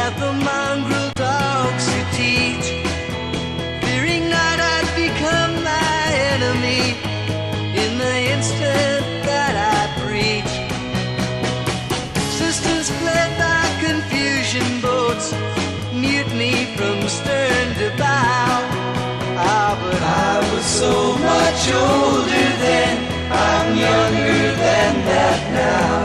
have the mongrel dogs to teach, fearing not I'd become my enemy in the instant that I preach. Sisters fled by confusion boats, mutiny from stern to bow. Ah, but I was so much older then, I'm younger than that now.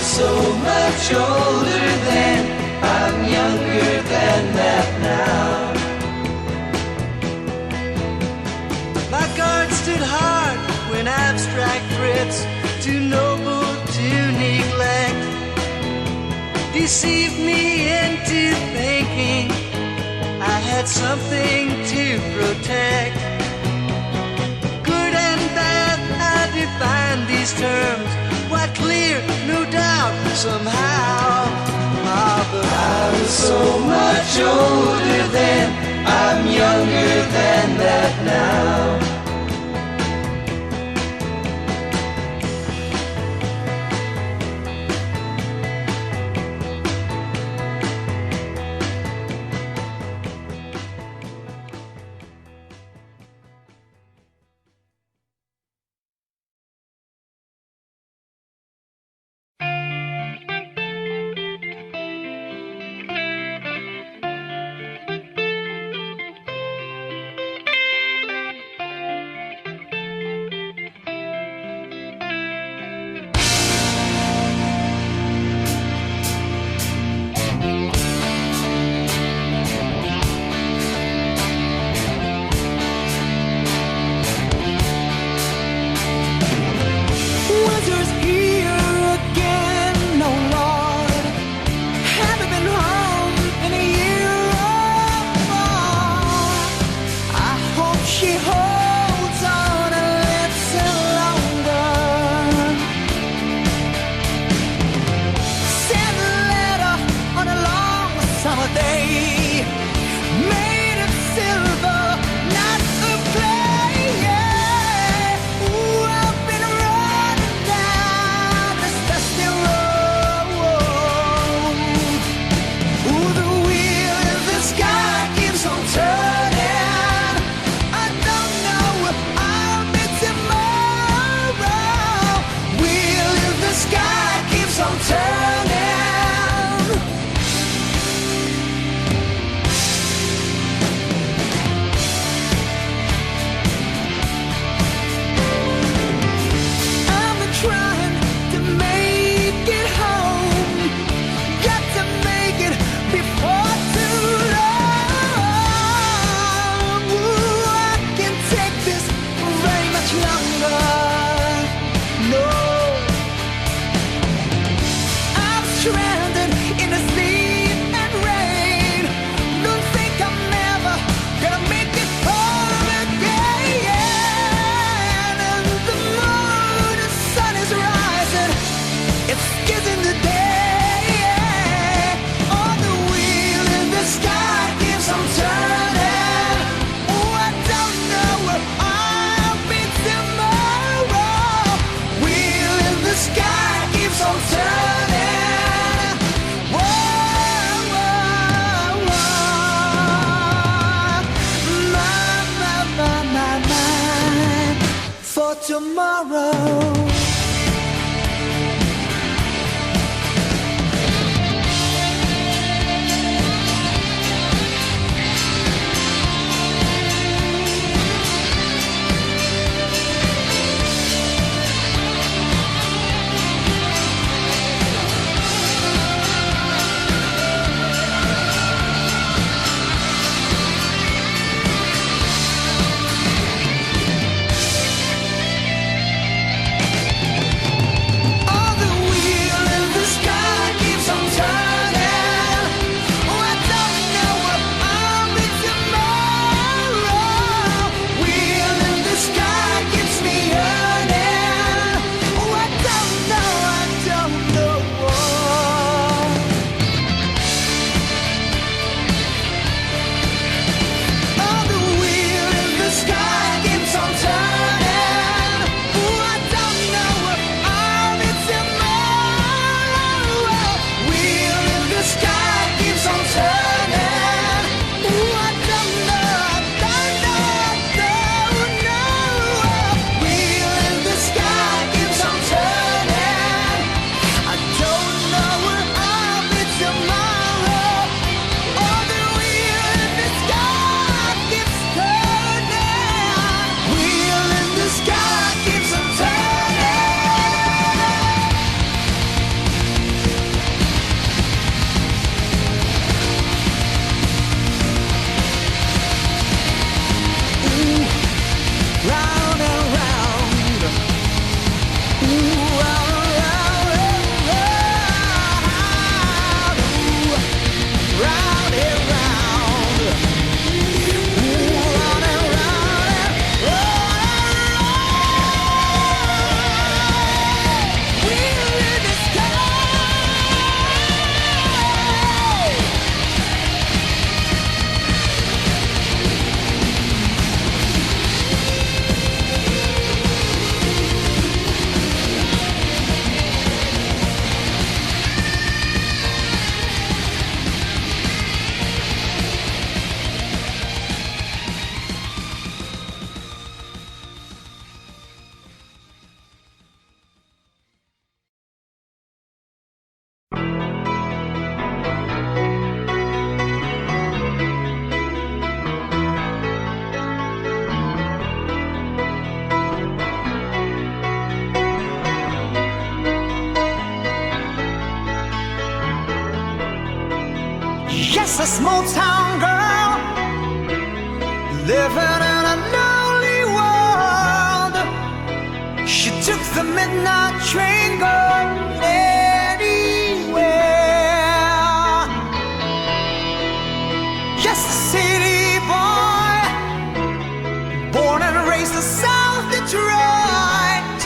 So much older then, I'm younger than that now. My guard stood hard when abstract threats, too noble to neglect, deceived me into thinking I had something to protect. Good and bad, I define these terms, quite clear, no doubt, somehow. Ah, but I was so much older then, I'm younger than that now. Tomorrow. small town girl living in a lonely world. She took the midnight train going anywhere. Just a city boy, born and raised in South Detroit.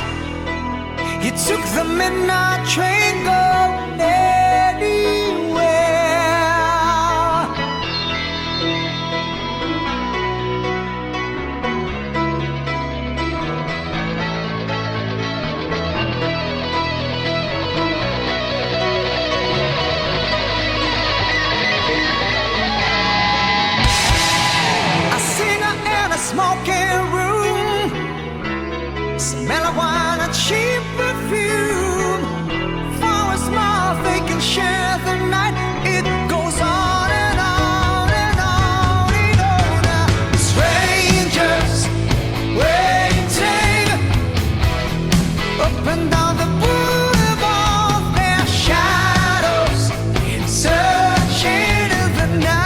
He took the midnight train going anywhere. I seen her in a smoking room, smell of wine and cheap perfume. For a smile they can share the night. It goes on and on and on and on. Strangers waiting up and down the boulevard, their shadows searching in the night.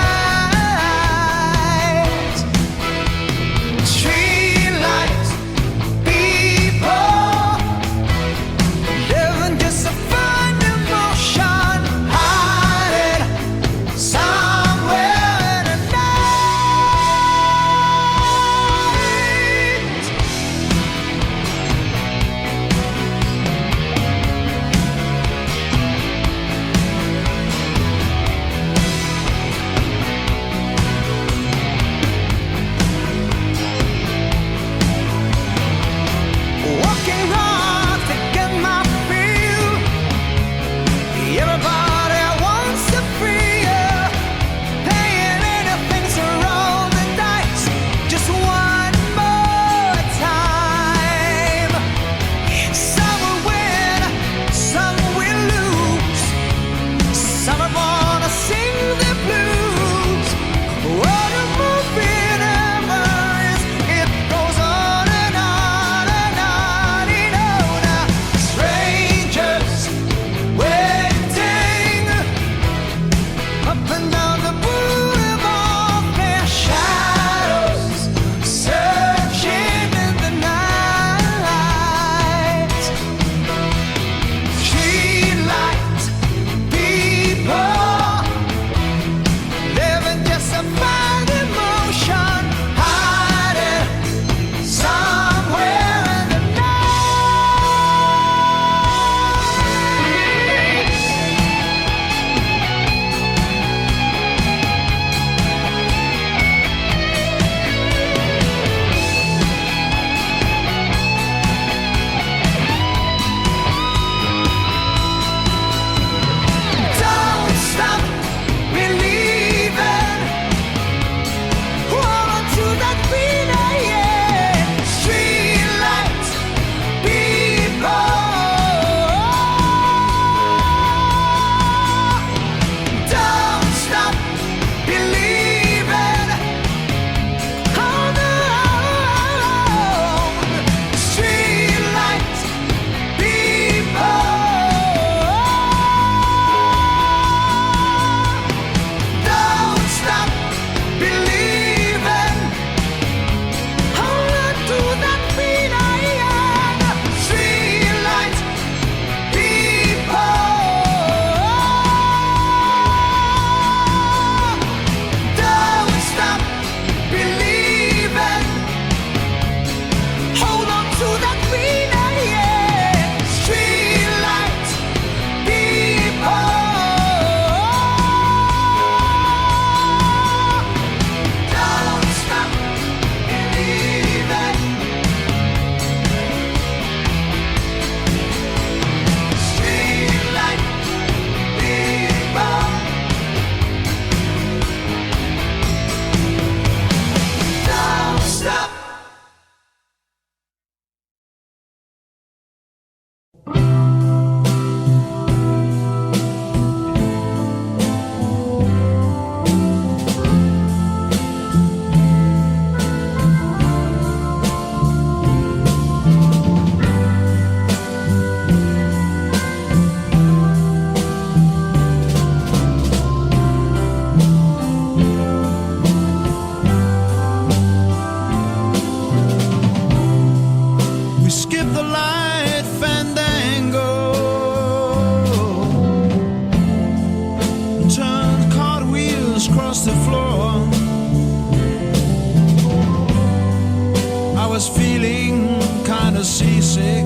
was feeling kinda seasick.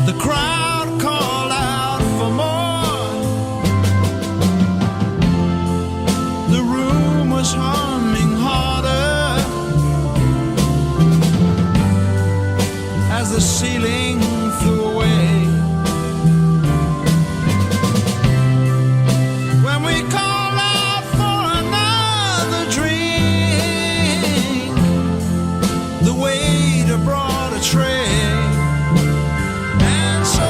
The crowd called out for more. The room was humming harder as the ceiling flew away. When we called out for another drink, the waiter brought a tray. And so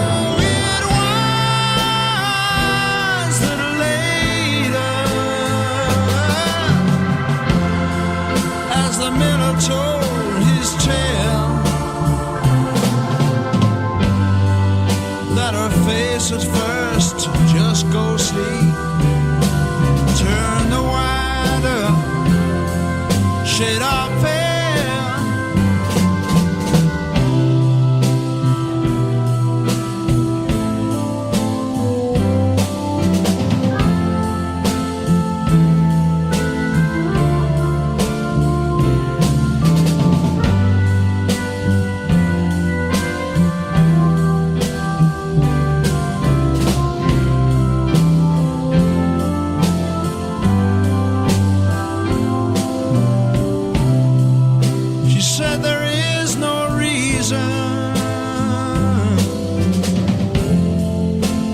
it was that later, as the miller told his tale, that her face at first just ghostly turned the wider shade of pale. She said there is no reason,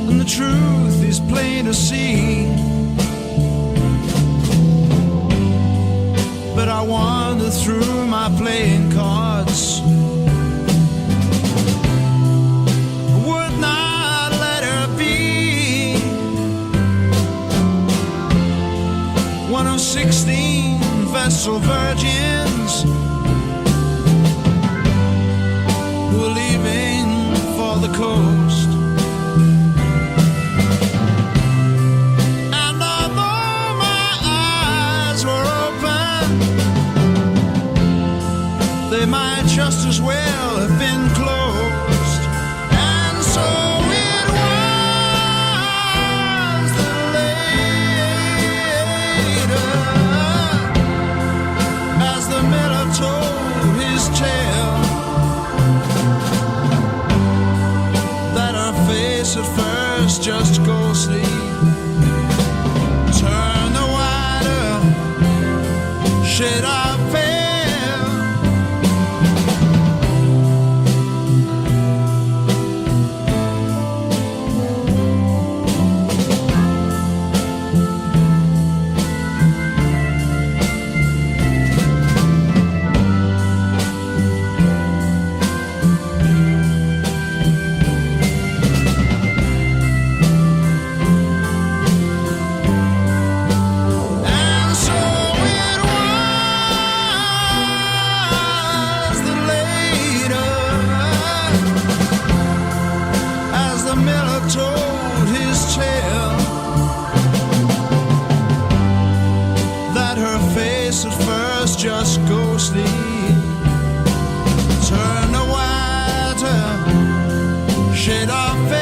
and the truth is plain to see. But I wandered through my playing cards, would not let her be one of 16 vessel virgins who were leaving for the coast. And although my eyes were open, they might just as well have been closed. And so it was that later, as the miller told his tale, that her face at first just ghostly turned the wider shade of pale. And so it was that later, as the miller told his tale, that her face at first just ghostly turned a whiter shade of pale.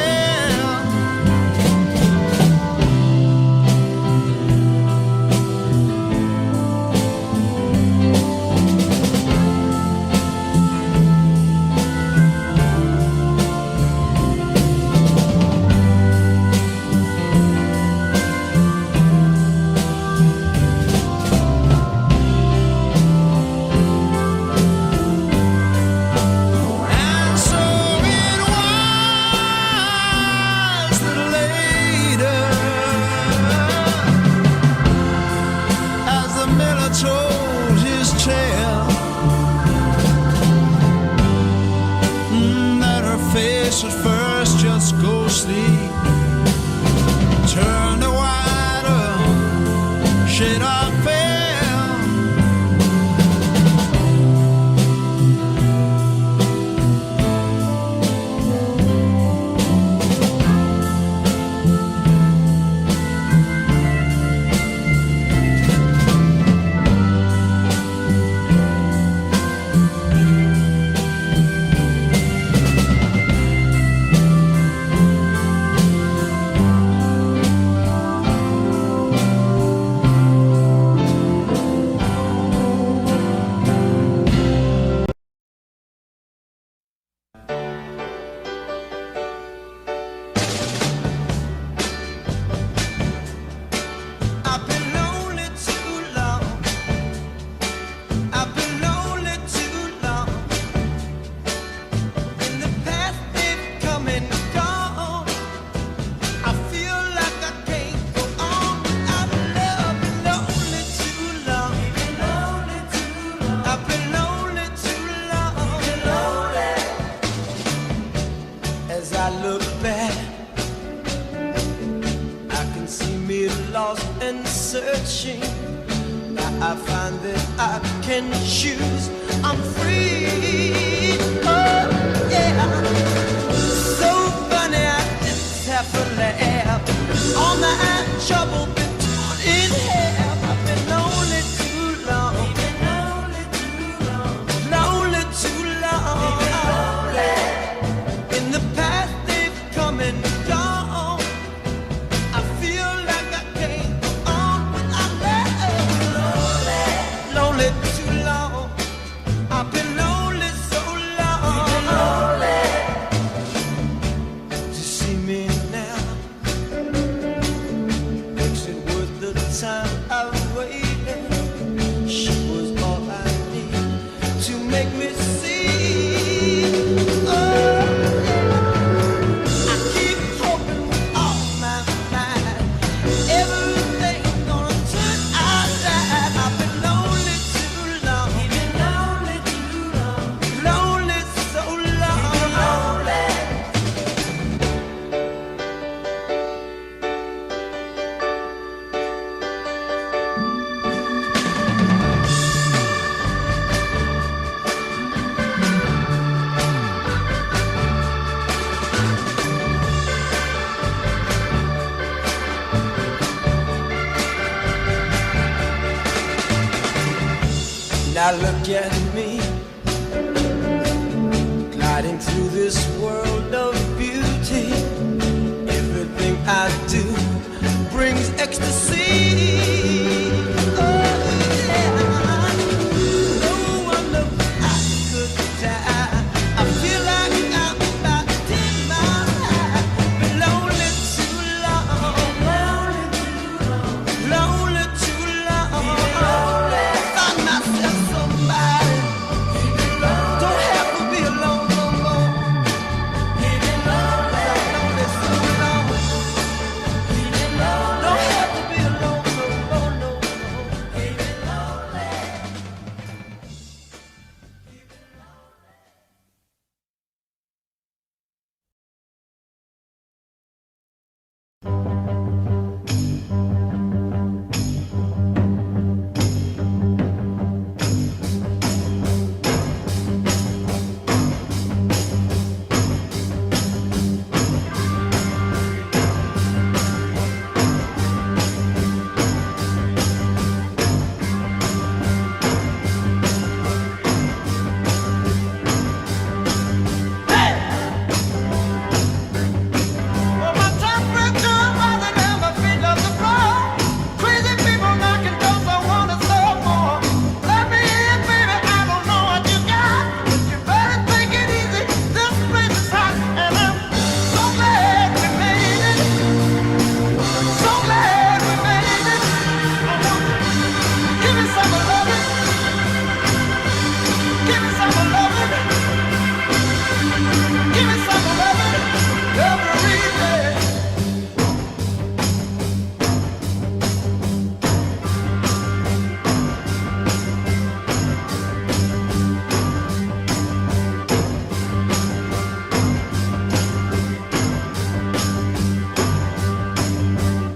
And so it was that later, as the miller told his tale, that her face at first just ghostly turned a wider shade of pale. and searching. Now I find that I can choose. I'm free. Oh, yeah. So funny, I just have to laugh. All my trouble been torn in half. I've been lonely too long. Lonely too long. In the past they've come and gone. I feel like I can't go on without love. Lonely too long. I've been lonely so long. To see me now makes it worth the time I've waited. She was all I need to make me see. Oh, I keep hoping with all my mind everything's gonna turn out right. I've been lonely too long. Lonely so long. Now look at me, gliding through this world of beauty. Everything I do brings ecstasy. Oh, yeah. No wonder I could die. I feel like I'm about to take my life. Been lonely too long. Lonely too long. Find myself somebody. Don't have to be alone no more. Lonely so long. Don't have to be alone no more, no more. Well, my temperature rising and my feet on the floor. Crazy people knocking doors, I wanna serve more. Let me in, baby, I don't know what you got, but you better take it easy. This place is hot, and I'm so glad we made it. So glad we made it. Give me some of loving. Give me some of loving. Give me some of loving every day.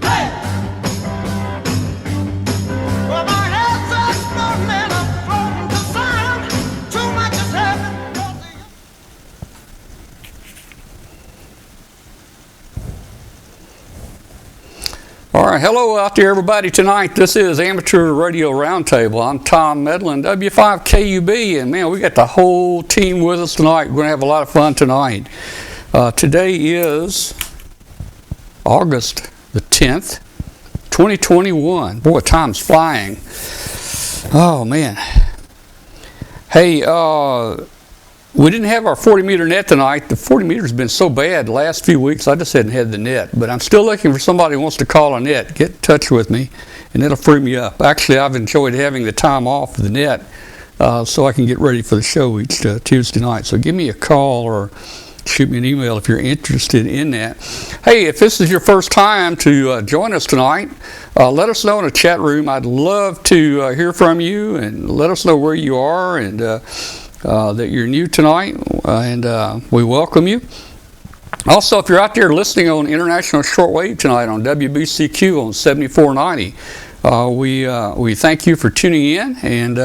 Hey! Well, my head's exploding and I'm floating to sound. Too much is happening. All right, hello out there, everybody. Tonight, this is Amateur Radio Roundtable. I'm Tom Medlin, W5KUB, and man, we got the whole team with us tonight. We're going to have a lot of fun tonight. Today is August the 10th, 2021. Boy, time's flying. Oh, man. Hey, we didn't have our 40-meter net tonight. The 40 meters have been so bad the last few weeks, I just hadn't had the net. But I'm still looking for somebody who wants to call a net. Get in touch with me, and it'll free me up. Actually, I've enjoyed having the time off the net so I can get ready for the show each Tuesday night. So give me a call or shoot me an email if you're interested in that. Hey, if this is your first time to join us tonight, let us know in the chat room. I'd love to hear from you, and let us know where you are, and that you're new tonight, and we welcome you. Also, if you're out there listening on international shortwave tonight on WBCQ on 7490, we thank you for tuning in. And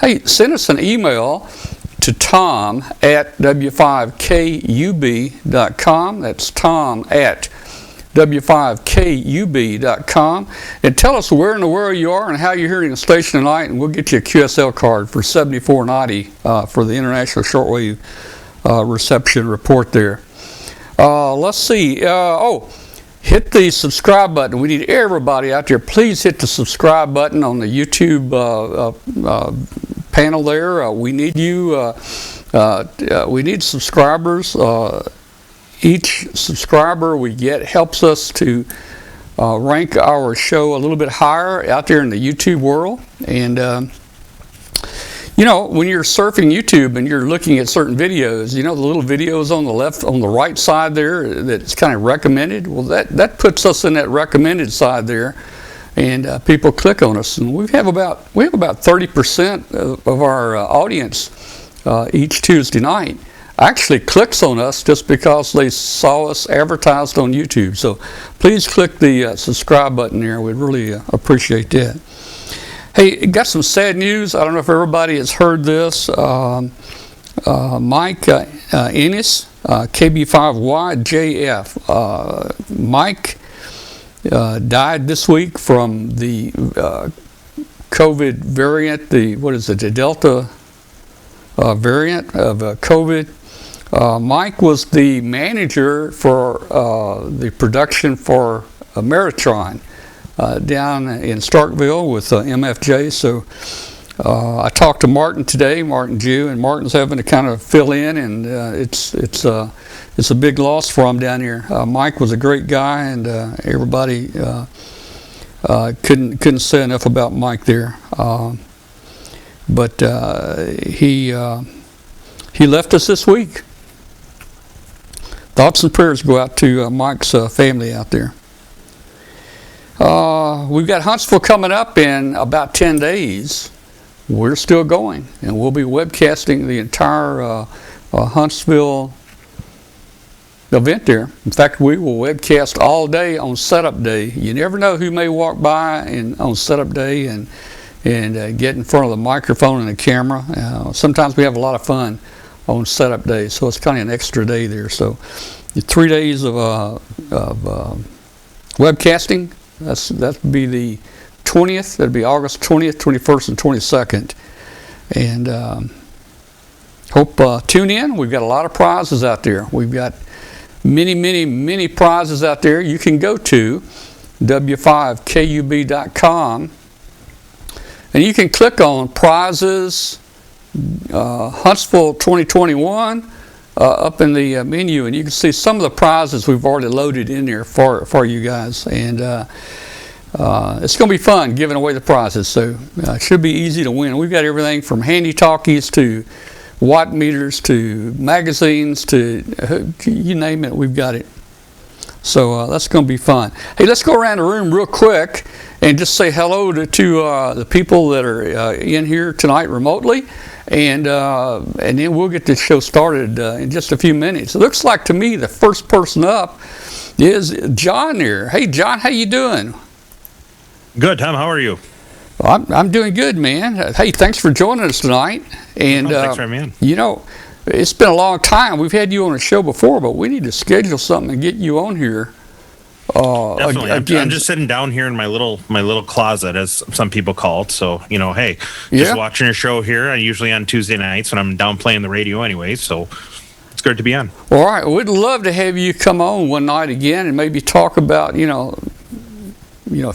hey, send us an email to Tom at W5KUB.com. That's Tom at W5KUB.com. And tell us where in the world you are and how you're hearing the station tonight, and we'll get you a QSL card for $74.90 for the international shortwave reception report there. Let's see. Hit the subscribe button. We need everybody out there. Please hit the subscribe button on the YouTube panel there. We need you. We need subscribers. Each subscriber we get helps us to rank our show a little bit higher out there in the YouTube world. And you know, when you're surfing YouTube and you're looking at certain videos, you know, the little videos on the left, on the right side there that's kind of recommended. Well, that puts us in that recommended side there, and people click on us. And we have about 30% of our audience each Tuesday night actually clicks on us just because they saw us advertised on YouTube. So please click the subscribe button there. We'd really appreciate that. Hey, got some sad news. I don't know if everybody has heard this. Mike Ennis, KB5YJF. Mike died this week from the COVID variant, the Delta variant of COVID. Mike was the manager for the production for Meritron down in Starkville with MFJ. So I talked to Martin today, Martin Jew, and Martin's having to kind of fill in, and it's a big loss for him down here. Mike was a great guy, and everybody couldn't say enough about Mike there. But he left us this week. Thoughts and prayers go out to Mike's family out there. We've got Huntsville coming up in about 10 days. We're still going, and we'll be webcasting the entire Huntsville event there. In fact, we will webcast all day on setup day. You never know who may walk by on setup day and get in front of the microphone and the camera. Sometimes we have a lot of fun on setup day, so it's kind of an extra day there. So 3 days of webcasting. That'd be the 20th. That'd be August 20th, 21st, and 22nd. And hope tune in. We've got a lot of prizes out there. We've got many prizes out there. You can go to W5KUB.com and you can click on prizes Huntsville 2021 up in the menu, and you can see some of the prizes we've already loaded in there for you guys. And it's going to be fun giving away the prizes, so it should be easy to win. We've got everything from handy talkies to watt meters to magazines to you name it, we've got it. So that's going to be fun. Hey, let's go around the room real quick and just say hello to the people that are in here tonight remotely, and then we'll get this show started in just a few minutes. It looks like to me the first person up is John here. Hey, John, how you doing? Good, Tom. How are you? Well, I'm doing good, man. Hey, thanks for joining us tonight. And thanks for having me in. You know, it's been a long time. We've had you on the show before, but we need to schedule something and get you on here. Definitely. Again. I'm just sitting down here in my little closet, as some people call it. So, hey, just watching your show here. Usually on Tuesday nights when I'm down playing the radio anyway. So it's good to be on. All right. We'd love to have you come on one night again and maybe talk about,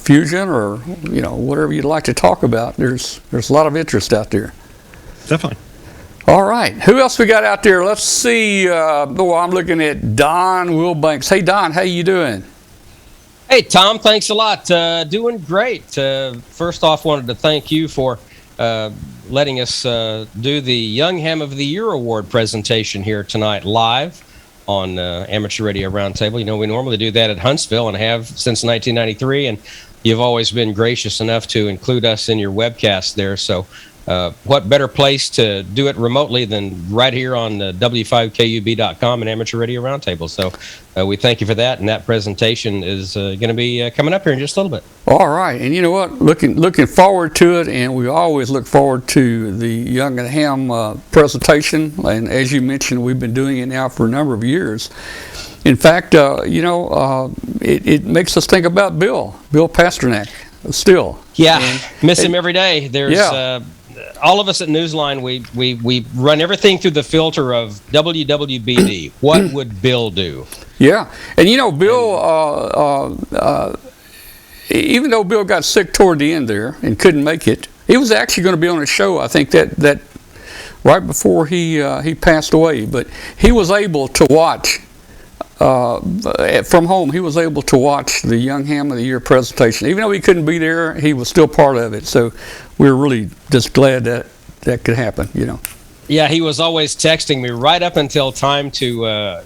fusion or, whatever you'd like to talk about. There's a lot of interest out there. Definitely. All right. Who else we got out there? Let's see. I'm looking at Don Wilbanks. Hey, Don, how you doing? Hey, Tom, thanks a lot. Doing great. First off, wanted to thank you for letting us do the Young Ham of the Year Award presentation here tonight live on Amateur Radio Roundtable. We normally do that at Huntsville and have since 1993, and you've always been gracious enough to include us in your webcast there. So what better place to do it remotely than right here on W5KUB.com and Amateur Radio Roundtable. So we thank you for that, and that presentation is going to be coming up here in just a little bit. All right, and you know what? Looking forward to it, and we always look forward to the Young and Ham presentation. And as you mentioned, we've been doing it now for a number of years. In fact, it makes us think about Bill Pasternak still. Yeah, miss him every day. There's all of us at Newsline, we run everything through the filter of WWBD. What would Bill do? Yeah, and Bill, even though Bill got sick toward the end there and couldn't make it, he was actually going to be on a show, I think, that right before he passed away. But he was able to watch from home. He was able to watch the Young Ham of the Year presentation. Even though he couldn't be there, he was still part of it. So we were really just glad that could happen. Yeah, he was always texting me right up until time to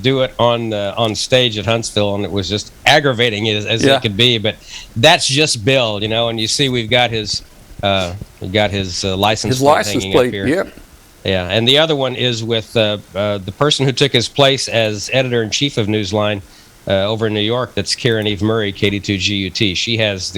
do it on stage at Huntsville, and it was just aggravating as it could be. But that's just Bill, And you see, we've got his license plate hanging up here. Yep. Yeah, and the other one is with the person who took his place as editor-in-chief of Newsline over in New York. That's Karen Eve Murray, KD2GUT. She has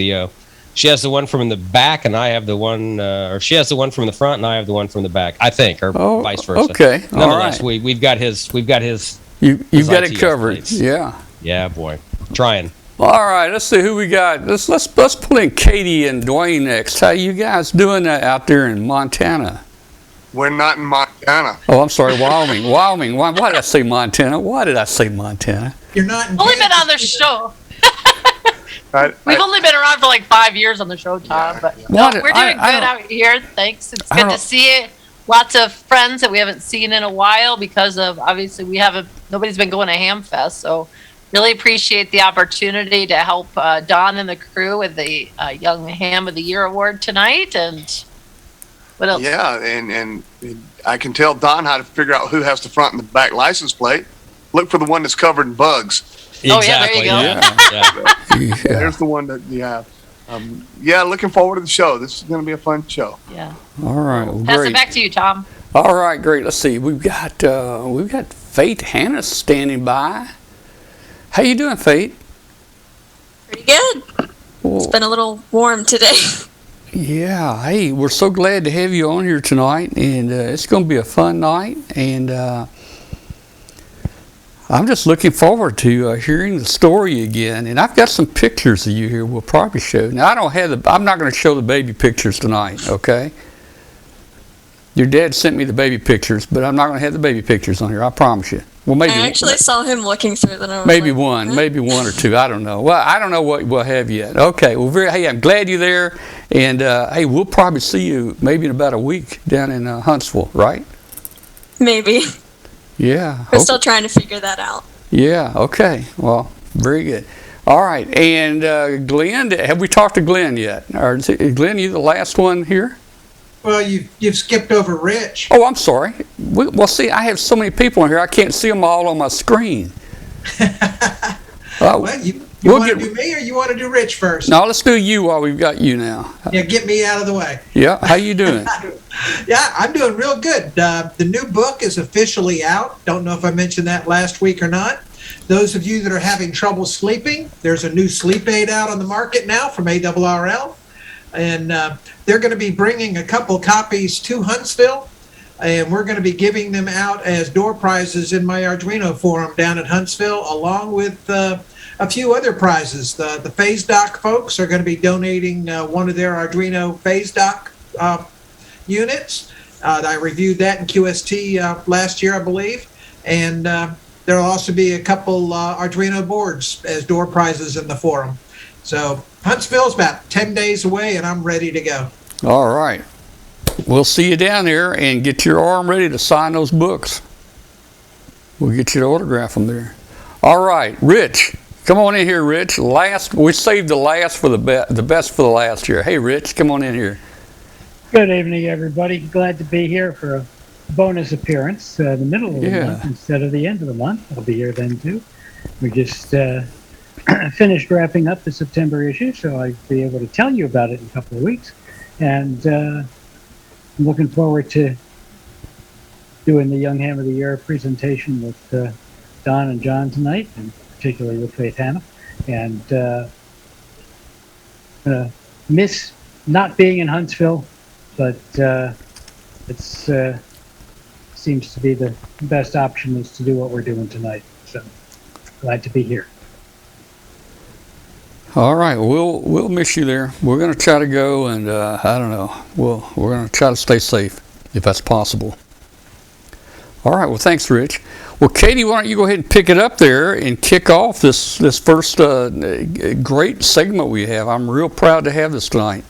the one from the back, and I have the one, or she has the one from the front, and I have the one from the back. I think, or vice versa. Okay, nonetheless, all right. We've got his. You've got it covered. Plates. Yeah. Yeah, boy, trying. All right, let's see who we got. Let's pull in Katie and Dwayne next. How you guys doing out there in Montana? We're not in Montana. Oh, I'm sorry, Wyoming. Wyoming. Why did I say Montana? Why did I say Montana? You're not. Only been on the show. We've only been around for like 5 years on the show, Tom. But we're doing good out here. Thanks. It's good to see it. Lots of friends that we haven't seen in a while because of obviously nobody's been going to Hamfest. So really appreciate the opportunity to help Don and the crew with the Young Ham of the Year award tonight. And what else? Yeah, and I can tell Don how to figure out who has the front and the back license plate. Look for the one that's covered in bugs. Exactly. Oh, yeah, there you go. Yeah. There's the one that you have. Looking forward to the show. This is going to be a fun show. Yeah. All right. Well, Pass great. it back to you, Tom. All right, great. Let's see. We've got Faith Hannah standing by. How you doing, Faith? Pretty good. It's been a little warm today. Yeah. Hey, we're so glad to have you on here tonight, and it's going to be a fun night. And I'm just looking forward to hearing the story again. And I've got some pictures of you here. We'll probably show. Now I'm not going to show the baby pictures tonight. Okay. Your dad sent me the baby pictures, but I'm not going to have the baby pictures on here. I promise you. Well, maybe I actually saw him looking through them. Maybe one or two. I don't know. Well, I don't know what we'll have yet. Okay. Well, hey, I'm glad you're there, and hey, we'll probably see you maybe in about a week down in Huntsville, right? Maybe. Yeah. We're still trying to figure that out. Yeah. Okay. Well, very good. All right. And Glenn, have we talked to Glenn yet? Or Glenn, you the last one here? Well, you've skipped over Rich. Oh, I'm sorry. Well, see, I have so many people in here, I can't see them all on my screen. Well, you want to do me or you want to do Rich first? No, let's do you while we've got you now. Yeah, get me out of the way. Yeah, how you doing? Yeah, I'm doing real good. The new book is officially out. Don't know if I mentioned that last week or not. Those of you that are having trouble sleeping, there's a new sleep aid out on the market now from ARRL. And they're going to be bringing a couple copies to Huntsville, and we're going to be giving them out as door prizes in my Arduino forum down at Huntsville, along with a few other prizes. The Phase Dock folks are going to be donating one of their Arduino Phase Dock units. I reviewed that in QST last year, I believe. And there'll also be a couple Arduino boards as door prizes in the forum. So Huntsville's about 10 days away, and I'm ready to go. All right. We'll see you down there and get your arm ready to sign those books. We'll get you to autograph them there. All right, Rich. Come on in here, Rich. We saved the last for the best for the last here. Hey, Rich, come on in here. Good evening, everybody. Glad to be here for a bonus appearance the middle of the month instead of the end of the month. I'll be here then, too. We just finished wrapping up the September issue, so I'll be able to tell you about it in a couple of weeks. And I'm looking forward to doing the Young Ham of the Year presentation with Don and John tonight, and particularly with Faith Hannah. And miss not being in Huntsville, but it's seems to be the best option is to do what we're doing tonight. So glad to be here. All right, we'll miss you there. We're going to try to go, and I don't know. We're going to try to stay safe if that's possible. All right. Well, thanks, Rich. Well, Katie, why don't you go ahead and pick it up there and kick off this first great segment we have. I'm real proud to have this tonight.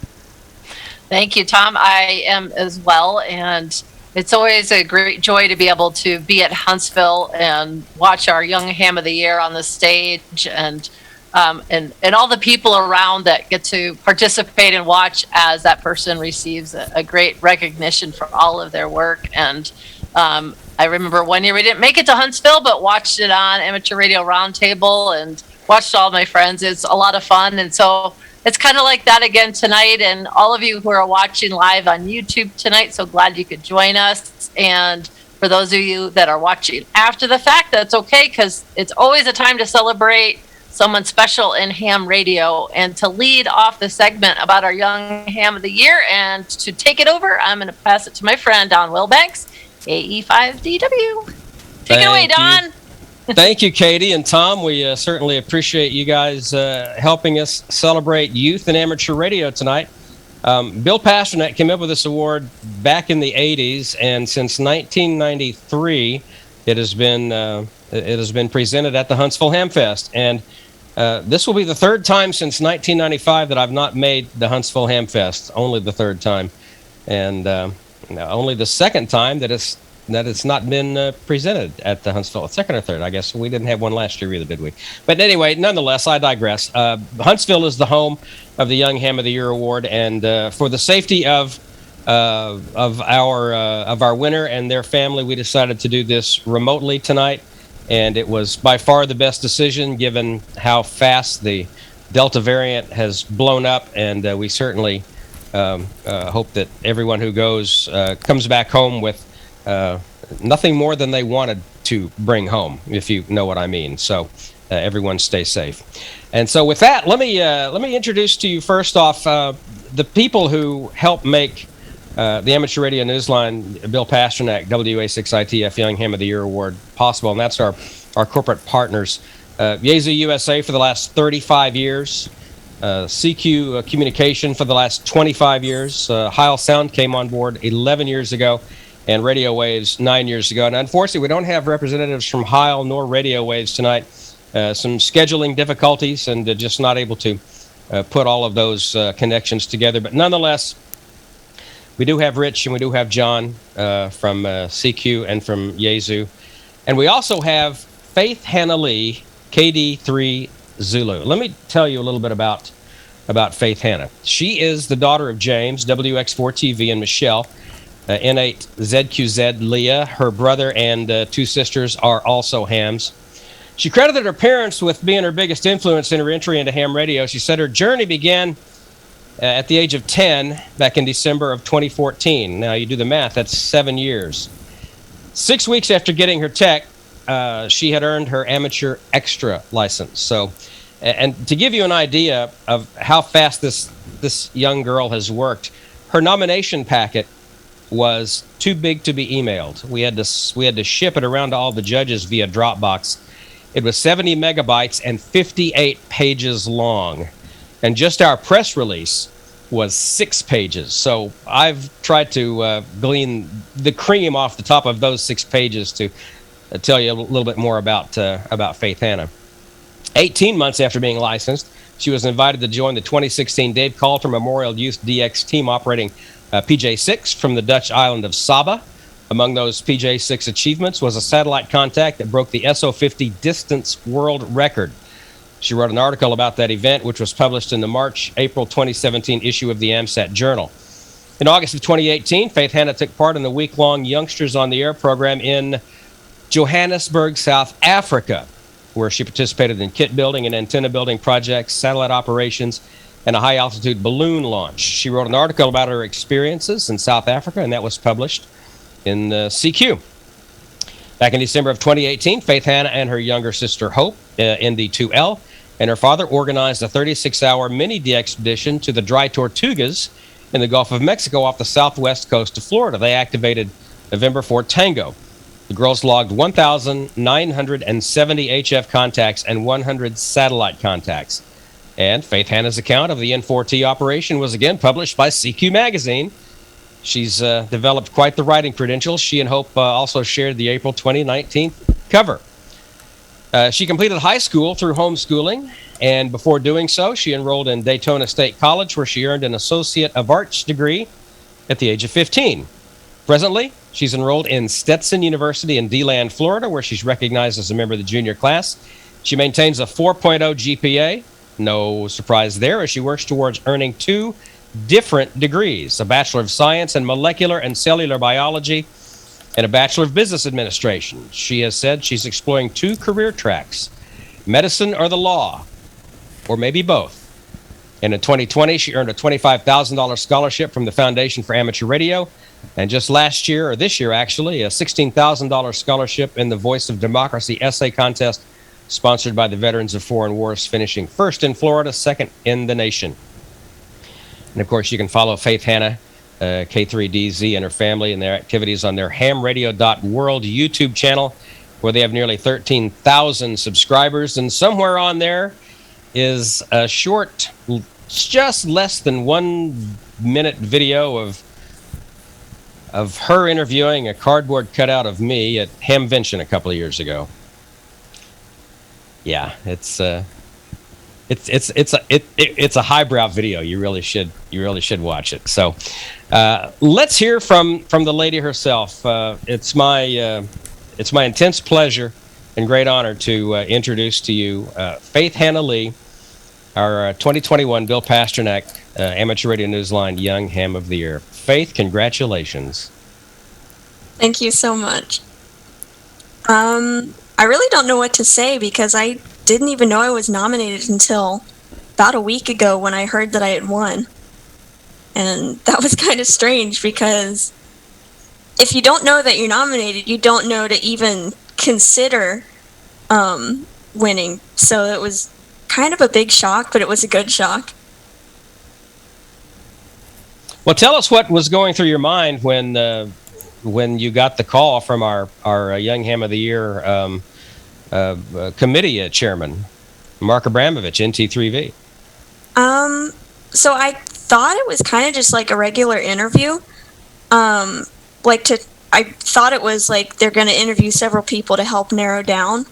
Thank you, Tom. I am as well, and it's always a great joy to be able to be at Huntsville and watch our Young Ham of the Year on the stage, and all the people around that get to participate and watch as that person receives a great recognition for all of their work. And I remember one year we didn't make it to Huntsville, but watched it on Amateur Radio Roundtable and watched all my friends. It's a lot of fun. And so it's kind of like that again tonight. And all of you who are watching live on YouTube tonight, so glad you could join us. And for those of you that are watching after the fact, that's okay, because it's always a time to celebrate someone special in ham radio. And to lead off the segment about our Young Ham of the Year and to take it over, I'm going to pass it to my friend Don Wilbanks, AE5DW. Take it away, Don. Thank you, Katie and Tom. We certainly appreciate you guys helping us celebrate youth and amateur radio tonight. Bill Pasternak came up with this award back in the 80s, and since 1993, it has been presented at the Huntsville Ham Fest. And this will be the third time since 1995 that I've not made the Huntsville Ham Fest. Only the third time, and only the second time that it's not been presented at the Huntsville. Second or third, I guess. We didn't have one last year either, did we? But anyway, nonetheless, I digress. Huntsville is the home of the Young Ham of the Year Award, and for the safety of our winner and their family, we decided to do this remotely tonight. And it was by far the best decision, given how fast the Delta variant has blown up. And we certainly hope that everyone who goes comes back home with nothing more than they wanted to bring home, if you know what I mean. So everyone stay safe. And so with that, let me introduce to you first off the people who help make the Amateur Radio Newsline, Bill Pasternak, WA6ITF Young Ham of the Year Award possible, and that's our corporate partners. Yazoo USA for the last 35 years, CQ Communication for the last 25 years, Heil Sound came on board 11 years ago, and Radio Waves 9 years ago. And unfortunately, we don't have representatives from Heil nor Radio Waves tonight. Some scheduling difficulties, and just not able to put all of those connections together. But nonetheless, we do have Rich and we do have John from CQ and from Yazoo. And we also have Faith Hannah Lea, KD3 Zulu. Let me tell you a little bit about Faith Hannah. She is the daughter of James, WX4TV, and Michelle, N8ZQZ Leah. Her brother and two sisters are also hams. She credited her parents with being her biggest influence in her entry into ham radio. She said her journey began at the age of 10 back in December of 2014. Now, you do the math, that's 7 years. 6 weeks after getting her tech, she had earned her amateur extra license. So, and to give you an idea of how fast this young girl has worked, her nomination packet was too big to be emailed. We had to ship it around to all the judges via Dropbox. It was 70 megabytes and 58 pages long. And just our press release was 6 pages. So I've tried to glean the cream off the top of those 6 pages to tell you a little bit more about Faith Hannah. 18 months after being licensed, she was invited to join the 2016 Dave Calter Memorial Youth DX team operating PJ6 from the Dutch island of Saba. Among those PJ6 achievements was a satellite contact that broke the SO50 distance world record. She wrote an article about that event, which was published in the March-April 2017 issue of the AMSAT Journal. In August of 2018, Faith Hannah took part in the week-long Youngsters on the Air program in Johannesburg, South Africa, where she participated in kit building and antenna building projects, satellite operations, and a high-altitude balloon launch. She wrote an article about her experiences in South Africa, and that was published in CQ. Back in December of 2018, Faith Hannah and her younger sister Hope, ND2L, and her father organized a 36-hour mini-D expedition to the dry Tortugas in the Gulf of Mexico off the southwest coast of Florida. They activated November 4 Tango. The girls logged 1,970 HF contacts and 100 satellite contacts. And Faith Hannah's account of the N4T operation was again published by CQ Magazine. She's developed quite the writing credentials. She and Hope also shared the April 2019 cover. She completed high school through homeschooling, and before doing so, she enrolled in Daytona State College, where she earned an Associate of Arts degree at the age of 15. Presently, she's enrolled in Stetson University in DeLand, Florida, where she's recognized as a member of the junior class. She maintains a 4.0 GPA. No surprise there, as she works towards earning 2 different degrees, a Bachelor of Science in Molecular and Cellular Biology and a Bachelor of Business Administration. She has said she's exploring 2 career tracks, medicine or the law, or maybe both. And in 2020, she earned a $25,000 scholarship from the Foundation for Amateur Radio. And just last year, or this year actually, a $16,000 scholarship in the Voice of Democracy essay contest sponsored by the Veterans of Foreign Wars, finishing first in Florida, second in the nation. And of course, you can follow Faith Hannah, K3DZ, and her family and their activities on their hamradio.world YouTube channel, where they have nearly 13,000 subscribers. And somewhere on there is a short, just less than 1 minute video of her interviewing a cardboard cutout of me at Hamvention a couple of years ago. Yeah, it's a highbrow video. You really should watch it. So let's hear from the lady herself. It's my intense pleasure and great honor to introduce to you Faith Hannah Lea, our 2021 Bill Pasternak Amateur Radio Newsline Young Ham of the Year. Faith, congratulations. Thank you so much. I really don't know what to say, because I didn't even know I was nominated until about a week ago when I heard that I had won. And that was kind of strange, because if you don't know that you're nominated, you don't know to even consider winning. So it was kind of a big shock, but it was a good shock. Well, tell us what was going through your mind when you got the call from our Young Ham of the Year committee chairman, Mark Abramovich, NT3V. So I thought it was kind of just like a regular interview. I thought it was like they're going to interview several people to help narrow down.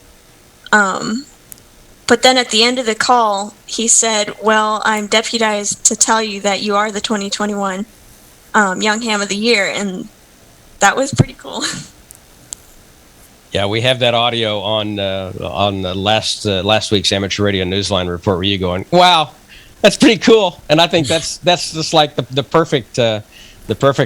But then at the end of the call, he said, well, I'm deputized to tell you that you are the 2021 Young Ham of the Year. And that was pretty cool. Yeah, we have that audio on last week's Amateur Radio Newsline report, where you going, wow, that's pretty cool. And I think that's just like the perfect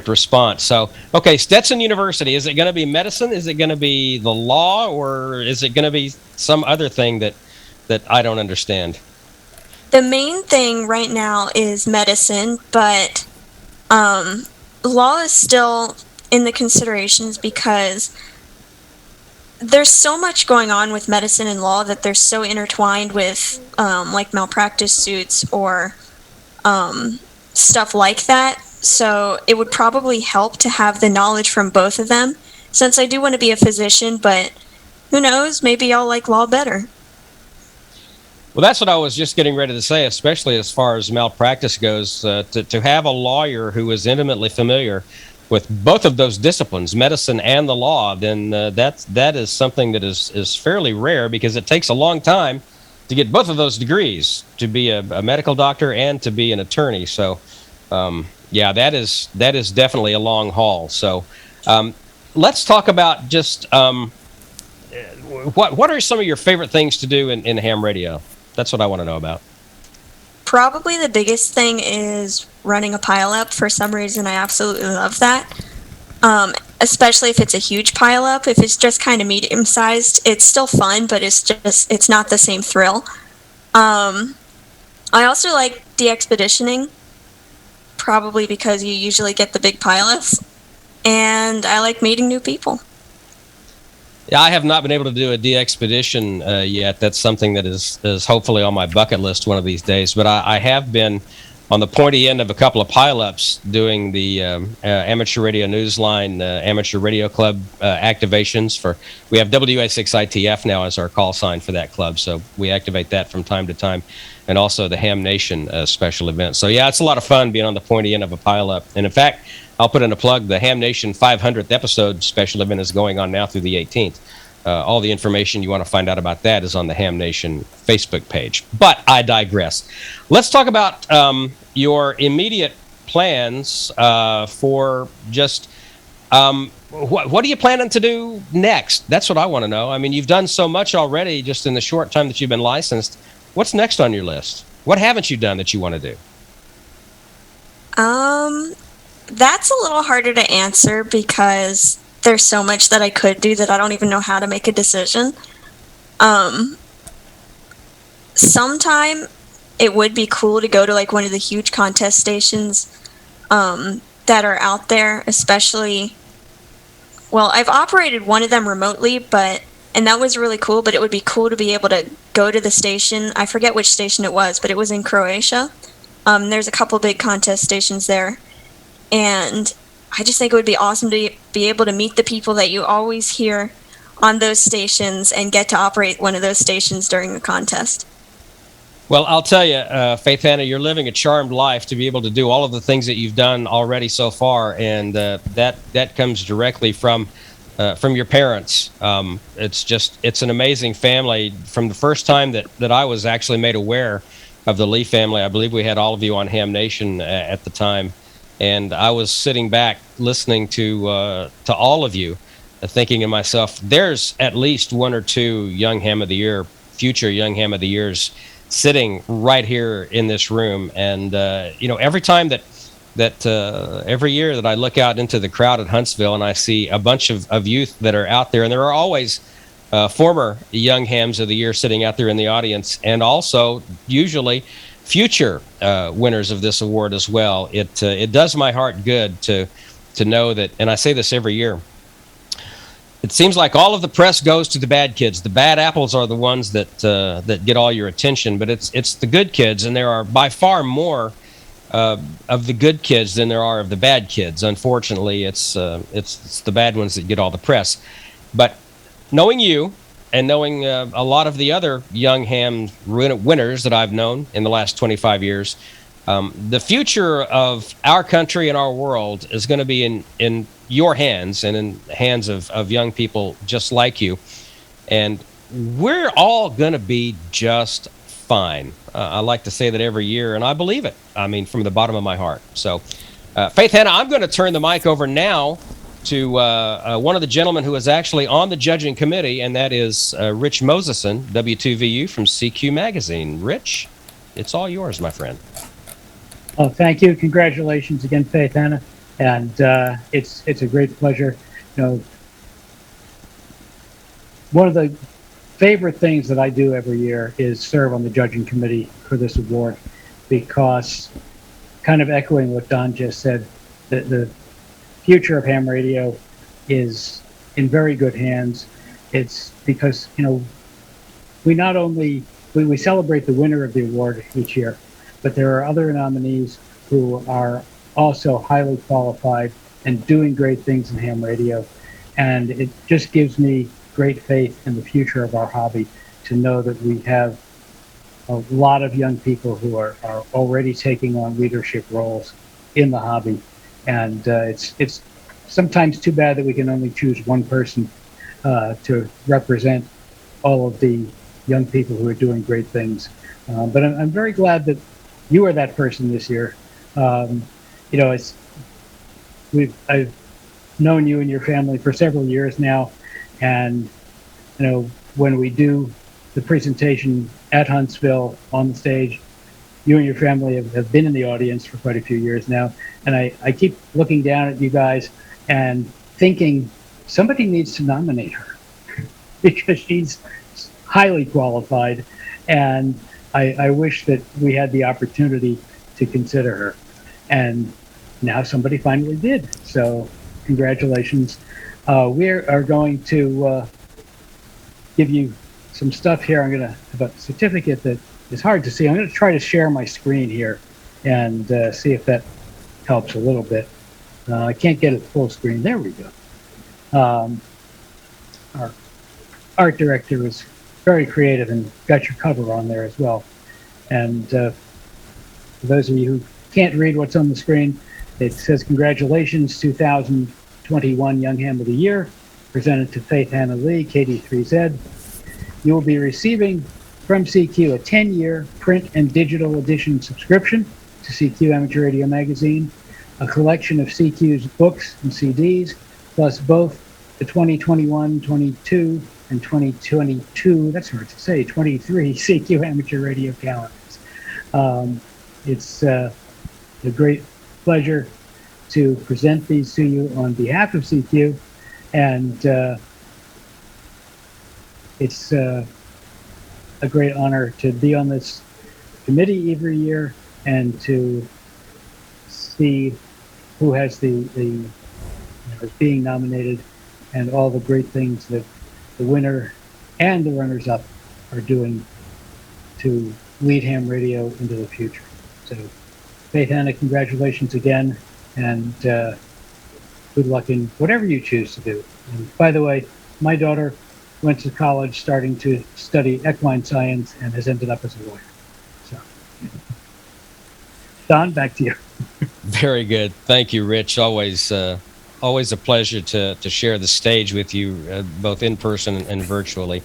response. So, okay, Stetson University, is it going to be medicine? Is it going to be the law? Or is it going to be some other thing that I don't understand? The main thing right now is medicine, but law is still in the considerations, because there's so much going on with medicine and law that they're so intertwined with like malpractice suits or stuff like that. So it would probably help to have the knowledge from both of them, since I do want to be a physician, but who knows, maybe I'll like law better. Well, that's what I was just getting ready to say, especially as far as malpractice goes, to have a lawyer who is intimately familiar with both of those disciplines, medicine and the law, then that is something that is fairly rare, because it takes a long time to get both of those degrees, to be a medical doctor and to be an attorney. So, yeah, that is definitely a long haul. So, let's talk about just what are some of your favorite things to do in ham radio? That's what I want to know about. Probably the biggest thing is running a pileup. For some reason, I absolutely love that. Especially if it's a huge pileup. If it's just kind of medium-sized, it's still fun, but it's not the same thrill. I also like de-expeditioning, probably because you usually get the big pilots, and I like meeting new people. Yeah, I have not been able to do a de-expedition yet. That's something that is hopefully on my bucket list one of these days. But I have been on the pointy end of a couple of pile-ups doing the Amateur Radio Newsline Amateur Radio Club activations. We have WA6ITF now as our call sign for that club, so we activate that from time to time, and also the Ham Nation special event. So yeah, it's a lot of fun being on the pointy end of a pile-up. And in fact, I'll put in a plug. The Ham Nation 500th episode special event is going on now through the 18th. All the information you want to find out about that is on the Ham Nation Facebook page. But I digress. Let's talk about your immediate plans for just what are you planning to do next? That's what I want to know. I mean, you've done so much already just in the short time that you've been licensed. What's next on your list? What haven't you done that you want to do? That's a little harder to answer because there's so much that I could do that I don't even know how to make a decision. Sometime it would be cool to go to like one of the huge contest stations that are out there, especially, well, I've operated one of them remotely, and that was really cool, but it would be cool to be able to go to the station. I forget which station it was, but it was in Croatia. There's a couple big contest stations there. And I just think it would be awesome to be able to meet the people that you always hear on those stations and get to operate one of those stations during the contest. Well, I'll tell you, Faith Hannah, you're living a charmed life to be able to do all of the things that you've done already so far, and that comes directly from your parents. It's an amazing family. From the first time that I was actually made aware of the Lee family, I believe we had all of you on Ham Nation at the time. And I was sitting back listening to all of you, thinking to myself, there's at least one or two Young Ham of the Year, future Young Ham of the Years, sitting right here in this room. And every time every year that I look out into the crowd at Huntsville and I see a bunch of youth that are out there, and there are always former Young Hams of the Year sitting out there in the audience, and also usually future winners of this award as well. It does my heart good to know that, and I say this every year, it seems like all of the press goes to the bad kids. The bad apples are the ones that get all your attention, but it's the good kids, and there are by far more of the good kids than there are of the bad kids. Unfortunately, it's the bad ones that get all the press. But knowing you, and knowing a lot of the other Young Ham winners that I've known in the last 25 years, the future of our country and our world is going to be in your hands and in the hands of young people just like you. And we're all going to be just fine. I like to say that every year, and I believe it. I mean, from the bottom of my heart. So, Faith Hannah, I'm going to turn the mic over now to one of the gentlemen who is actually on the judging committee, and that is Rich Moseson, W2VU from CQ Magazine. Rich, it's all yours, my friend. Oh, thank you. Congratulations again, Faith Hannah. And it's a great pleasure. One of the favorite things that I do every year is serve on the judging committee for this award, because, kind of echoing what Don just said, the future of ham radio is in very good hands. It's because, we not only, we celebrate the winner of the award each year, but there are other nominees who are also highly qualified and doing great things in ham radio. And it just gives me great faith in the future of our hobby to know that we have a lot of young people who are already taking on leadership roles in the hobby. And it's sometimes too bad that we can only choose one person to represent all of the young people who are doing great things. But I'm very glad that you are that person this year. I've known you and your family for several years now, and when we do the presentation at Huntsville on the stage, you and your family have been in the audience for quite a few years now. And I keep looking down at you guys and thinking somebody needs to nominate her because she's highly qualified. And I wish that we had the opportunity to consider her. And now somebody finally did. So congratulations. We are going to give you some stuff here. I'm going to have a certificate that is hard to see. I'm going to try to share my screen here and see if that helps a little bit. I can't get it full screen. There we go. Our art director was very creative and got your cover on there as well. And for those of you who can't read what's on the screen, it says, congratulations, 2021 Young Ham of the Year, presented to Faith Hannah Lea, KD3Z. You will be receiving from CQ a 10-year print and digital edition subscription to CQ Amateur Radio Magazine, a collection of CQ's books and CDs, plus both the 2021, 22, and 2022, that's hard to say, 23 CQ Amateur Radio calendars. It's a great pleasure to present these to you on behalf of CQ, and it's a great honor to be on this committee every year and to see who has the is being nominated and all the great things that the winner and the runners-up are doing to lead ham radio into the future. So, Faith Hannah, congratulations again, and good luck in whatever you choose to do. And by the way, my daughter went to college starting to study equine science and has ended up as a lawyer. So, Don, back to you. Very good. Thank you, Rich. Always a pleasure to share the stage with you, both in person and virtually.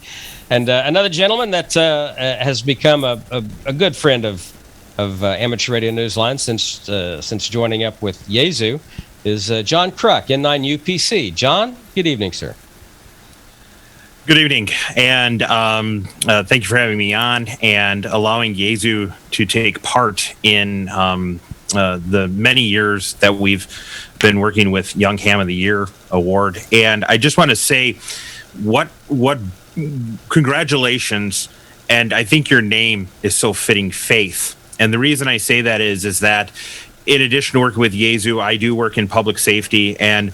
And another gentleman that has become a good friend of Amateur Radio Newsline since joining up with Yezu is John Kruk, N9UPC. John, good evening, sir. Good evening, and thank you for having me on and allowing Yezu to take part in the many years that we've been working with Young Ham of the Year award. And I just want to say what congratulations, and I think your name is so fitting, Faith. And the reason I say that is that in addition to working with Yezu, I do work in public safety, and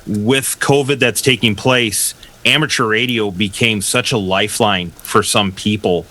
with COVID that's taking place, amateur radio became such a lifeline for some people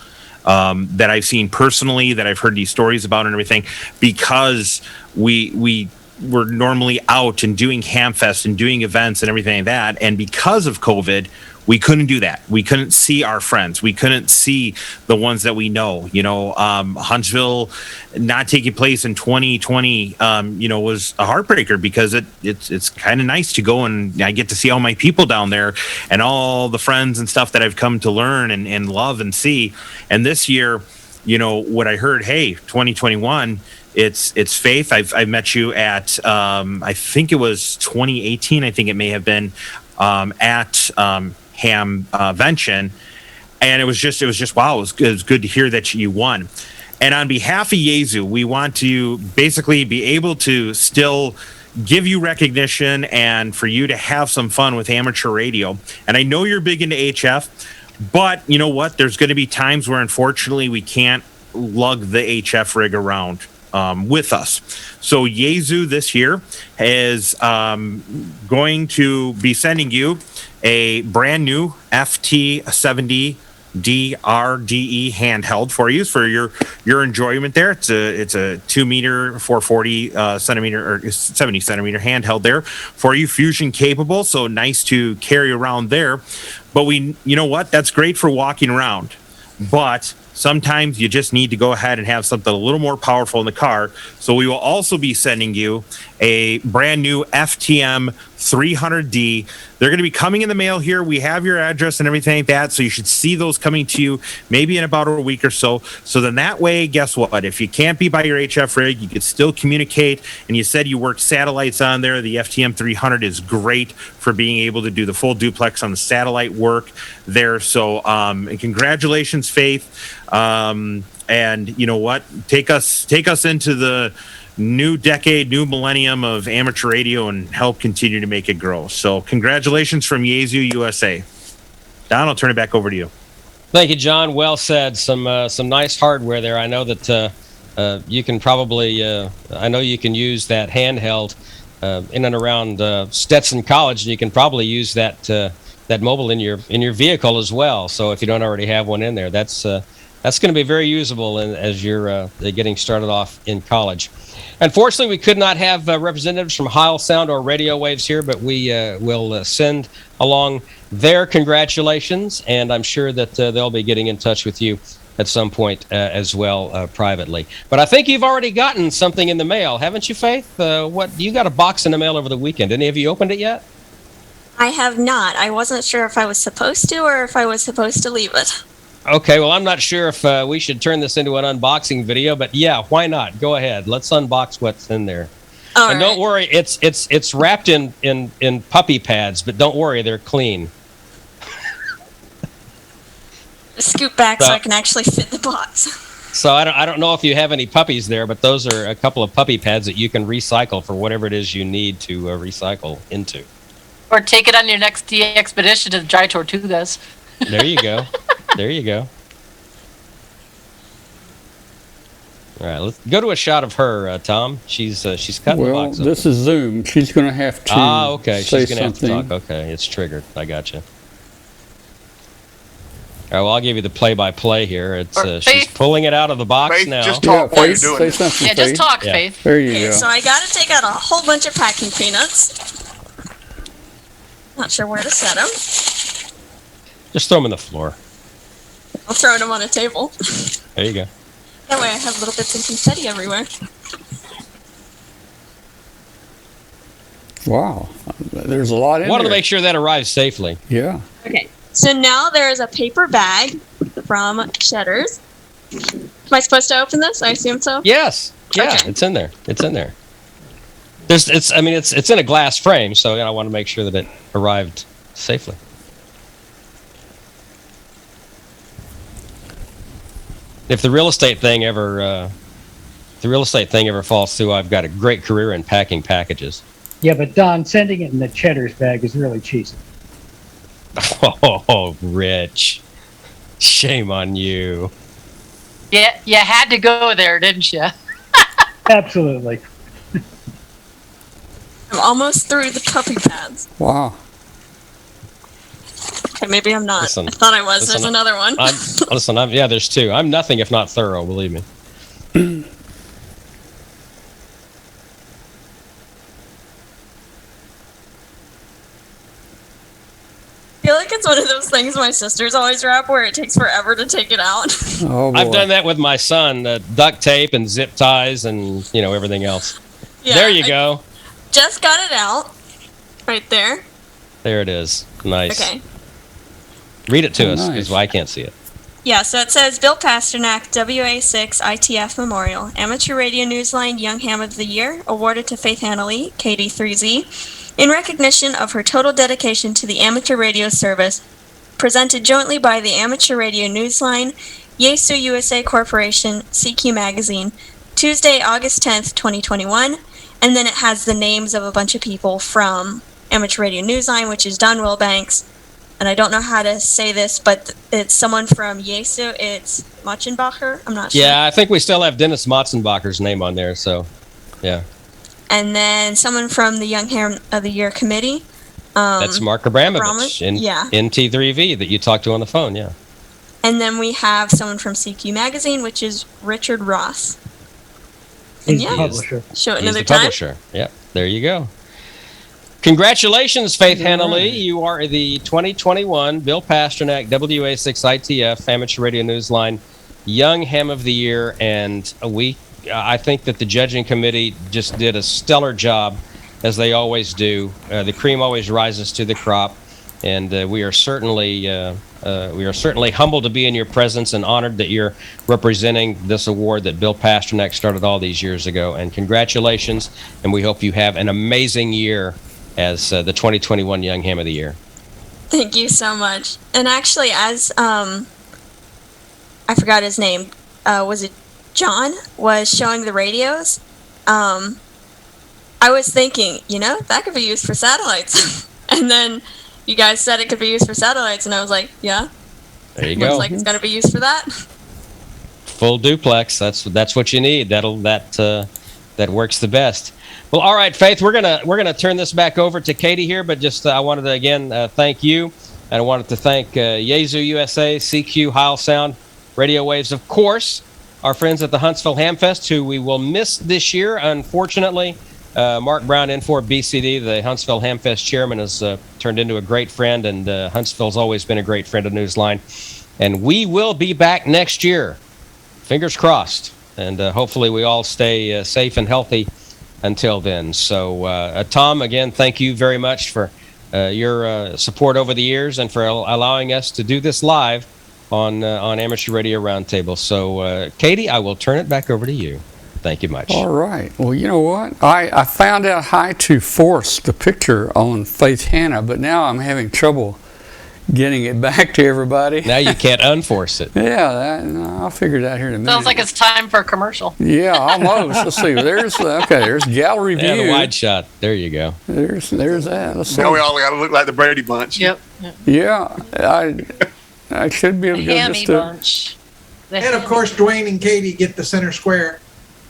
that I've seen personally, that I've heard these stories about and everything, because we were normally out and doing Hamfest and doing events and everything like that. And because of COVID, we couldn't do that. We couldn't see our friends. We couldn't see the ones that we know. Huntsville not taking place in 2020, was a heartbreaker, because it's kind of nice to go and I get to see all my people down there and all the friends and stuff that I've come to learn and love and see. And this year, what I heard, hey, 2021, it's Faith. I met you at I think it was 2018. I think it may have been at Hamvention, and it was just wow. It was good to hear that you won. And on behalf of Yezu, we want to basically be able to still give you recognition and for you to have some fun with amateur radio. And I know you're big into HF, but you know what? There's going to be times where unfortunately we can't lug the HF rig around with us. So Yezu this year is going to be sending you a brand new FT70 DRDE handheld for you for your enjoyment there. It's a 2 meter 440 centimeter or 70 centimeter handheld there for you, fusion capable, so nice to carry around there. But you know what? That's great for walking around. But sometimes you just need to go ahead and have something a little more powerful in the car. So we will also be sending you a brand new FTM 300D. They're going to be coming in the mail here. We have your address and everything like that. So you should see those coming to you maybe in about a week or so. So then that way, guess what? If you can't be by your HF rig, you could still communicate. And you said you worked satellites on there. The FTM 300 is great for being able to do the full duplex on the satellite work there. So and congratulations, Faith. And you know what? Take us into the new decade, new millennium of amateur radio and help continue to make it grow. So congratulations from Yezu USA. Don, I'll turn it back over to you. Thank you, John. Well said. Some nice hardware there. I know that you can probably, I know you can use that handheld in and around Stetson College, and you can probably use that mobile in your vehicle as well. So if you don't already have one in there, that's going to be very usable as you're getting started off in college. Unfortunately, we could not have representatives from Heil Sound or Radio Waves here, but we will send along their congratulations, and I'm sure that they'll be getting in touch with you at some point as well privately. But I think you've already gotten something in the mail, haven't you, Faith? You got a box in the mail over the weekend. Any of you opened it yet? I have not. I wasn't sure if I was supposed to or if I was supposed to leave it. Okay, well, I'm not sure if we should turn this into an unboxing video, but yeah, why not? Go ahead. Let's unbox what's in there. All and right. Don't worry, it's wrapped in puppy pads, but don't worry, they're clean. Scoot back so I can actually fit the box. So I don't know if you have any puppies there, but those are a couple of puppy pads that you can recycle for whatever it is you need to recycle into. Or take it on your next expedition to the Dry Tortugas. There you go. There you go. All right, let's go to a shot of her, Tom. She's cutting the box open. This is Zoom. She's going to have to okay. say She's going to have to talk. Okay, it's triggered. I got you. All right, well, I'll give you the play-by-play here. It's she's pulling it out of the box Faith, now. just talk while you're doing it. Yeah, just talk, Faith. There you go. So I got to take out a whole bunch of packing peanuts. Not sure where to set them. Just throw them on the floor. I'll throw them on a table. There you go. That way I have little bits of confetti everywhere. Wow. There's a lot in there. Wanted to make sure that arrives safely. Yeah. Okay. So now there's a paper bag from Cheddar's. Am I supposed to open this? I assume so. Yes. Yeah, Okay. It's in there. It's in there. It's in a glass frame, so I want to make sure that it arrived safely. If the real estate thing ever falls through, I've got a great career in packing packages. Yeah, but Don, sending it in the Cheddar's bag is really cheesy. Oh, Rich. Shame on you. Yeah, you had to go there, didn't you? Absolutely. I'm almost through the puppy pads. Wow. Okay, maybe I'm not. Listen, I thought I was. There's another one. There's two. I'm nothing if not thorough, believe me. I feel like it's one of those things my sisters always wrap where it takes forever to take it out. Oh, boy. I've done that with my son, duct tape and zip ties and, everything else. Yeah, there you go. Just got it out. Right there. There it is. Nice. Okay. Read it to us, nice. because I can't see it. Yeah, so it says Bill Pasternak, WA6 ITF Memorial, Amateur Radio Newsline Young Ham of the Year, awarded to Faith Hannah Lea, KD3Z, in recognition of her total dedication to the amateur radio service, presented jointly by the Amateur Radio Newsline, Yesu USA Corporation, CQ Magazine, Tuesday, August 10th, 2021, and then it has the names of a bunch of people from Amateur Radio Newsline, which is Don Wilbanks, and I don't know how to say this, but it's someone from Yesu. It's Machenbacher. I'm not sure. Yeah, I think we still have Dennis Motzenbacher's name on there, so, yeah. And then someone from the Young Ham of the Year committee. That's Mark Abramovich in NT3V that you talked to on the phone, yeah. And then we have someone from CQ Magazine, which is Richard Ross. And He's the publisher. Show it He's another the time. publisher. Yep, there you go. Congratulations, Faith Hannah Lea. You are the 2021 Bill Pasternak WA6 ITF Amateur Radio Newsline Young Ham of the Year, and I think that the judging committee just did a stellar job, as they always do. The cream always rises to the crop, and we are certainly humbled to be in your presence and honored that you're representing this award that Bill Pasternak started all these years ago. And congratulations, and we hope you have an amazing year as the 2021 Young Ham of the Year. Thank you so much. And actually, as I forgot his name, was it John, was showing the radios, I was thinking, that could be used for satellites. And then you guys said it could be used for satellites, and I was like, yeah. There you Looks go. like it's going to be used for that. full duplex. That's what you need. That works the best. Well, all right, Faith, we're gonna turn this back over to Katie here, but just I wanted to again thank you, and I wanted to thank Yazoo USA, CQ, Heil Sound, Radio Waves, of course, our friends at the Huntsville Hamfest, who we will miss this year, unfortunately. Mark Brown, N4 BCD, the Huntsville Hamfest chairman, has turned into a great friend, and Huntsville's always been a great friend of Newsline. And we will be back next year. Fingers crossed. And hopefully we all stay safe and healthy until then. So, Tom, again, thank you very much for your support over the years and for allowing us to do this live on Amateur Radio Roundtable. So, Katie, I will turn it back over to you. Thank you much. All right. Well, you know what? I found out how to force the picture on Faith Hannah, but now I'm having trouble getting it back to everybody. Now you can't unforce it. Yeah, I'll figure it out here in a minute. Sounds like it's time for a commercial. Yeah, almost. Let's see. There's gallery view. Yeah, the wide shot. There you go. There's that. Let's see. Now we all got to look like the Brady Bunch. Yep. Yeah, I should be able to The go hammy just bunch. And of course, Dwayne and Katie get the center square.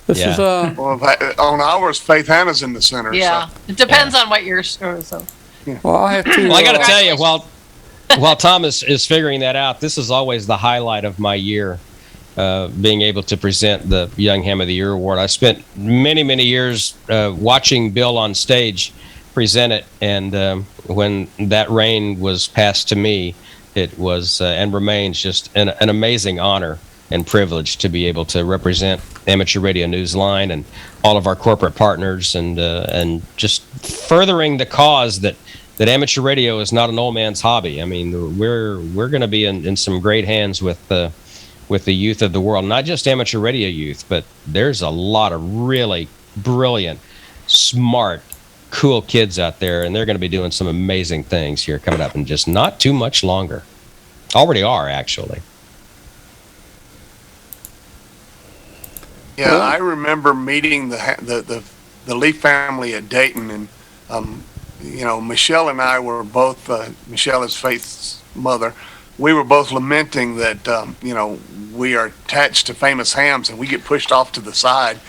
This is Well, on ours, Faith Hannah's in the center. Yeah, So. it depends on what yours or so. Well, I have to. Well, I got to tell you, while Tom is figuring that out, this is always the highlight of my year, being able to present the Young Ham of the Year award. I spent many years watching Bill on stage present it, and when that reign was passed to me, it was and remains just an amazing honor and privilege to be able to represent Amateur Radio Newsline and all of our corporate partners, and just furthering the cause that amateur radio is not an old man's hobby. I mean, we're going to be in some great hands with the youth of the world, not just amateur radio youth, but there's a lot of really brilliant, smart, cool kids out there, and they're going to be doing some amazing things here coming up in just not too much longer. Already are, actually. Yeah, I remember meeting the Lee family at Dayton, and Michelle and I were both. Michelle is Faith's mother. We were both lamenting that we are attached to Famous Hams, and we get pushed off to the side,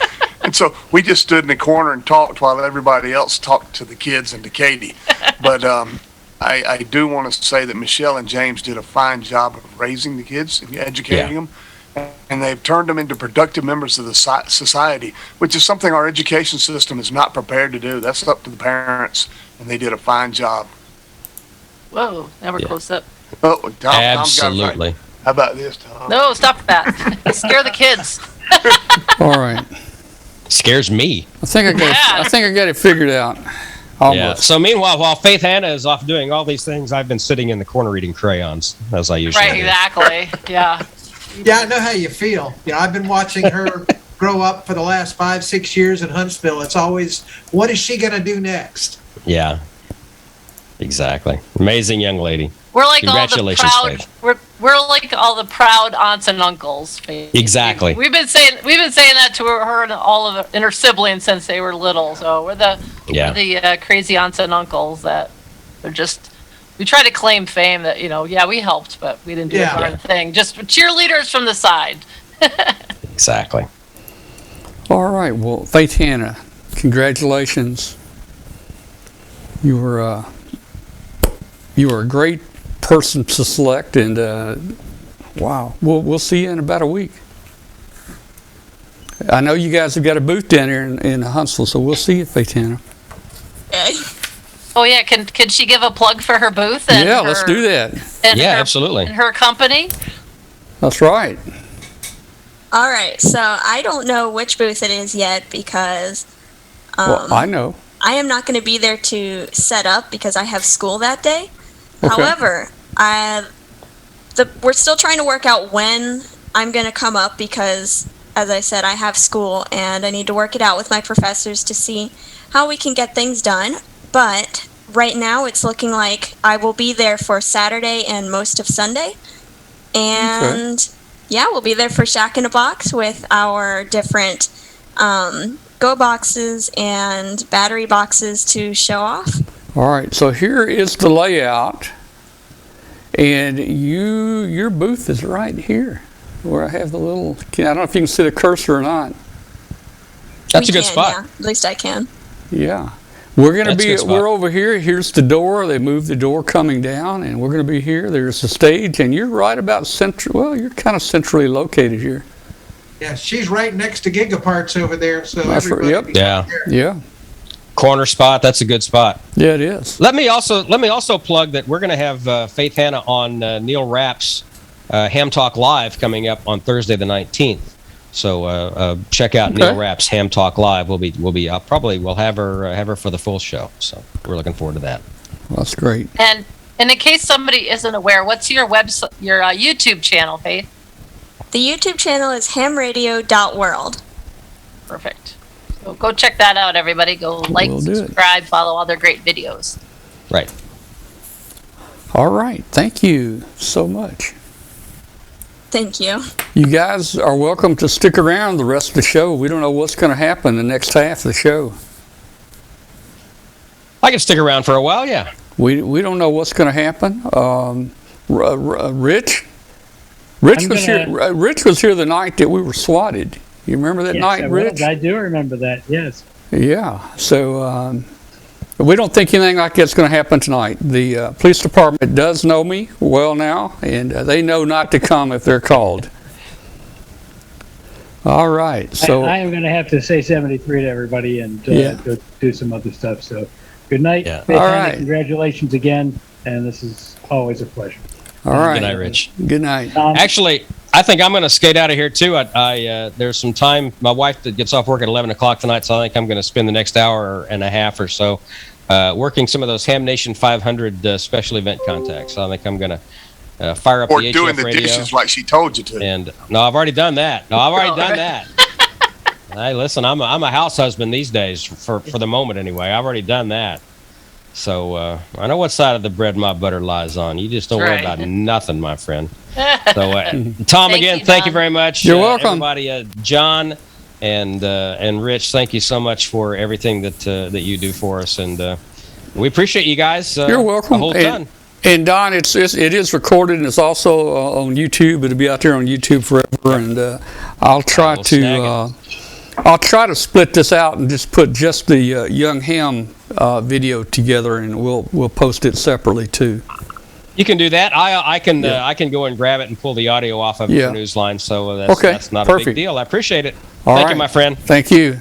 and so we just stood in the corner and talked while everybody else talked to the kids and to Katie. But I do want to say that Michelle and James did a fine job of raising the kids and educating them. And they've turned them into productive members of the society, which is something our education system is not prepared to do. That's up to the parents, and they did a fine job. Whoa, now we're close up. Oh, Absolutely. Tom's got How about this, Tom? No, stop that. Scare the kids. all right. Scares me. I think I got it figured out. Almost. Yeah. So meanwhile, while Faith Hannah is off doing all these things, I've been sitting in the corner reading crayons, as I usually do. Right, exactly. Yeah. Yeah, I know how you feel. I've been watching her grow up for the last 5-6 years in Huntsville. It's always, what is she going to do next? Yeah, exactly. Amazing young lady. We're like Congratulations, all the proud. We're like all the proud aunts and uncles. Exactly. We've been saying that to her and all of her siblings since they were little. So we're the crazy aunts and uncles that are just. We try to claim fame that, we helped, but we didn't do a darn thing. Just cheerleaders from the side. Exactly. All right. Well, Faith Hannah, congratulations. You were a great person to select, and wow, we'll see you in about a week. I know you guys have got a booth down here in Huntsville, so we'll see you, Faith Hannah. Oh yeah, can she give a plug for her booth? And let's do that. Absolutely. And her company. That's right. All right, so I don't know which booth it is yet because well, I know. I am not going to be there to set up because I have school that day. Okay. However, we're still trying to work out when I'm going to come up because, as I said, I have school and I need to work it out with my professors to see how we can get things done. But right now it's looking like I will be there for Saturday and most of Sunday. And we'll be there for Shack in a Box with our different Go boxes and battery boxes to show off. All right, so here is the layout. And your booth is right here. where I have the little. I don't know if you can see the cursor or not. That's a good spot. Yeah. At least I can. Yeah. We're over here. Here's the door. They moved the door coming down, and we're going to be here. There's the stage, and you're right about well, you're kind of centrally located here. Yeah, she's right next to Gigaparts over there, so That's everybody. right. Yep. Yeah. Corner spot. That's a good spot. Yeah, it is. Let me also plug that we're going to have Faith Hannah on Neil Rapp's Ham Talk Live coming up on Thursday the 19th. So check out Neil Rapp's Ham Talk Live. We'll have her for the full show. So we're looking forward to that. Well, that's great. And in case somebody isn't aware, what's your YouTube channel, Faith? The YouTube channel is hamradio.world. Perfect. So go check that out, everybody. Go like, subscribe, follow all their great videos. Right. All right. Thank you so much. Thank you. You guys are welcome to stick around the rest of the show. We don't know what's going to happen the next half of the show. I can stick around for a while, yeah. We don't know what's going to happen. Rich was here the night that we were swatted. You remember that night, Rich? I do remember that, yes. Yeah. So we don't think anything like that's going to happen tonight. The police department does know me well now, and they know not to come if they're called. All right. So I am going to have to say 73 to everybody and go do some other stuff. So good night. Yeah. All right. Congratulations again, and this is always a pleasure. All right. Good night, Rich. Good night. Actually, I think I'm going to skate out of here too. There's some time. My wife that gets off work at 11 o'clock tonight, so I think I'm going to spend the next hour and a half or so working some of those Ham Nation 500 special event contacts. So I think I'm going to fire up the HF doing the radio. dishes like she told you to. And no, I've already done that. Hey, listen, I'm a house husband these days for the moment anyway. I've already done that. So I know what side of the bread my butter lies on. You just don't worry about nothing, my friend. So Tom, thank you very much. You're welcome. Everybody, John and Rich, thank you so much for everything that you do for us, and we appreciate you guys. You're welcome. A whole ton. And Don, it is recorded, and it's also on YouTube. It'll be out there on YouTube forever, and I'll try to split this out and just put just the Young Ham video together, and we'll post it separately too. You can do that. I can go and grab it and pull the audio off of your Newsline. So that's not a big deal. I appreciate it. Thank you, my friend. Thank you.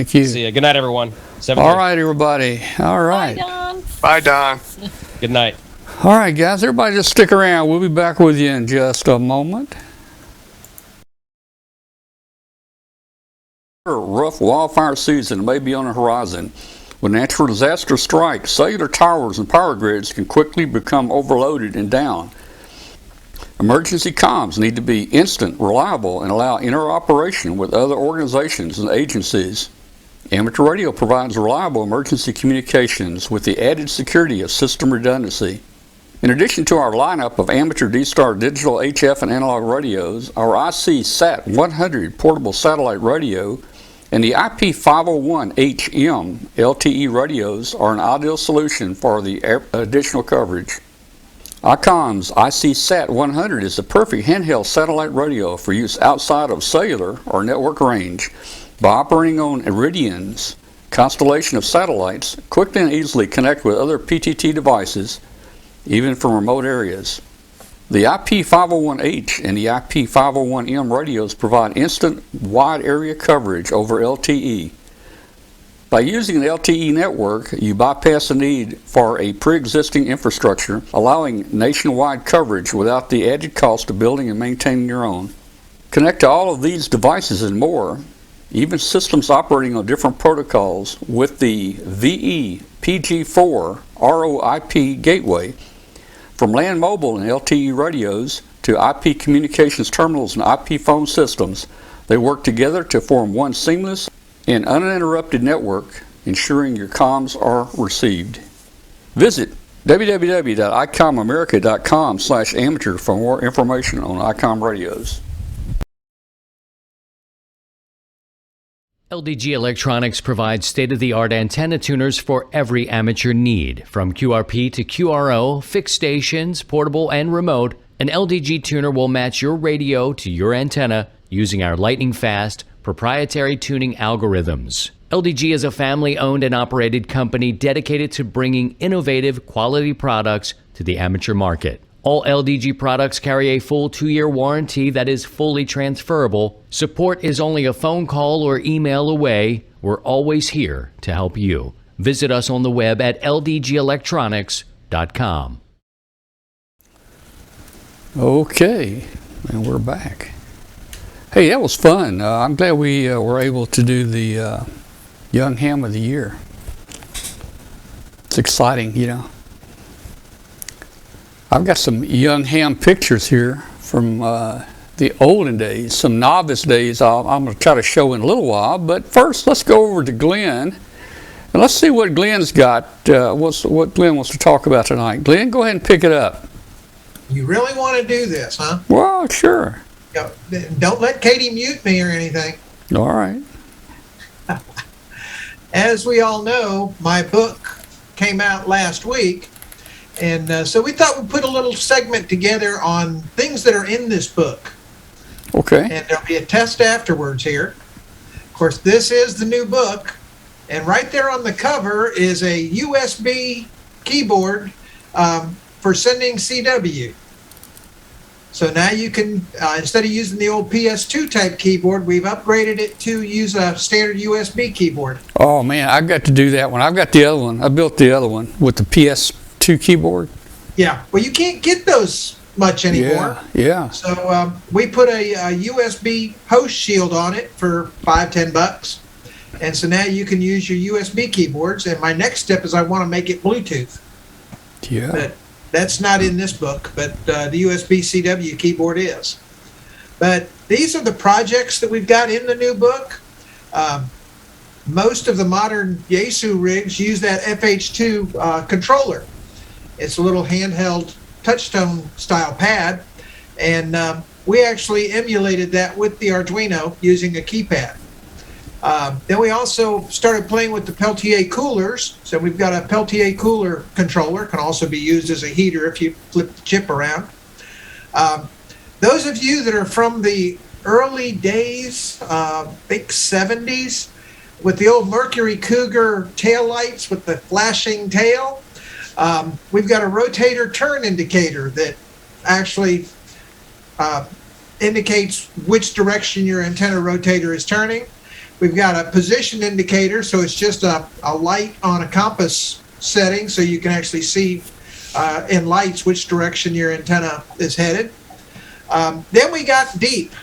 See you. Good night, everyone. All right, everybody. All right. Bye, Don. Bye, Don. Good night. All right, guys. Everybody just stick around. We'll be back with you in just a moment. Rough wildfire season may be on the horizon. When natural disasters strike, cellular towers and power grids can quickly become overloaded and down. Emergency comms need to be instant, reliable, and allow interoperation with other organizations and agencies. Amateur radio provides reliable emergency communications with the added security of system redundancy. In addition to our lineup of amateur D-Star digital HF and analog radios, our IC SAT 100 portable satellite radio and the IP501HM LTE radios are an ideal solution for the additional coverage. ICOM's IC SAT 100 is the perfect handheld satellite radio for use outside of cellular or network range. By operating on Iridium's constellation of satellites, quickly and easily connect with other PTT devices, even from remote areas. The IP501H and the IP501M radios provide instant wide area coverage over LTE. By using the LTE network, you bypass the need for a pre-existing infrastructure, allowing nationwide coverage without the added cost of building and maintaining your own. Connect to all of these devices and more, even systems operating on different protocols, with the VE PG4 ROIP gateway. From land mobile and LTE radios to IP communications terminals and IP phone systems, they work together to form one seamless and uninterrupted network, ensuring your comms are received. Visit www.icomamerica.com/amateur for more information on ICOM radios. LDG Electronics provides state-of-the-art antenna tuners for every amateur need, from QRP to QRO, fixed stations, portable and remote, An LDG tuner will match your radio to your antenna using our lightning-fast proprietary tuning algorithms. LDG is a family-owned and operated company dedicated to bringing innovative, quality products to the amateur market. All LDG products carry a full 2-year warranty that is fully transferable. Support is only a phone call or email away. We're always here to help you. Visit us on the web at ldgelectronics.com. Okay, and we're back. Hey, that was fun. I'm glad we were able to do the Young Ham of the Year. It's exciting, you know. I've got some young ham pictures here from the olden days, some novice days I'm going to try to show in a little while. But first, let's go over to Glenn, and let's see what Glenn's got, what Glenn wants to talk about tonight. Glenn, go ahead and pick it up. You really want to do this, huh? Well, sure. Don't let Katie mute me or anything. All right. As we all know, my book came out last week, and so we thought we'd put a little segment together on things that are in this book. Okay. And there'll be a test afterwards here. Of course, this is the new book, and right there on the cover is a USB keyboard for sending CW. So now you can, instead of using the old PS2 type keyboard, we've upgraded it to use a standard USB keyboard. Oh man, I've got to do that one. I've got the other one. I built the other one with the PS2 keyboard. Yeah, well you can't get those much anymore. Yeah. So we put a USB host shield on it for $5-10. And so now you can use your USB keyboards. And my next step is I want to make it Bluetooth. Yeah. But that's not in this book, but the USB CW keyboard is. But these are the projects that we've got in the new book. Most of the modern Yaesu rigs use that FH2 controller. It's a little handheld touchstone style pad, and we actually emulated that with the Arduino using a keypad. Then we also started playing with the Peltier coolers. So we've got a Peltier cooler controller, can also be used as a heater if you flip the chip around. Those of you that are from the early days, I think 70s, with the old Mercury Cougar tail lights with the flashing tail, we've got a rotator turn indicator that actually indicates which direction your antenna rotator is turning. We've got a position indicator, so it's just a light on a compass setting, so you can actually see in lights which direction your antenna is headed. Then we got deep.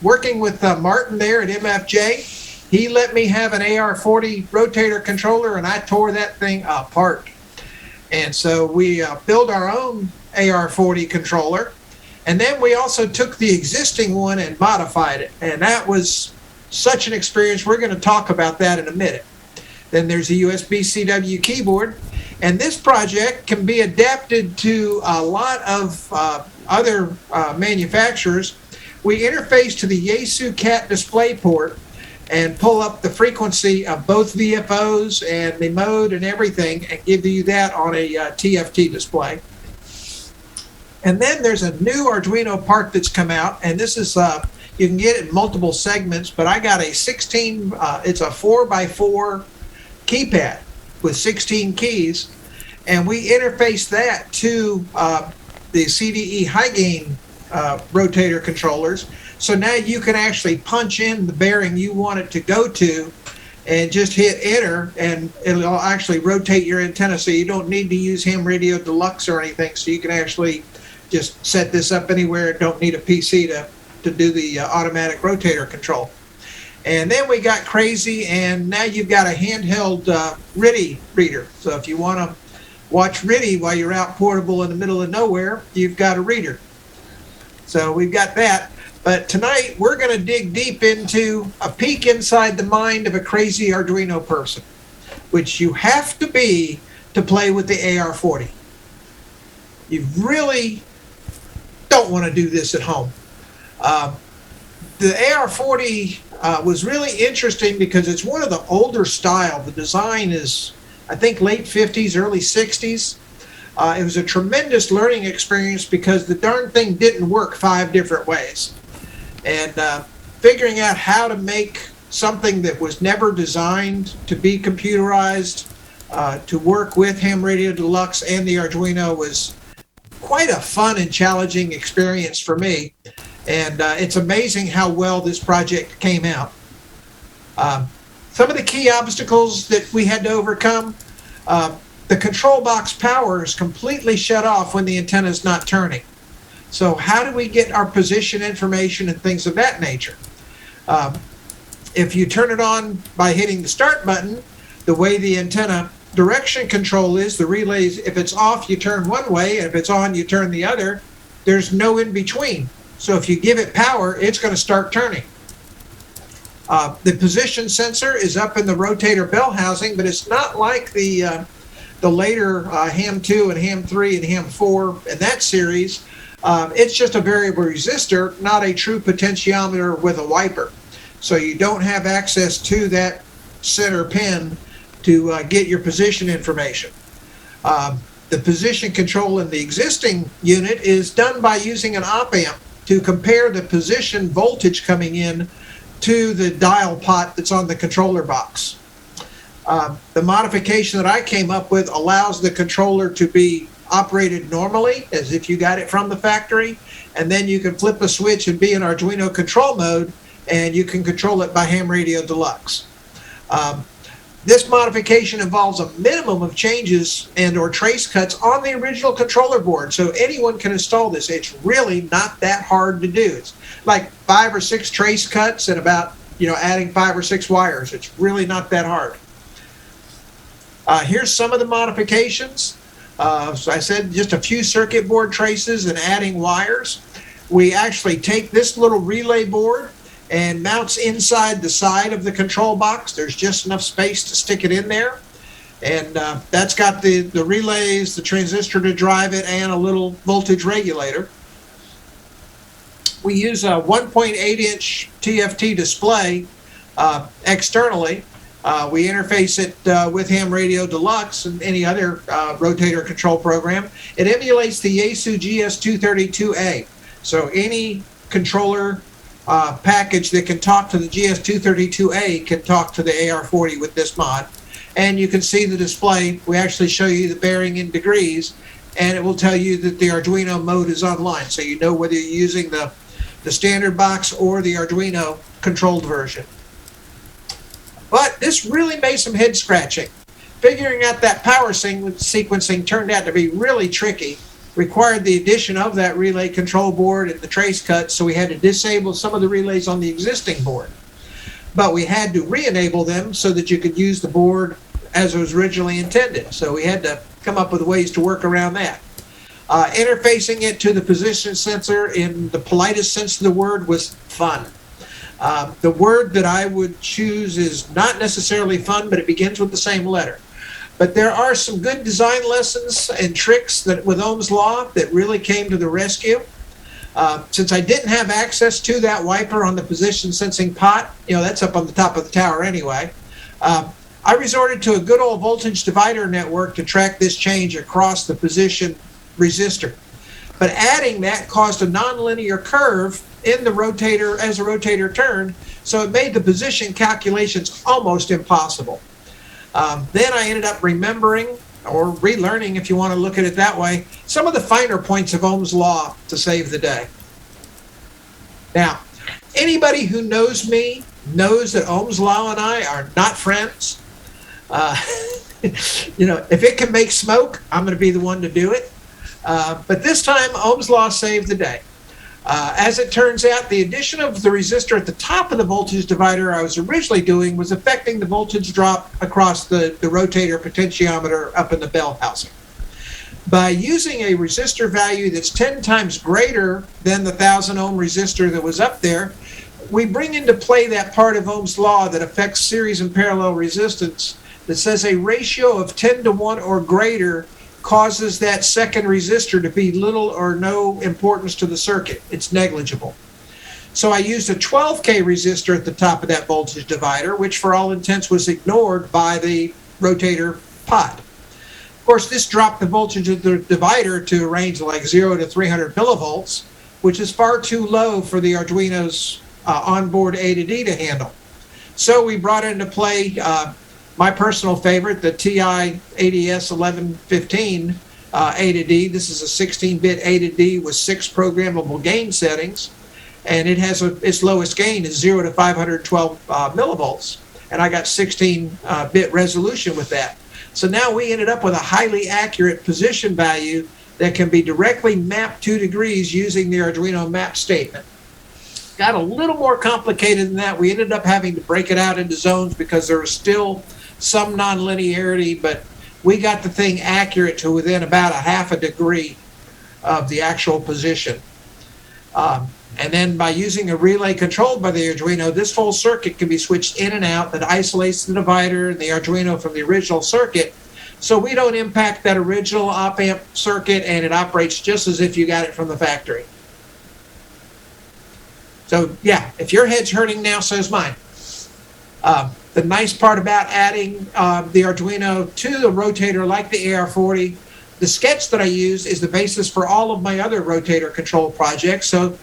Working with Martin there at MFJ, he let me have an AR40 rotator controller, and I tore that thing apart. And so we built our own AR40 controller, and then we also took the existing one and modified it, and that was such an experience. We're going to talk about that in a minute. Then there's a USB CW keyboard, and this project can be adapted to a lot of other manufacturers. We interface to the Yaesu CAT display port and pull up the frequency of both VFOs and the mode and everything and give you that on a TFT display. And then there's a new Arduino part that's come out, and this is you can get it in multiple segments, but I got a 16, it's a 4x4 keypad with 16 keys, and we interface that to the CDE high gain rotator controllers. So now you can actually punch in the bearing you want it to go to and just hit enter, and it'll actually rotate your antenna, so you don't need to use Ham Radio Deluxe or anything. So you can actually just set this up anywhere and don't need a PC to do the automatic rotator control. And then we got crazy, and now you've got a handheld RTTY reader. So if you want to watch RTTY while you're out portable in the middle of nowhere, you've got a reader. So we've got that. But tonight we're going to dig deep into a peek inside the mind of a crazy Arduino person, which you have to be to play with the AR40. You really don't want to do this at home. The AR40 was really interesting because it's one of the older style. The design is, I think, late 50s, early 60s. It was a tremendous learning experience because the darn thing didn't work 5 different ways. And figuring out how to make something that was never designed to be computerized to work with Ham Radio Deluxe and the Arduino was quite a fun and challenging experience for me. And it's amazing how well this project came out. Some of the key obstacles that we had to overcome, the control box power is completely shut off when the antenna is not turning. So how do we get our position information and things of that nature? If you turn it on by hitting the start button, the way the antenna direction control is, the relays, if it's off, you turn one way, and if it's on, you turn the other. There's no in between. So if you give it power, it's going to start turning. The position sensor is up in the rotator bell housing, but it's not like the later Ham 2 and Ham 3 and Ham 4 and that series. It's just a variable resistor, not a true potentiometer with a wiper. So you don't have access to that center pin to get your position information. The position control in the existing unit is done by using an op amp to compare the position voltage coming in to the dial pot that's on the controller box. The modification that I came up with allows the controller to be operated normally as if you got it from the factory, and then you can flip a switch and be in Arduino control mode, and you can control it by Ham Radio Deluxe. This modification involves a minimum of changes and or trace cuts on the original controller board, so anyone can install this. It's really not that hard to do. It's like 5 or 6 trace cuts and about, adding 5 or 6 wires. It's really not that hard. Here's some of the modifications. So I said just a few circuit board traces and adding wires. We actually take this little relay board and mounts inside the side of the control box. There's just enough space to stick it in there. And that's got the relays, the transistor to drive it, and a little voltage regulator. We use a 1.8-inch TFT display externally. We interface it with Ham Radio Deluxe and any other rotator control program. It emulates the Yaesu GS232A. So any controller package that can talk to the GS232A can talk to the AR40 with this mod. And you can see the display. We actually show you the bearing in degrees, and it will tell you that the Arduino mode is online. So you know whether you're using the standard box or the Arduino controlled version. But this really made some head scratching. Figuring out that power sequencing turned out to be really tricky. Required the addition of that relay control board and the trace cut, so we had to disable some of the relays on the existing board. But we had to re-enable them so that you could use the board as it was originally intended. So we had to come up with ways to work around that. Interfacing it to the position sensor in the politest sense of the word was fun. The word that I would choose is not necessarily fun, but it begins with the same letter. But there are some good design lessons and tricks that with Ohm's Law that really came to the rescue. Since I didn't have access to that wiper on the position sensing pot, that's up on the top of the tower anyway, I resorted to a good old voltage divider network to track this change across the position resistor. But adding that caused a nonlinear curve in the rotator as the rotator turned, so it made the position calculations almost impossible. Then I ended up remembering, or relearning if you want to look at it that way, some of the finer points of Ohm's Law to save the day. Now, anybody who knows me knows that Ohm's Law and I are not friends. If it can make smoke, I'm going to be the one to do it. But this time, Ohm's Law saved the day. As it turns out, the addition of the resistor at the top of the voltage divider I was originally doing was affecting the voltage drop across the rotator potentiometer up in the bell housing. By using a resistor value that's 10 times greater than the 1,000 ohm resistor that was up there, we bring into play that part of Ohm's Law that affects series and parallel resistance that says a ratio of 10 to 1 or greater causes that second resistor to be little or no importance to the circuit. It's negligible. So I used a 12K resistor at the top of that voltage divider, which for all intents was ignored by the rotator pot. Of course, this dropped the voltage of the divider to a range of like 0 to 300 millivolts, which is far too low for the Arduino's onboard A to D to handle. So we brought into play my personal favorite, the TI ADS 1115 A to D. This is a 16-bit A to D with 6 programmable gain settings, and it has its lowest gain is 0 to 512 millivolts, and I got 16-bit resolution with that. So now we ended up with a highly accurate position value that can be directly mapped 2 degrees using the Arduino map statement. Got a little more complicated than that. We ended up having to break it out into zones because there was still some nonlinearity, but we got the thing accurate to within about a half a degree of the actual position. And then by using a relay controlled by the Arduino, this whole circuit can be switched in and out that isolates the divider and the Arduino from the original circuit, so we don't impact that original op-amp circuit, and it operates just as if you got it from the factory. So yeah, if your head's hurting now, so's mine. The nice part about adding the Arduino to the rotator like the AR40, the sketch that I use is the basis for all of my other rotator control projects. So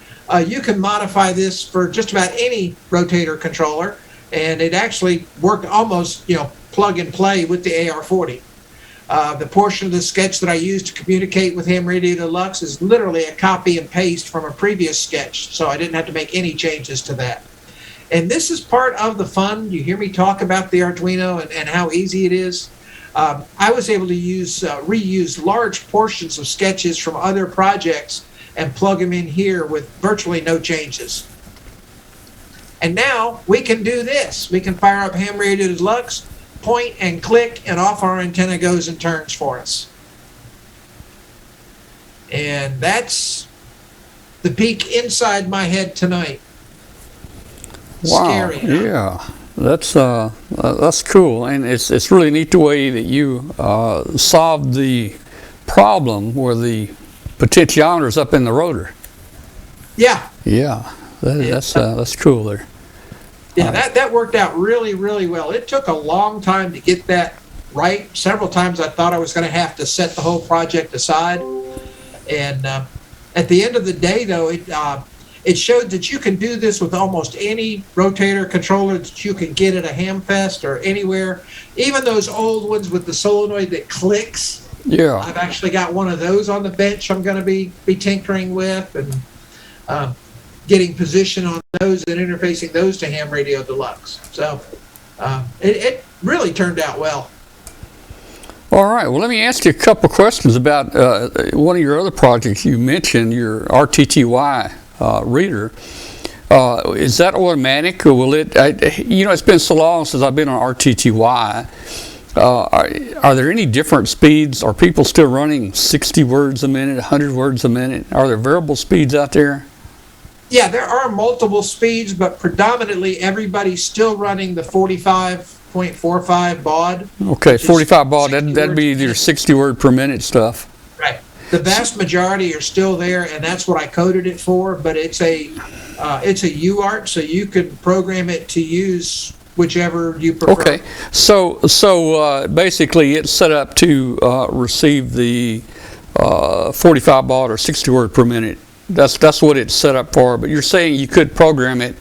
you can modify this for just about any rotator controller, and it actually worked almost, plug and play with the AR40. The portion of the sketch that I use to communicate with Ham Radio Deluxe is literally a copy and paste from a previous sketch, so I didn't have to make any changes to that. And this is part of the fun. You hear me talk about the Arduino and how easy it is. I was able to reuse large portions of sketches from other projects and plug them in here with virtually no changes. And now we can do this. We can fire up Ham Radio Deluxe, point and click, and off our antenna goes and turns for us. And that's the peek inside my head tonight. Wow. Scary. Yeah, that's cool, and it's really neat the way that you solved the problem where the potentiometer's up in the rotor. Yeah. Yeah, that's cool there. Yeah, that worked out really, really well. It took a long time to get that right. Several times I thought I was going to have to set the whole project aside. And at the end of the day, though, it showed that you can do this with almost any rotator controller that you can get at a Hamfest or anywhere. Even those old ones with the solenoid that clicks. Yeah. I've actually got one of those on the bench I'm going to be tinkering with and getting position on those and interfacing those to Ham Radio Deluxe. So it really turned out well. All right. Well, let me ask you a couple questions about one of your other projects. You mentioned your RTTY reader. Is that automatic, or will it? It's been so long since I've been on RTTY. Are there any different speeds? Are people still running 60 words a minute, 100 words a minute? Are there variable speeds out there? Yeah, there are multiple speeds, but predominantly everybody's still running the 45.45 baud. Okay, 45 baud. That'd be your 60 word per minute stuff. Right. The vast majority are still there, and that's what I coded it for. But it's a UART, so you can program it to use whichever you prefer. Okay. So basically, it's set up to receive the 45 baud or 60 word per minute. That's what it's set up for. But you're saying you could program it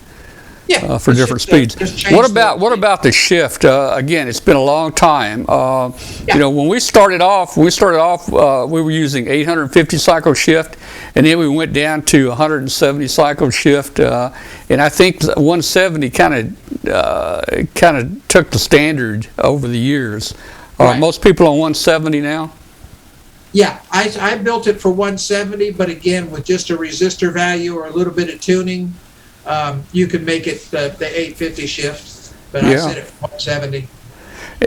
for different speeds. What about the shift? Again, it's been a long time. When we started off, we were using 850 cycle shift, and then we went down to 170 cycle shift, and I think 170 kind of took the standard over the years. Are most people on 170 now? Yeah, I built it for 170, but again, with just a resistor value or a little bit of tuning, you can make it the 850 shift, but I set it for 170.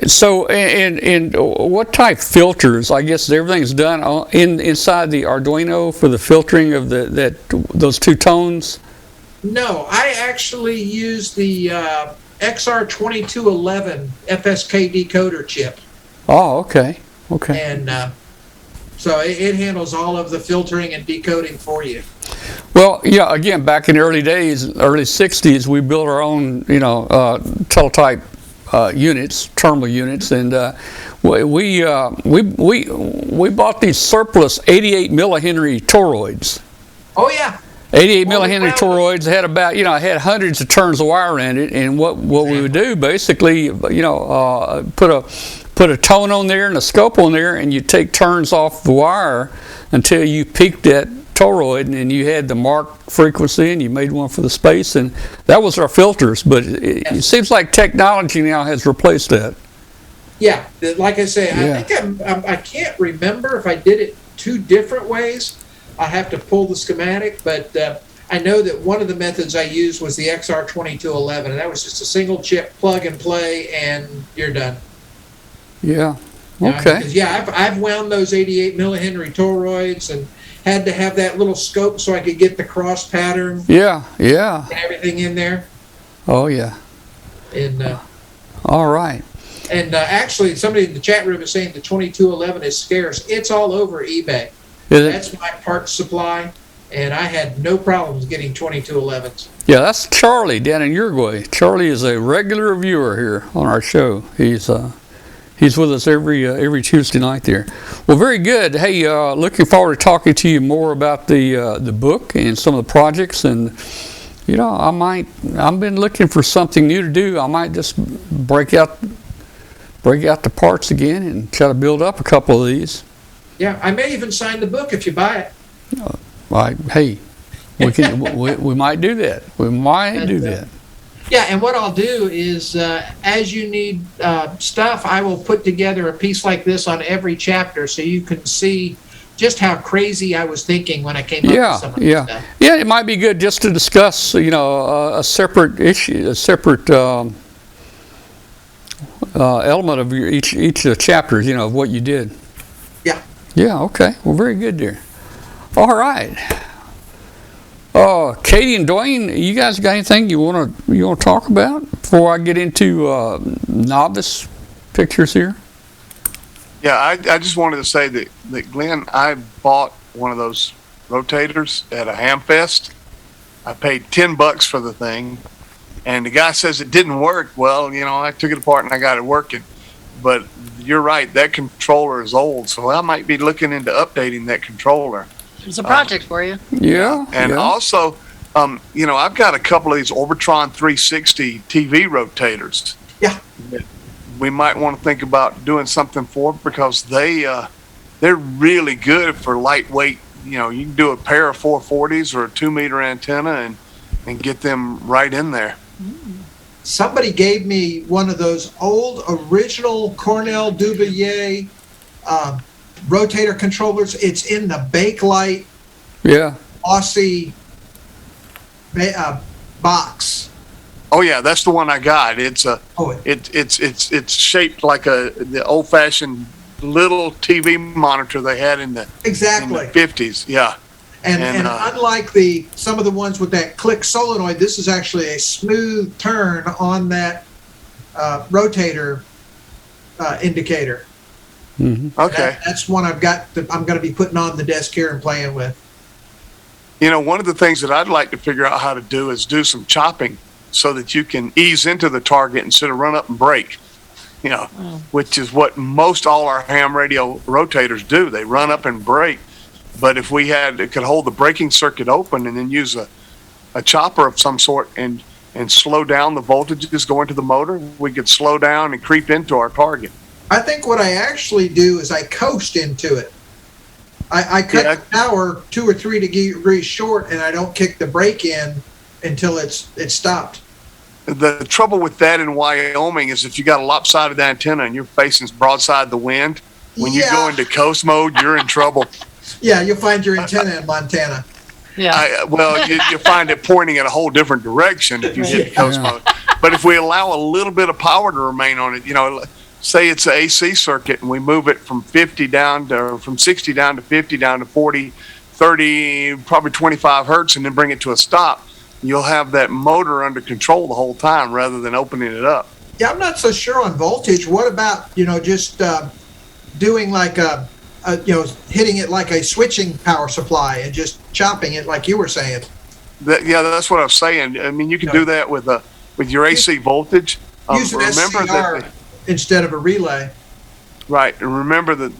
So, and what type filters? I guess everything's done inside the Arduino for the filtering of those two tones? No, I actually use the XR2211 FSK decoder chip. Oh, okay. And so it handles all of the filtering and decoding for you. Well, yeah, again, back in the early days, early 60s, we built our own, teletype units, terminal units, and we bought these surplus 88 millihenry toroids. Oh yeah. 88 millihenry toroids had about, had hundreds of turns of wire in it, and what we would do basically, put a tone on there and a scope on there, and you take turns off the wire until you peaked that toroid, and you had the mark frequency, and you made one for the space, and that was our filters. But it seems like technology now has replaced that. Yeah, like I say, I think I can't remember if I did it two different ways. I have to pull the schematic, but I know that one of the methods I used was the XR2211, and that was just a single chip plug and play, and you're done. Yeah. Okay. I've wound those 88 millihenry toroids and had to have that little scope so I could get the cross pattern. Yeah. And everything in there. Oh yeah. And all right. And actually, somebody in the chat room is saying the 2211 is scarce. It's all over eBay. That's my parts supply, and I had no problems getting 2211s. Yeah, that's Charlie down in Uruguay. Charlie is a regular viewer here on our show. He's with us every Tuesday night there. Well, very good. Hey, looking forward to talking to you more about the book and some of the projects, and I've been looking for something new to do. I might just break out the parts again and try to build up a couple of these. Yeah, I may even sign the book if you buy it. Hey, we might do that. We might do that. Yeah, and what I'll do is, as you need stuff, I will put together a piece like this on every chapter, so you can see just how crazy I was thinking when I came up with some of this stuff. Yeah, it might be good just to discuss, a separate issue, a separate element of each of the chapters, of what you did. Yeah. Yeah. Okay. Well, very good, dear. All right. Katie and Dwayne, you guys got anything you want to talk about before I get into novice pictures here? Yeah, I just wanted to say that Glenn, I bought one of those rotators at a ham fest. I paid $10 for the thing, and the guy says it didn't work. Well, I took it apart and I got it working. But you're right, that controller is old, so I might be looking into updating that controller. It's a project for you. Yeah. And also, I've got a couple of these Orbitron 360 TV rotators. Yeah. That we might want to think about doing something for, because they're really good for lightweight. You can do a pair of 440s or a 2-meter antenna and get them right in there. Somebody gave me one of those old original Cornell Dubilier rotator controllers. It's in the Bakelite Aussie box. Oh yeah, that's the one I got. It's it's shaped like the old-fashioned little TV monitor they had in the 50s. Yeah. And unlike some of the ones with that click solenoid, this is actually a smooth turn on that rotator indicator. Mm-hmm. Okay. That's one I'm going to be putting on the desk here and playing with. One of the things that I'd like to figure out how to do is do some chopping so that you can ease into the target instead of run up and break. Which is what most all our ham radio rotators do. They run up and break. But if we could hold the braking circuit open and then use a chopper of some sort and slow down the voltages going to the motor, we could slow down and creep into our target. I think what I actually do is I coast into it. I cut the power 2 or 3 degrees short, and I don't kick the brake in until it's stopped. The trouble with that in Wyoming is if you got a lopsided antenna and you're facing broadside the wind, when you go into coast mode, you're in trouble. Yeah, you'll find your antenna in Montana. Yeah. You find it pointing in a whole different direction if you hit coast mode. But if we allow a little bit of power to remain on it, say it's an AC circuit and we move it from 60 down to 50 down to 40, 30, probably 25 hertz, and then bring it to a stop, you'll have that motor under control the whole time rather than opening it up. Yeah, I'm not so sure on voltage. What about, just doing like hitting it like a switching power supply and just chopping it like you were saying? That's what I was saying. I mean, you can do that with your AC voltage. Use an SCR instead of a relay. Right, and remember that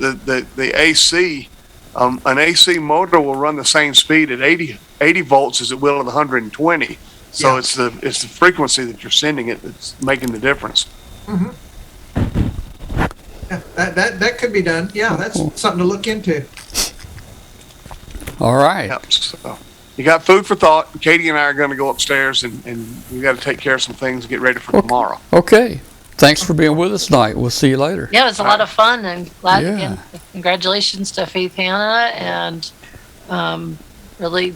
the AC, an AC motor will run the same speed at 80 volts as it will at 120. So it's the frequency that you're sending it that's making the difference. Mm-hmm. Yeah, that could be done. Yeah, that's something to look into. All right. Yep, so you got food for thought. Katie and I are going to go upstairs and we got to take care of some things and get ready for tomorrow. Okay. Thanks for being with us tonight. We'll see you later. Yeah, it was a lot of fun, and glad again. Congratulations to Faith Hannah, and really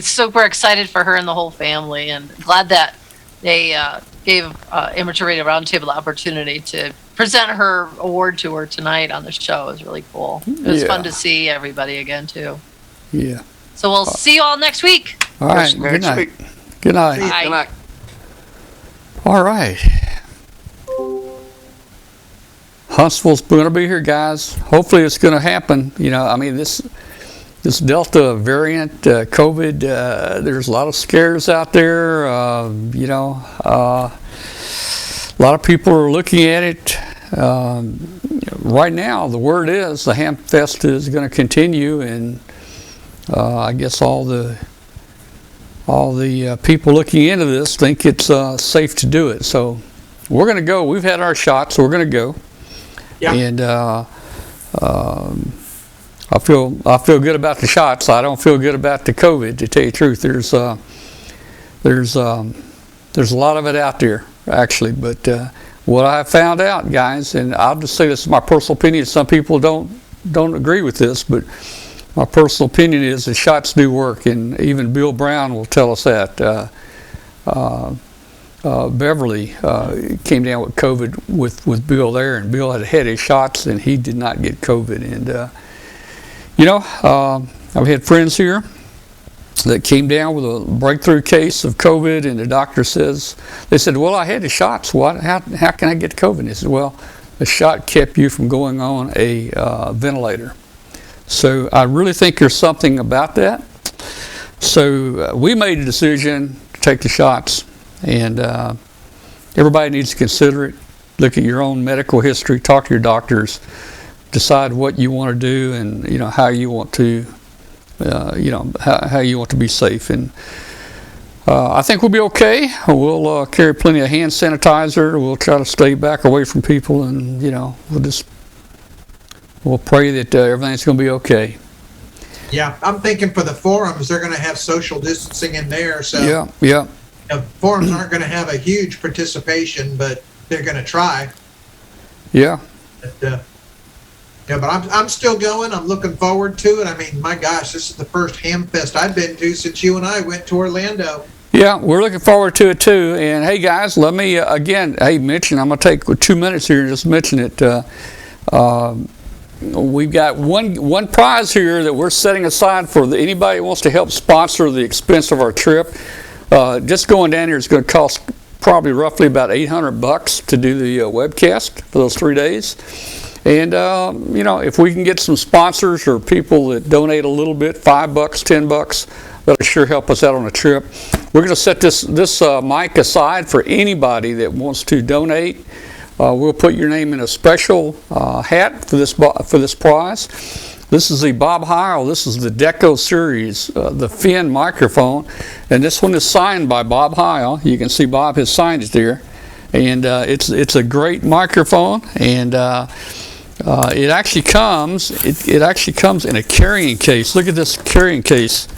super excited for her and the whole family, and glad that they gave Amateur Radio Roundtable the opportunity to present her award to her tonight on the show. It was really cool. It was fun to see everybody again too. Yeah. So we'll see you all next week. All right. Good night. Good night. Good night. All right. Huntsville's going to be here, guys. Hopefully it's going to happen. You know, I mean, this Delta variant, COVID, there's a lot of scares out there. A lot of people are looking at it. Right now, the word is the Ham Fest is going to continue, and I guess all the people looking into this think it's safe to do it. So we're going to go. We've had our shots, so we're going to go. Yeah. And I feel good about the shots. I don't feel good about the COVID, to tell you the truth. There's a lot of it out there, actually. But what I found out, guys, and I'll just say this is my personal opinion. Some people don't agree with this, but my personal opinion is the shots do work, and even Bill Brown will tell us that. Beverly came down with COVID with Bill there, and Bill had his shots, and he did not get COVID. And I've had friends here that came down with a breakthrough case of COVID, and the doctor they said, well, I had the shots. How can I get COVID? And he said, well, the shot kept you from going on a ventilator. So I really think there's something about that. So we made a decision to take the shots. And everybody needs to consider it. Look at your own medical history. Talk to your doctors. Decide what you want to do, and how you want to, how you want to be safe. And I think we'll be okay. We'll carry plenty of hand sanitizer. We'll try to stay back away from people, and we'll pray that everything's going to be okay. Yeah, I'm thinking for the forums, they're going to have social distancing in there. So yeah. Forums aren't going to have a huge participation, but they're going to try. Yeah. But I'm still going. I'm looking forward to it. I mean, my gosh, this is the first Ham Fest I've been to since you and I went to Orlando. Yeah, we're looking forward to it too. And hey, guys, let me mention. I'm going to take 2 minutes here and just mention it. We've got one prize here that we're setting aside for anybody who wants to help sponsor the expense of our trip. Just going down here is going to cost probably roughly about $800 to do the webcast for those 3 days. And if we can get some sponsors or people that donate a little bit, $5, $10, that'll sure help us out on a trip. We're going to set this mic aside for anybody that wants to donate. We'll put your name in a special hat for this prize. This is the Bob Heil. This is the Deco Series, the Finn microphone, and this one is signed by Bob Heil. You can see Bob has signed it there, and it's a great microphone, and it actually comes in a carrying case. Look at this carrying case.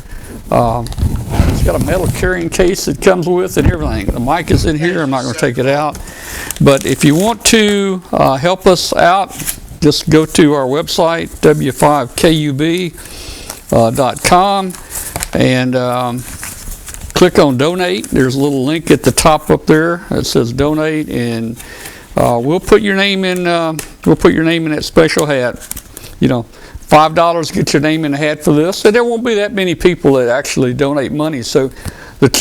It's got a metal carrying case it comes with and everything. The mic is in here. I'm not going to take it out, but if you want to help us out, just go to our website, w5kub.com, and click on donate. There's a little link at the top up there that says donate, and we'll put your name in. We'll put your name in that special hat. $5 to get your name in the hat for this, and there won't be that many people that actually donate money. So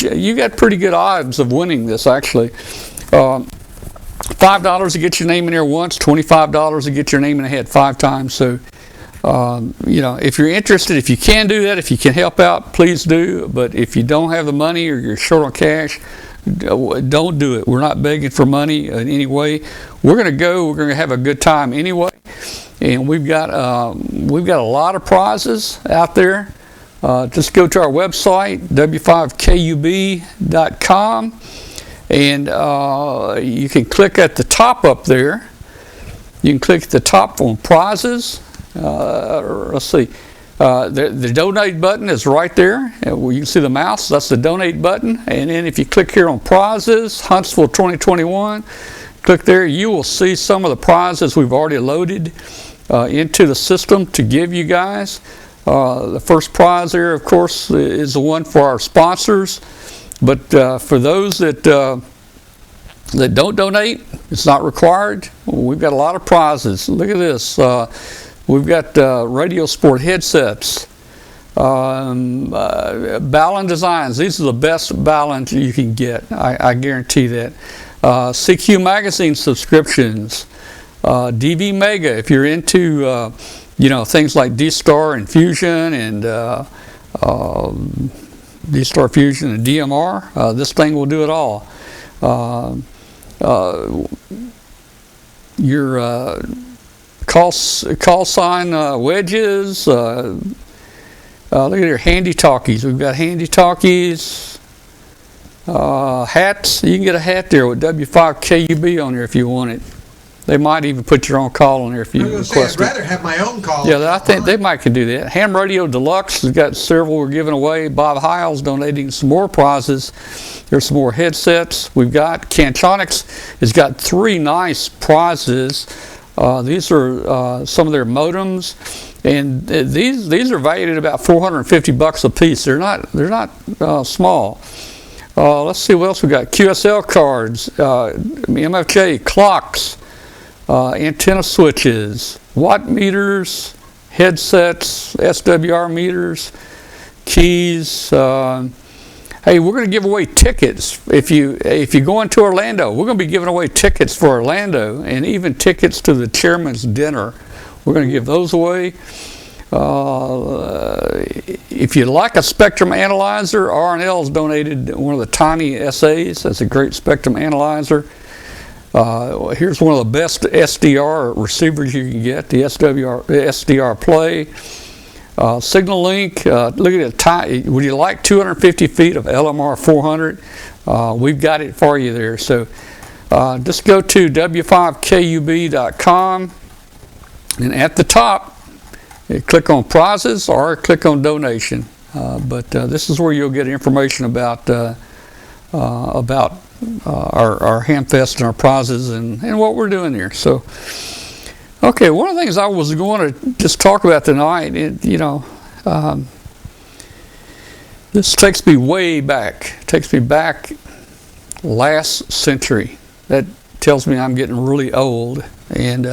you got pretty good odds of winning this, actually. $5 to get your name in there once, $25 to get your name in the hat 5 times. So, if you're interested, if you can do that, if you can help out, please do. But if you don't have the money or you're short on cash, don't do it. We're not begging for money in any way. We're going to go. We're going to have a good time anyway. and we've got a lot of prizes out there. Just go to our website, w5kub.com, and you can click at the top up there. You can click at the top on prizes. Let's see. The donate button is right there. You can see the mouse. That's the donate button. And then if you click here on prizes, Huntsville 2021, click there. You will see some of the prizes we've already loaded into the system to give you guys. The first prize there, of course, is the one for our sponsors. But for those that don't donate, it's not required. We've got a lot of prizes. Look at this. We've got radio sport headsets, Ballon Designs. These are the best Ballons you can get. I guarantee that. CQ Magazine subscriptions, DV Mega. If you're into things like D-Star and Fusion and D-Star Fusion and DMR, this thing will do it all. Your call sign wedges. Look at your handy talkies. We've got handy talkies. Hats. You can get a hat there with W5KUB on there if you want it. They might even put your own call on there if you request I'd rather have my own call. Yeah, I think they might can do that. Ham Radio Deluxe has got several we're giving away. Bob Hiles donating some more prizes. There's some more headsets we've got. Cantronics has got 3 nice prizes. These are some of their modems, and these are valued at about $450 a piece. They're not small. Let's see what else we got. QSL cards, MFJ clocks, antenna switches, watt meters, headsets, SWR meters, keys. Hey, we're going to give away tickets. If you go into Orlando, we're going to be giving away tickets for Orlando and even tickets to the chairman's dinner. We're going to give those away. If you like a spectrum analyzer, R&L's donated one of the tiny SAs. That's a great spectrum analyzer. Here's one of the best SDR receivers you can get, the SDR Play. Signal Link, look at it. Would you like 250 feet of LMR 400? We've got it for you there. So just go to w5kub.com, and at the top, click on prizes or click on donation. But this is where you'll get information about our Hamfest and our prizes and what we're doing here. So. Okay, one of the things I was going to just talk about tonight, this takes me way back. It takes me back last century. That tells me I'm getting really old. And,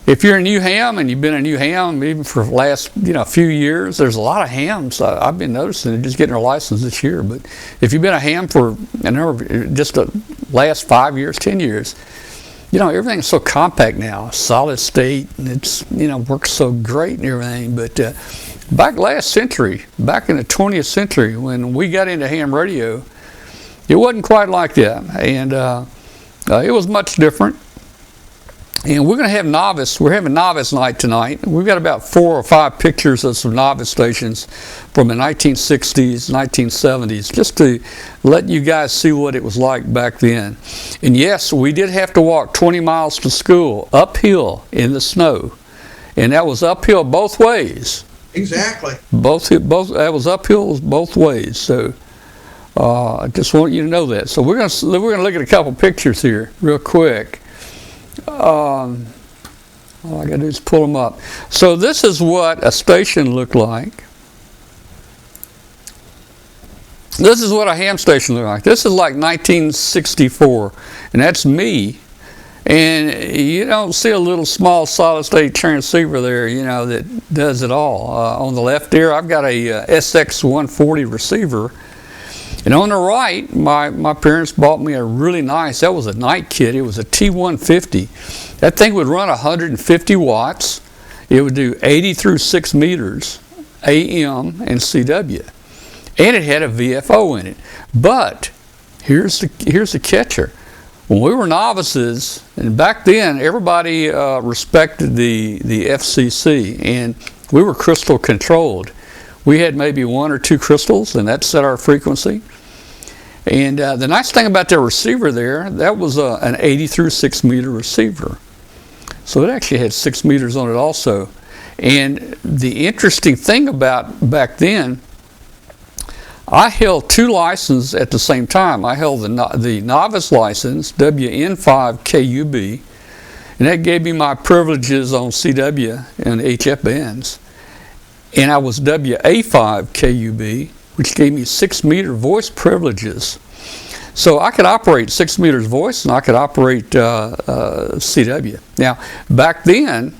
if you're in New Ham and you've been in New Ham even for the last, few years, there's a lot of hams. I've been noticing they're just getting their license this year. But if you've been a ham for just the last 5 years, 10 years, everything's so compact now, solid state, and it's, works so great and everything. But back last century, back in the 20th century, when we got into ham radio, it wasn't quite like that. And it was much different. And we're going to have we're having novice night tonight. We've got about 4 or 5 pictures of some novice stations from the 1960s, 1970s, just to let you guys see what it was like back then. And yes, we did have to walk 20 miles to school, uphill in the snow. And that was uphill both ways. Exactly. That was uphill both ways. So I just want you to know that. So we're going to look at a couple pictures here real quick. All I got to do is pull them up. So this is what a station looked like. This is what a ham station looked like. This is like 1964, and that's me. And you don't see a little small solid state transceiver there, that does it all. On the left there, I've got a SX140 receiver. And on the right, my parents bought me a really nice, that was a night kit. It was a T150. That thing would run 150 watts. It would do 80 through 6 meters, AM and CW. And it had a VFO in it. But here's the catcher. when we were novices, and back then everybody respected the FCC, and we were crystal controlled. We had maybe 1 or 2 crystals, and that set our frequency. And the nice thing about their receiver there, that was an 80 through 6 meter receiver. So it actually had 6 meters on it also. And the interesting thing about back then, I held 2 licenses at the same time. I held the novice license, WN5KUB, and that gave me my privileges on CW and HF bands. And I was WA5KUB, which gave me 6 meter voice privileges. So I could operate 6 meters voice, and I could operate CW. Now, back then,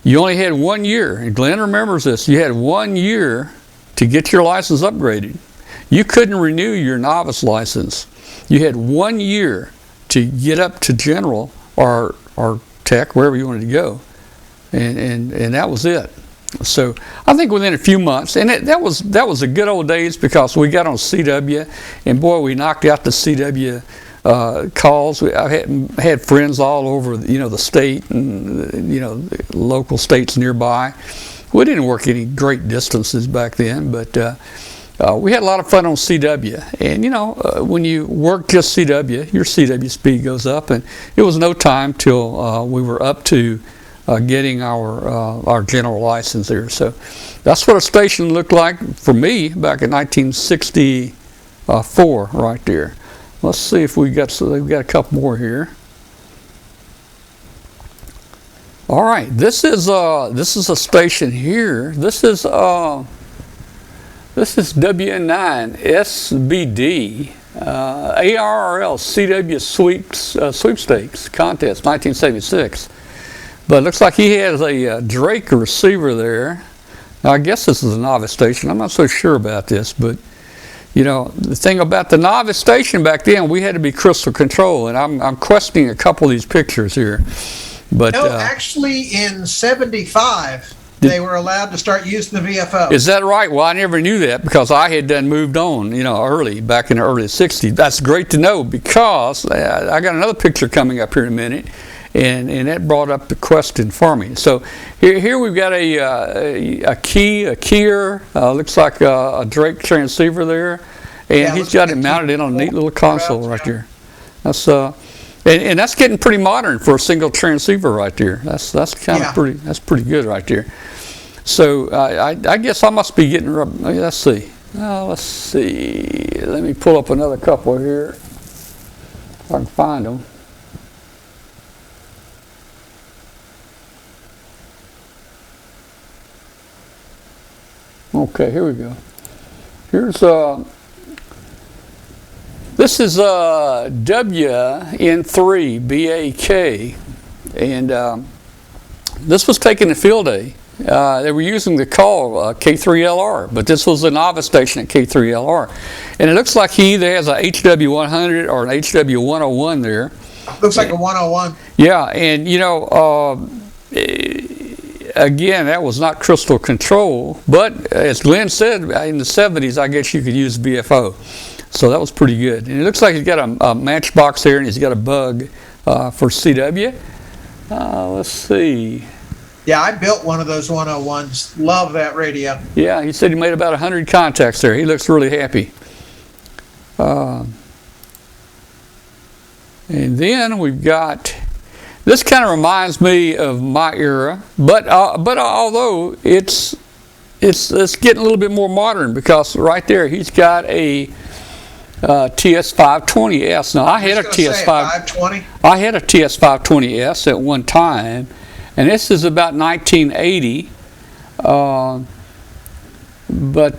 you only had 1 year, and Glenn remembers this. You had 1 year to get your license upgraded. You couldn't renew your novice license. You had 1 year to get up to general or tech, wherever you wanted to go, and that was it. So I think within a few months, and that was the good old days, because we got on CW, and boy, we knocked out the CW calls. I had friends all over, the state and local states nearby. We didn't work any great distances back then, but we had a lot of fun on CW. And when you work just CW, your CW speed goes up, and it was no time till we were up to getting our general license there. So that's what a station looked like for me back in 1964, right there. Let's see if we've got a couple more here. All right, this is a station here. This is WN9 SBD ARRL CW sweepstakes contest 1976. But it looks like he has a Drake receiver there. Now, I guess this is a novice station. I'm not so sure about this, but the thing about the novice station back then, we had to be crystal control, and I'm questioning a couple of these pictures here. But no, actually, in '75, they were allowed to start using the VFO. Is that right? Well, I never knew that, because I had done moved on, early, back in the early '60s. That's great to know, because I got another picture coming up here in a minute. And that brought up the question for me. So here we've got a Keyer, looks like a Drake transceiver there, and he's got it mounted in on a neat little console right there. That's and that's getting pretty modern for a single transceiver right there. That's kind of pretty. That's pretty good right there. So I guess I must be getting. Let's see. Let's see. Let me pull up another couple here, if I can find them. Okay, here we go. Here's this is WN3BAK, and this was taken to field day. They were using the call K3LR, but this was a novice station at K3LR, and it looks like he either has a HW100 or an HW101 there. Looks like a 101. Yeah, and again, that was not crystal control, but as Glenn said, in the 70s, I guess you could use VFO. So that was pretty good. And it looks like he's got a matchbox there, and he's got a bug for CW. Let's see. Yeah, I built one of those 101s. Love that radio. Yeah, he said he made about 100 contacts there. He looks really happy. And then we've got... This kind of reminds me of my era, but although it's getting a little bit more modern, because right there he's got a TS520S. Now I had a TS520. I had a TS520S at one time, and this is about 1980. But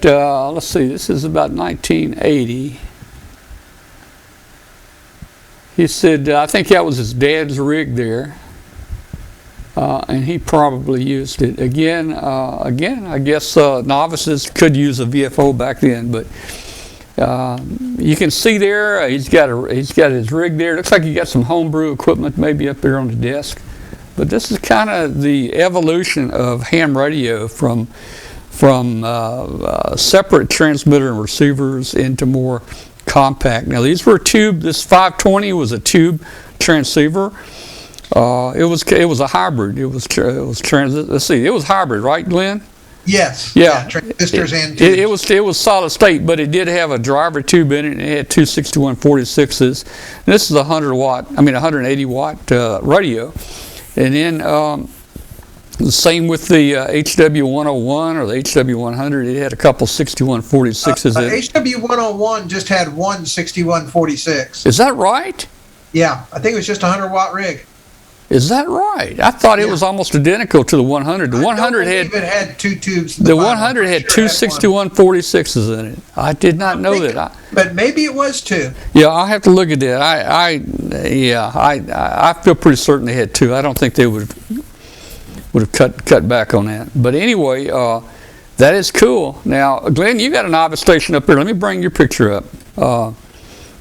let's see, this is about 1980. He said, I think that was his dad's rig there, and he probably used it. Again, I guess novices could use a VFO back then, but you can see there he's got his rig there. Looks like he got some homebrew equipment maybe up there on the desk. But this is kind of the evolution of ham radio from separate transmitter and receivers into more compact. Now these were tube. This 520 was a tube transceiver. It was a hybrid. It was let's see. It was hybrid, right, Glenn? Yes. Yeah. Transistors and tubes. It was solid state, but it did have a driver tube in it. And it had two 6146s. And this is a 180 watt radio. And then the same with the HW101 or the HW100. It had a couple 6146s in it. HW101 just had one 6146. Is that right? Yeah, I think it was just a 100-watt rig. Is that right? I thought it was almost identical to the 100. The 100 had two tubes. The 100 had two 6146s in it. I did not know that. But maybe it was two. Yeah, I'll have to look at that. I feel pretty certain they had two. I don't think they would have cut back on that. But anyway, that is cool. Now, Glenn, you got a novice station up here. Let me bring your picture up.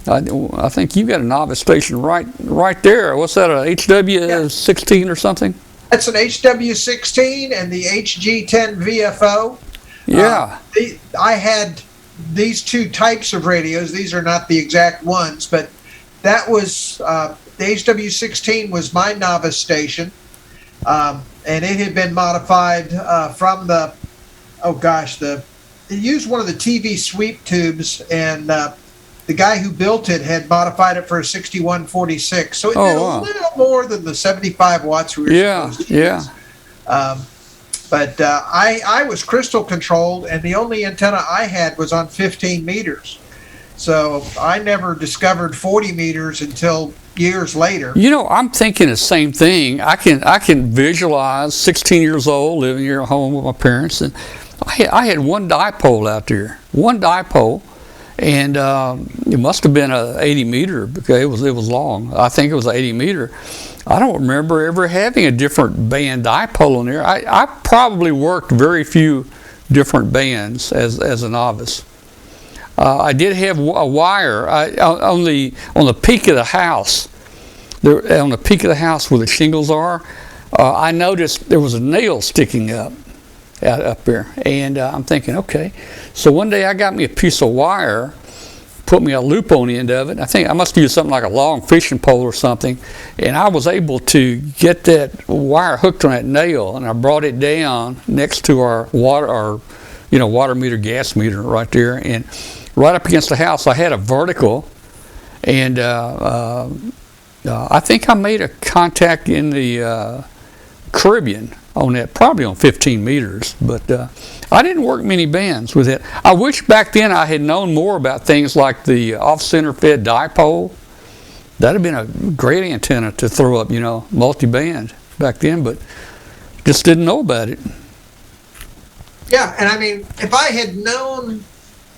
I think you got a novice station right there. What's that, a HW16 or something? That's an HW16 and the HG10 VFO. Yeah. I had these two types of radios. These are not the exact ones, but that was the HW16 was my novice station, and it had been modified from the it used one of the TV sweep tubes, and the guy who built it had modified it for a 6146, so it did a little more than the 75 watts we were supposed to use. But I was crystal controlled, and the only antenna I had was on 15 meters. So I never discovered 40 meters until years later. You know, I'm thinking the same thing. I can visualize 16 years old, living here at home with my parents, and I had one dipole out there, and it must have been a 80 meter because it was long. I think it was an 80 meter. I don't remember ever having a different band dipole on there. I probably worked very few different bands as a novice. I did have a wire on the peak of the house. On the peak of the house where the shingles are, I noticed there was a nail sticking up there, and I'm thinking, okay. So one day I got me a piece of wire, put me a loop on the end of it. I think I must use something like a long fishing pole or something, and I was able to get that wire hooked on that nail, and I brought it down next to our water meter, gas meter right there, and right up against the house. I had a vertical, and I think I made a contact in the Caribbean on that, probably on 15 meters, but I didn't work many bands with it. I wish back then I had known more about things like the off-center fed dipole. That would have been a great antenna to throw up, multi-band back then, but just didn't know about it. Yeah, and I mean, if I had known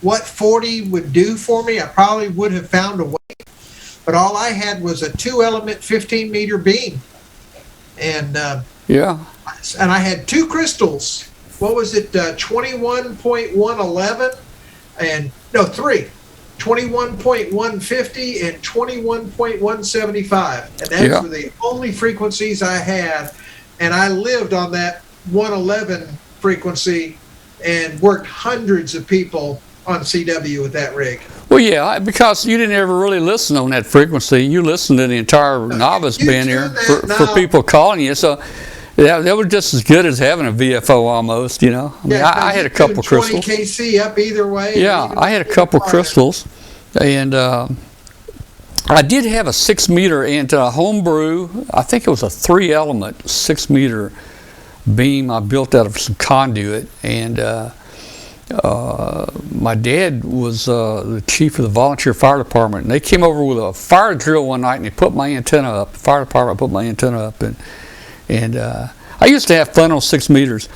what 40 would do for me, I probably would have found a way. But all I had was a 2-element 15-meter beam, and and I had two crystals. What was it? 21.111 and no 3, 21.150 and 21.175, and those were the only frequencies I had. And I lived on that 111 frequency and worked hundreds of people on CW with that rig. Well, yeah, because you didn't ever really listen on that frequency. You listened to the entire novice band here for people calling you. So that was just as good as having a VFO almost, I had a couple crystals. 20 KC up either way. Yeah, I had a couple crystals. And I did have a 6-meter antenna, homebrew. I think it was a 3-element 6-meter beam I built out of some conduit. And my dad was the chief of the volunteer fire department, and they came over with a fire drill one night, and they put my antenna up. The fire department put my antenna up, and I used to have fun on 6 meters.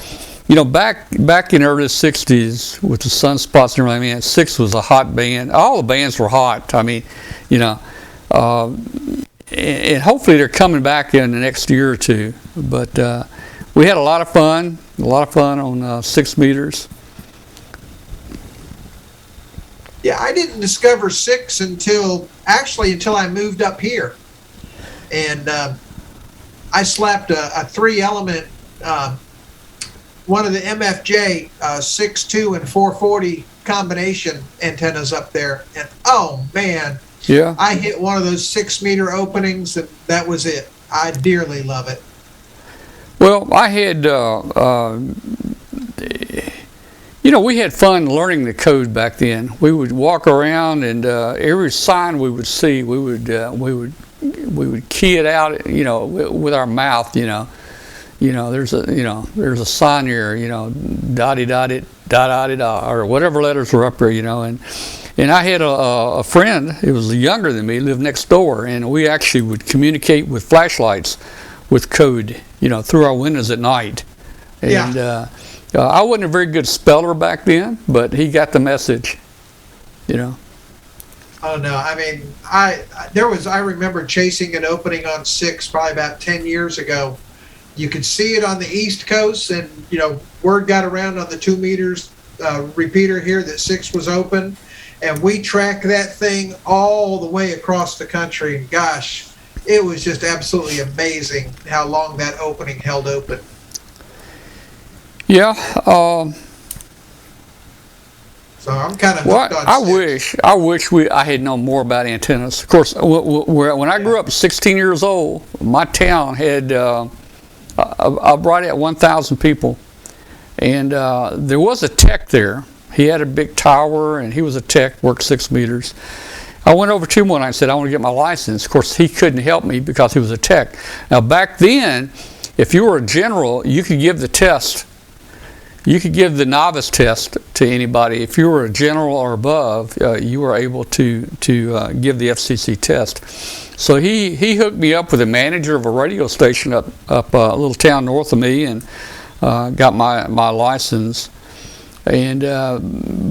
Back in the early 60s with the sunspots and everything, man, 6 was a hot band. All the bands were hot. I mean, and hopefully they're coming back in the next year or two. But we had a lot of fun on 6 meters. Yeah, I didn't discover 6 until I moved up here, and I slapped a 3-element one of the MFJ 6.2 and 440 combination antennas up there, and oh man, yeah, I hit one of those 6-meter openings, and that was it. I dearly love it. Well, I had, we had fun learning the code back then. We would walk around, and every sign we would see, we would key it out, with our mouth. There's a sign here, dotty dotty dotty da, or whatever letters were up there, And I had a friend who was younger than me, lived next door, and we actually would communicate with flashlights with code, through our windows at night. And I wasn't a very good speller back then, but he got the message, Oh no! I mean, I remember chasing an opening on 6 probably about 10 years ago. You could see it on the East Coast, and word got around on the 2 meters repeater here that 6 was open, and we tracked that thing all the way across the country. And gosh, it was just absolutely amazing how long that opening held open. Yeah. So I'm kind of hooked on I wish I had known more about antennas. Of course, when I grew up 16 years old, my town had right at 1,000 people, and there was a tech there. He had a big tower, and he was a tech, worked 6 meters. I went over to him one night and said, I want to get my license. Of course, he couldn't help me because he was a tech. Now, back then, if you were a general, you could give the test. You could give the novice test to anybody. If you were a general or above, you were able to give the FCC test. So he hooked me up with a manager of a radio station up a little town north of me, and got my license. And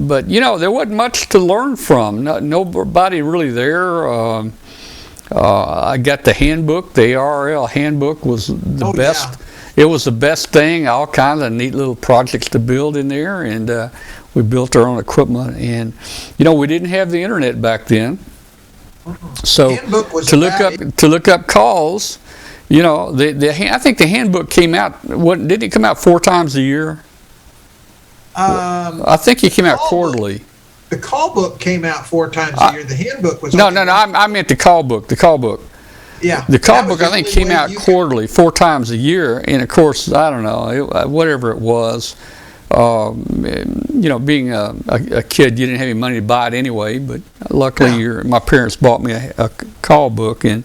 but there wasn't much to learn from. Nobody really there. I got the handbook. The ARRL handbook was the best. Yeah. It was the best thing. All kinds of neat little projects to build in there, and we built our own equipment. And we didn't have the internet back then, so to look up calls, I think the handbook came out. Didn't it come out 4 times a year? I think it came out quarterly. The call book came out 4 times a year. The handbook was no. I meant the call book. The call book. Yeah. The call book, I think, came out quarterly, 4 times a year, and of course, I don't know, whatever it was. Being a kid, you didn't have any money to buy it anyway. But luckily, my parents bought me a call book, and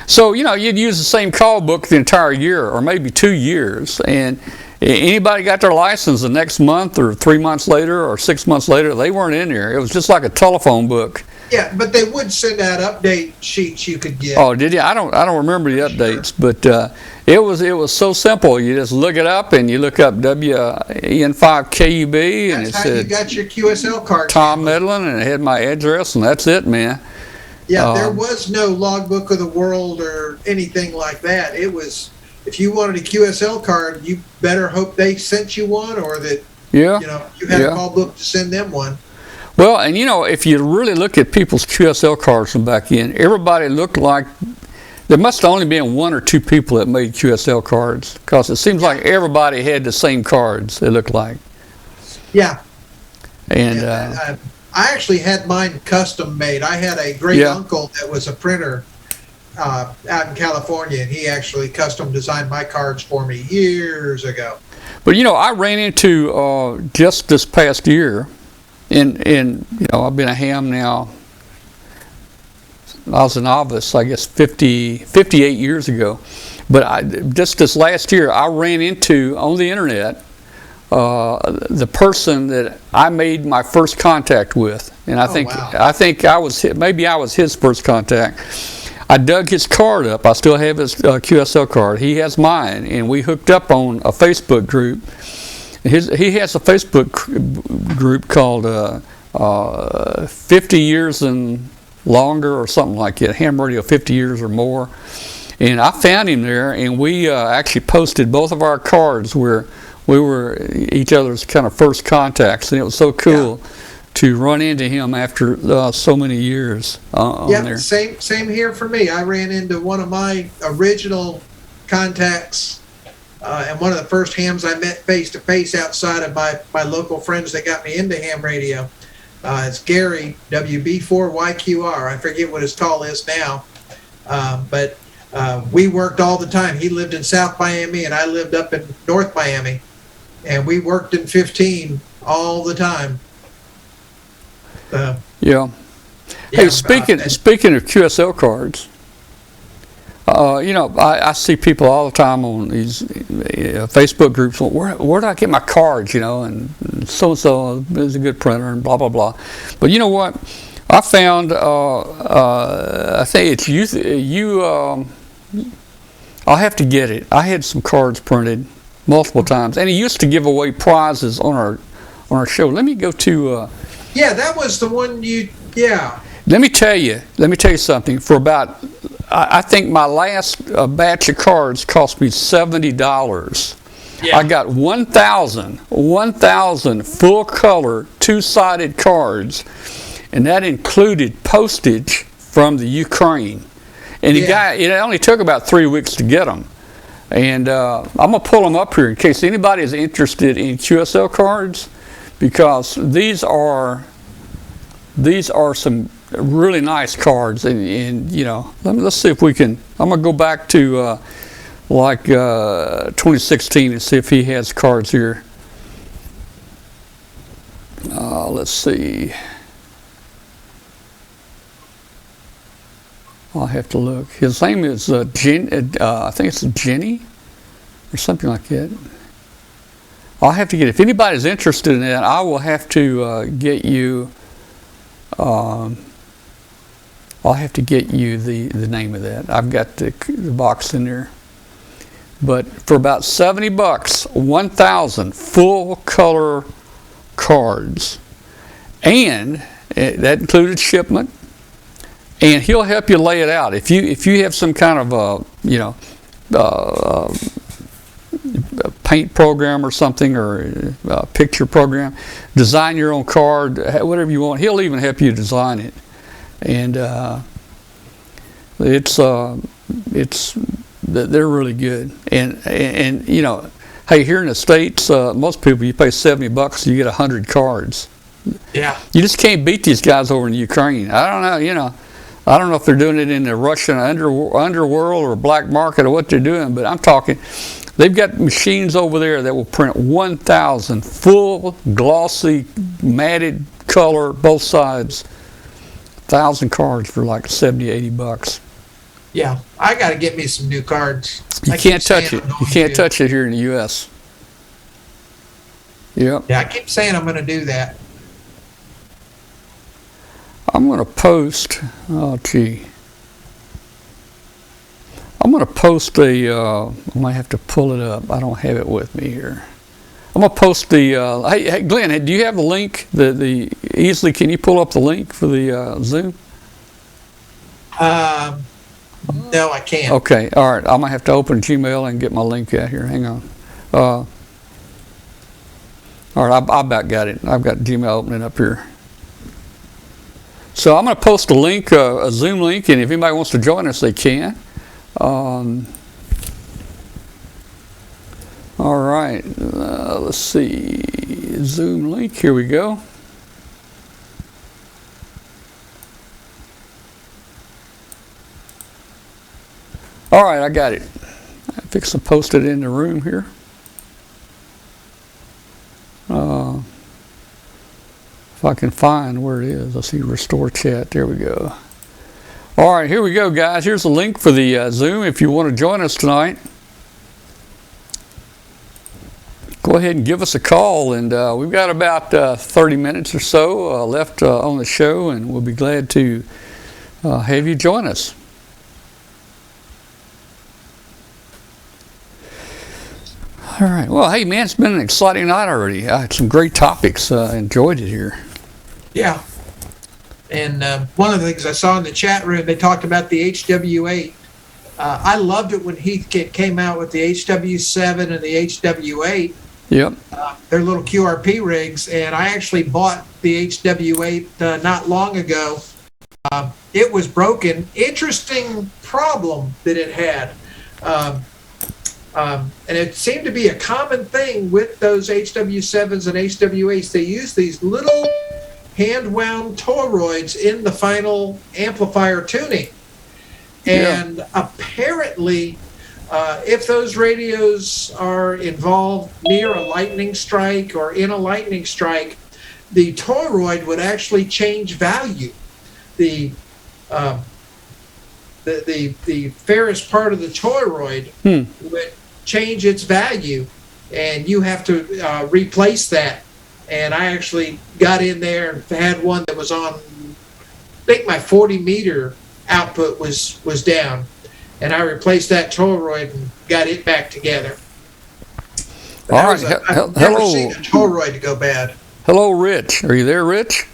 so you'd use the same call book the entire year, or maybe 2 years, and anybody got their license the next month, or 3 months later, or 6 months later, they weren't in there. It was just like a telephone book. Yeah, but they would send out update sheets you could get. Oh, did you? I don't remember the updates, but it was so simple. You just look it up, and you look up WEN5KUB, and that's how you got your QSL card. Tom Medlin, and it had my address, and that's it, man. Yeah, there was no logbook of the world or anything like that. It was, if you wanted a QSL card, you better hope they sent you one, or that you had a call book to send them one. Well, and if you really look at people's QSL cards from back then, everybody looked like there must have only been 1 or 2 people that made QSL cards, because it seems like everybody had the same cards. It looked like. Yeah. And I actually had mine custom made. I had a great uncle that was a printer out in California, and he actually custom designed my cards for me years ago. But I ran into just this past year. And I've been a ham now. I was a novice, I guess, 58 years ago. But just this last year, I ran into, on the internet, the person that I made my first contact with. And I think I was his first contact. I dug his card up. I still have his QSL card. He has mine, and we hooked up on a Facebook group. He has a Facebook group called 50 Years and Longer, or something like that, Ham Radio 50 Years or More. And I found him there, and we actually posted both of our cards where we were each other's kind of first contacts, and it was so cool to run into him after so many years on there. Same here for me. I ran into one of my original contacts and one of the first hams I met face to face outside of my local friends that got me into ham radio. It's Gary, WB4YQR. I forget what his call is now, but we worked all the time. He lived in South Miami, and I lived up in North Miami, and we worked in 15 all the time. Yeah. Hey, speaking of QSL cards, I see people all the time on these Facebook groups. Where do I get my cards? And so is a good printer and blah blah blah. But you know what? I found. I think it's you. I'll have to get it. I had some cards printed multiple times, and he used to give away prizes on our show. Let me go to. Yeah, that was the one you. Yeah. Let me tell you something. For about, I think my last batch of cards cost me $70. Yeah. I got 1,000 full color 2-sided cards, and that included postage from the Ukraine. And it only took about 3 weeks to get them. And I'm gonna pull them up here in case anybody is interested in QSL cards, because these are some really nice cards, and let's see if we can. I'm gonna go back to 2016 and see if he has cards here. Let's see. I'll have to look. His name is I think it's Jenny or something like that. I'll have to get. If anybody's interested in that, I will have to get you. I'll have to get you the name of that. I've got the box in there. But for about $70, 1,000 full color cards, and that included shipment. And he'll help you lay it out. If you have some kind of a paint program or something, or a picture program, design your own card, whatever you want. He'll even help you design it. And they're really good. And hey, here in the States, most people, you pay $70, you get 100 cards. Yeah. You just can't beat these guys over in Ukraine. I don't know, I don't know if they're doing it in the Russian underworld or black market or what they're doing, but I'm talking, they've got machines over there that will print 1,000 full, glossy, matted color, both sides, 1,000 cards for like $70-$80. Yeah, I got to get me some new cards. You can't touch it. You can't touch it here in the U.S. Yep. Yeah, I keep saying I'm going to do that. I'm going to post, I'm going to post I might have to pull it up. I don't have it with me here. I'm going to post the, hey Glenn, do you have the link, easily, can you pull up the link for the Zoom? No, I can't. Okay, all right. I'm going to have to open Gmail and get my link out here. Hang on. All right, I about got it. I've got Gmail opening up here. So I'm going to post a link, a Zoom link, and if anybody wants to join us, they can. All right, let's see. Zoom link, here we go. All right, I got it. I fix to post it in the room here. If I can find where it is. Let's see, restore chat. There we go. All right, here we go, guys. Here's the link for the Zoom if you want to join us tonight. Go ahead and give us a call, and we've got about 30 minutes or so left on the show, and we'll be glad to have you join us. All right. Well, hey, man, it's been an exciting night already. I had some great topics. Enjoyed it here. Yeah. And one of the things I saw in the chat room, they talked about the HW8. I loved it when Heathkit came out with the HW7 and the HW8. Yep. They're little QRP rigs, and I actually bought the HW8 not long ago. It was broken. Interesting problem that it had. And it seemed to be a common thing with those HW7s and HW8s. They use these little hand-wound toroids in the final amplifier tuning. And apparently, if those radios are involved near a lightning strike or in a lightning strike, the toroid would actually change value. The ferrous part of the toroid would change its value, and you have to replace that. And I actually got in there and had one that was on, I think my 40-meter output was down, and I replaced that toroid and got it back together. All right. I've never seen a toroid go bad. Hello, Rich. Are you there, Rich?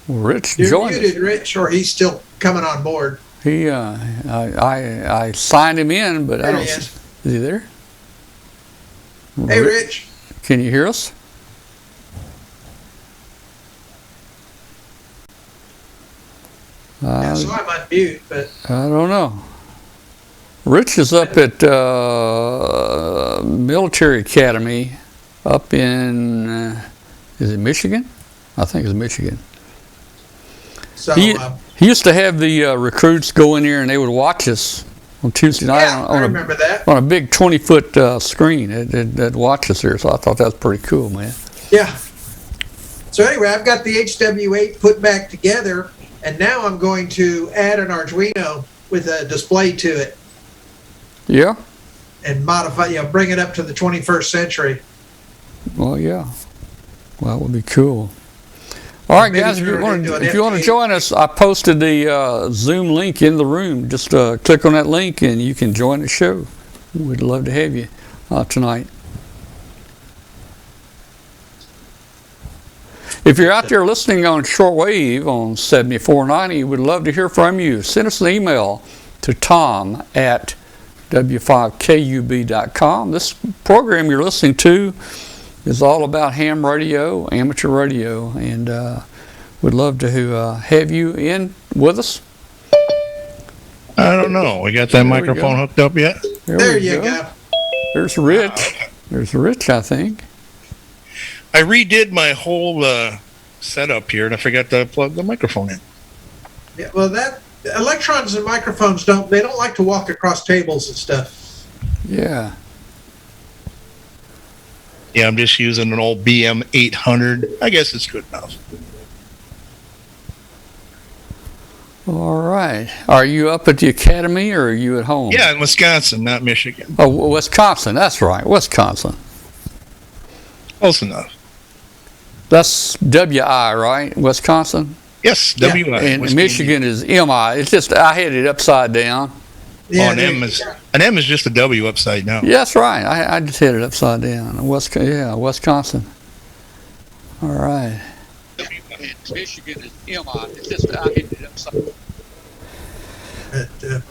Rich, you're muted, Rich, or he's still coming on board. He, I signed him in, but I don't. Is he there? Hey, Rich. Can you hear us? So I'm on mute, but I don't know. Rich is up at Military Academy up in, is it Michigan? I think it's Michigan. So he used to have the recruits go in there and they would watch us on Tuesday night on a big 20-foot screen. They'd watch us there, so I thought that was pretty cool, man. Yeah. So anyway, I've got the HW8 put back together, and now I'm going to add an Arduino with a display to it. Yeah. And modify, bring it up to the 21st century. Well, yeah. Well, that would be cool. All right, guys, if you want to join us, I posted the Zoom link in the room. Just click on that link and you can join the show. We'd love to have you tonight. If you're out there listening on shortwave on 7490, we'd love to hear from you. Send us an email to tom@w5kub.com. This program you're listening to is all about ham radio, amateur radio, and we'd love to have you in with us. I don't know. We got that microphone hooked up yet? There you go. There's Rich. There's Rich, I think. I redid my whole setup here, and I forgot to plug the microphone in. Yeah, well, that electrons and microphones don't like to walk across tables and stuff. Yeah. Yeah, I'm just using an old BM 800. I guess it's good enough. All right. Are you up at the academy or are you at home? Yeah, in Wisconsin, not Michigan. Oh, Wisconsin. That's right. Wisconsin. Close enough. That's WI, right? Wisconsin? Yes, WI. Yeah. And Michigan is MI. It's just, I had it upside down. Yeah, an M is just a W upside down. Yeah, that's right. I just had it upside down. Wisconsin. All right. Michigan is MI. It's just, I hit it upside down.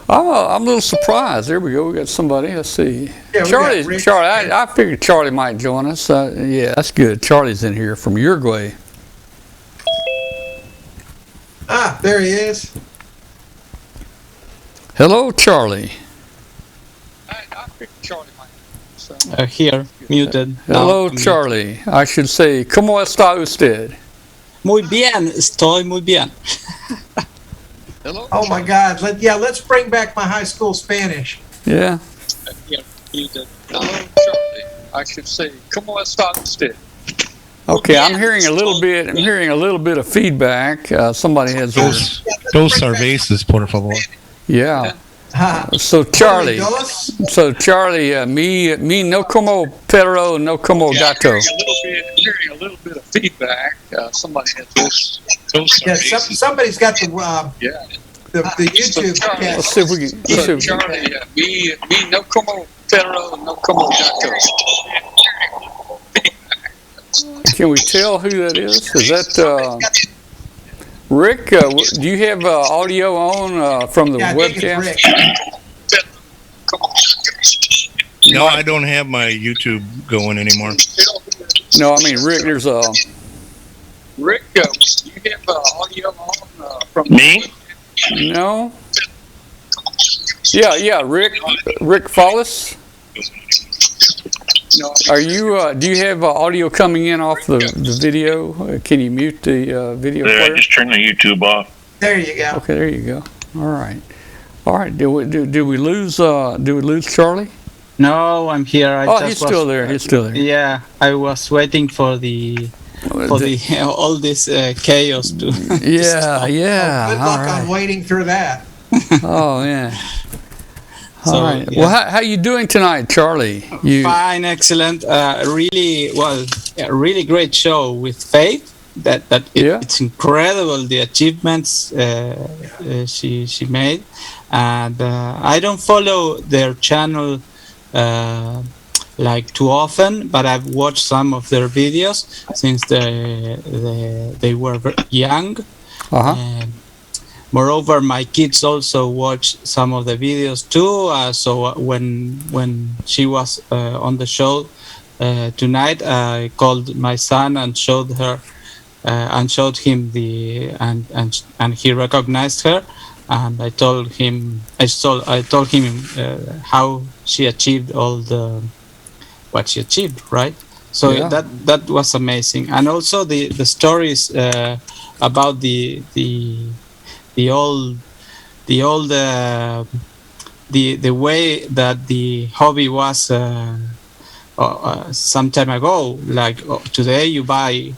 I'm a little surprised. There we go. We got somebody. Let's see. Yeah, Charlie. I figured Charlie might join us. Yeah, that's good. Charlie's in here from Uruguay. Ah, there he is. Hello, Charlie. I figured Charlie might. Here, muted. Hello, Charlie. I should say, ¿Cómo está usted? Muy bien, estoy muy bien. Hello, oh my God! Let's bring back my high school Spanish. Yeah. Hello, Charlie. I should say, ¿Cómo está usted? Okay, I'm hearing a little bit. I'm hearing a little bit of feedback. Somebody has dos cervezas, por favor. Yeah. So Charlie, me no como perro, no como gato. I'm hearing a little bit of feedback. Somebody has those somebody's got the YouTube. So Charlie, let's see if we can. Charlie, me no como perro, no como gato. Can we tell who that is? Is that Rick? Do you have audio on from the webcam? No, I don't have my YouTube going anymore. No, I mean Rick. There's a Rick. Do you have audio on from me? No. Yeah, Rick Follis. Are you? Do you have audio coming in off the video? Can you mute the video There, player? I just turned the YouTube off. There you go. Okay, there you go. All right. Did we lose Charlie? No, I'm here. He's still there. He's still there. Yeah, I was waiting for all this chaos to. Yeah. Good luck All right. on wading through that. Oh yeah. So, all right. yeah. Well, how you doing tonight, Charlie? Fine, excellent. Really great show with Faith. It's incredible the achievements she made, and I don't follow their channel like too often, but I've watched some of their videos since they were very young. Moreover, my kids also watch some of the videos too. So when she was on the show tonight, I called my son and showed him and he recognized her. And I told him how she achieved what she achieved, right? So Yeah. that was amazing. And also the stories about the way that the hobby was some time ago. Like today, you buy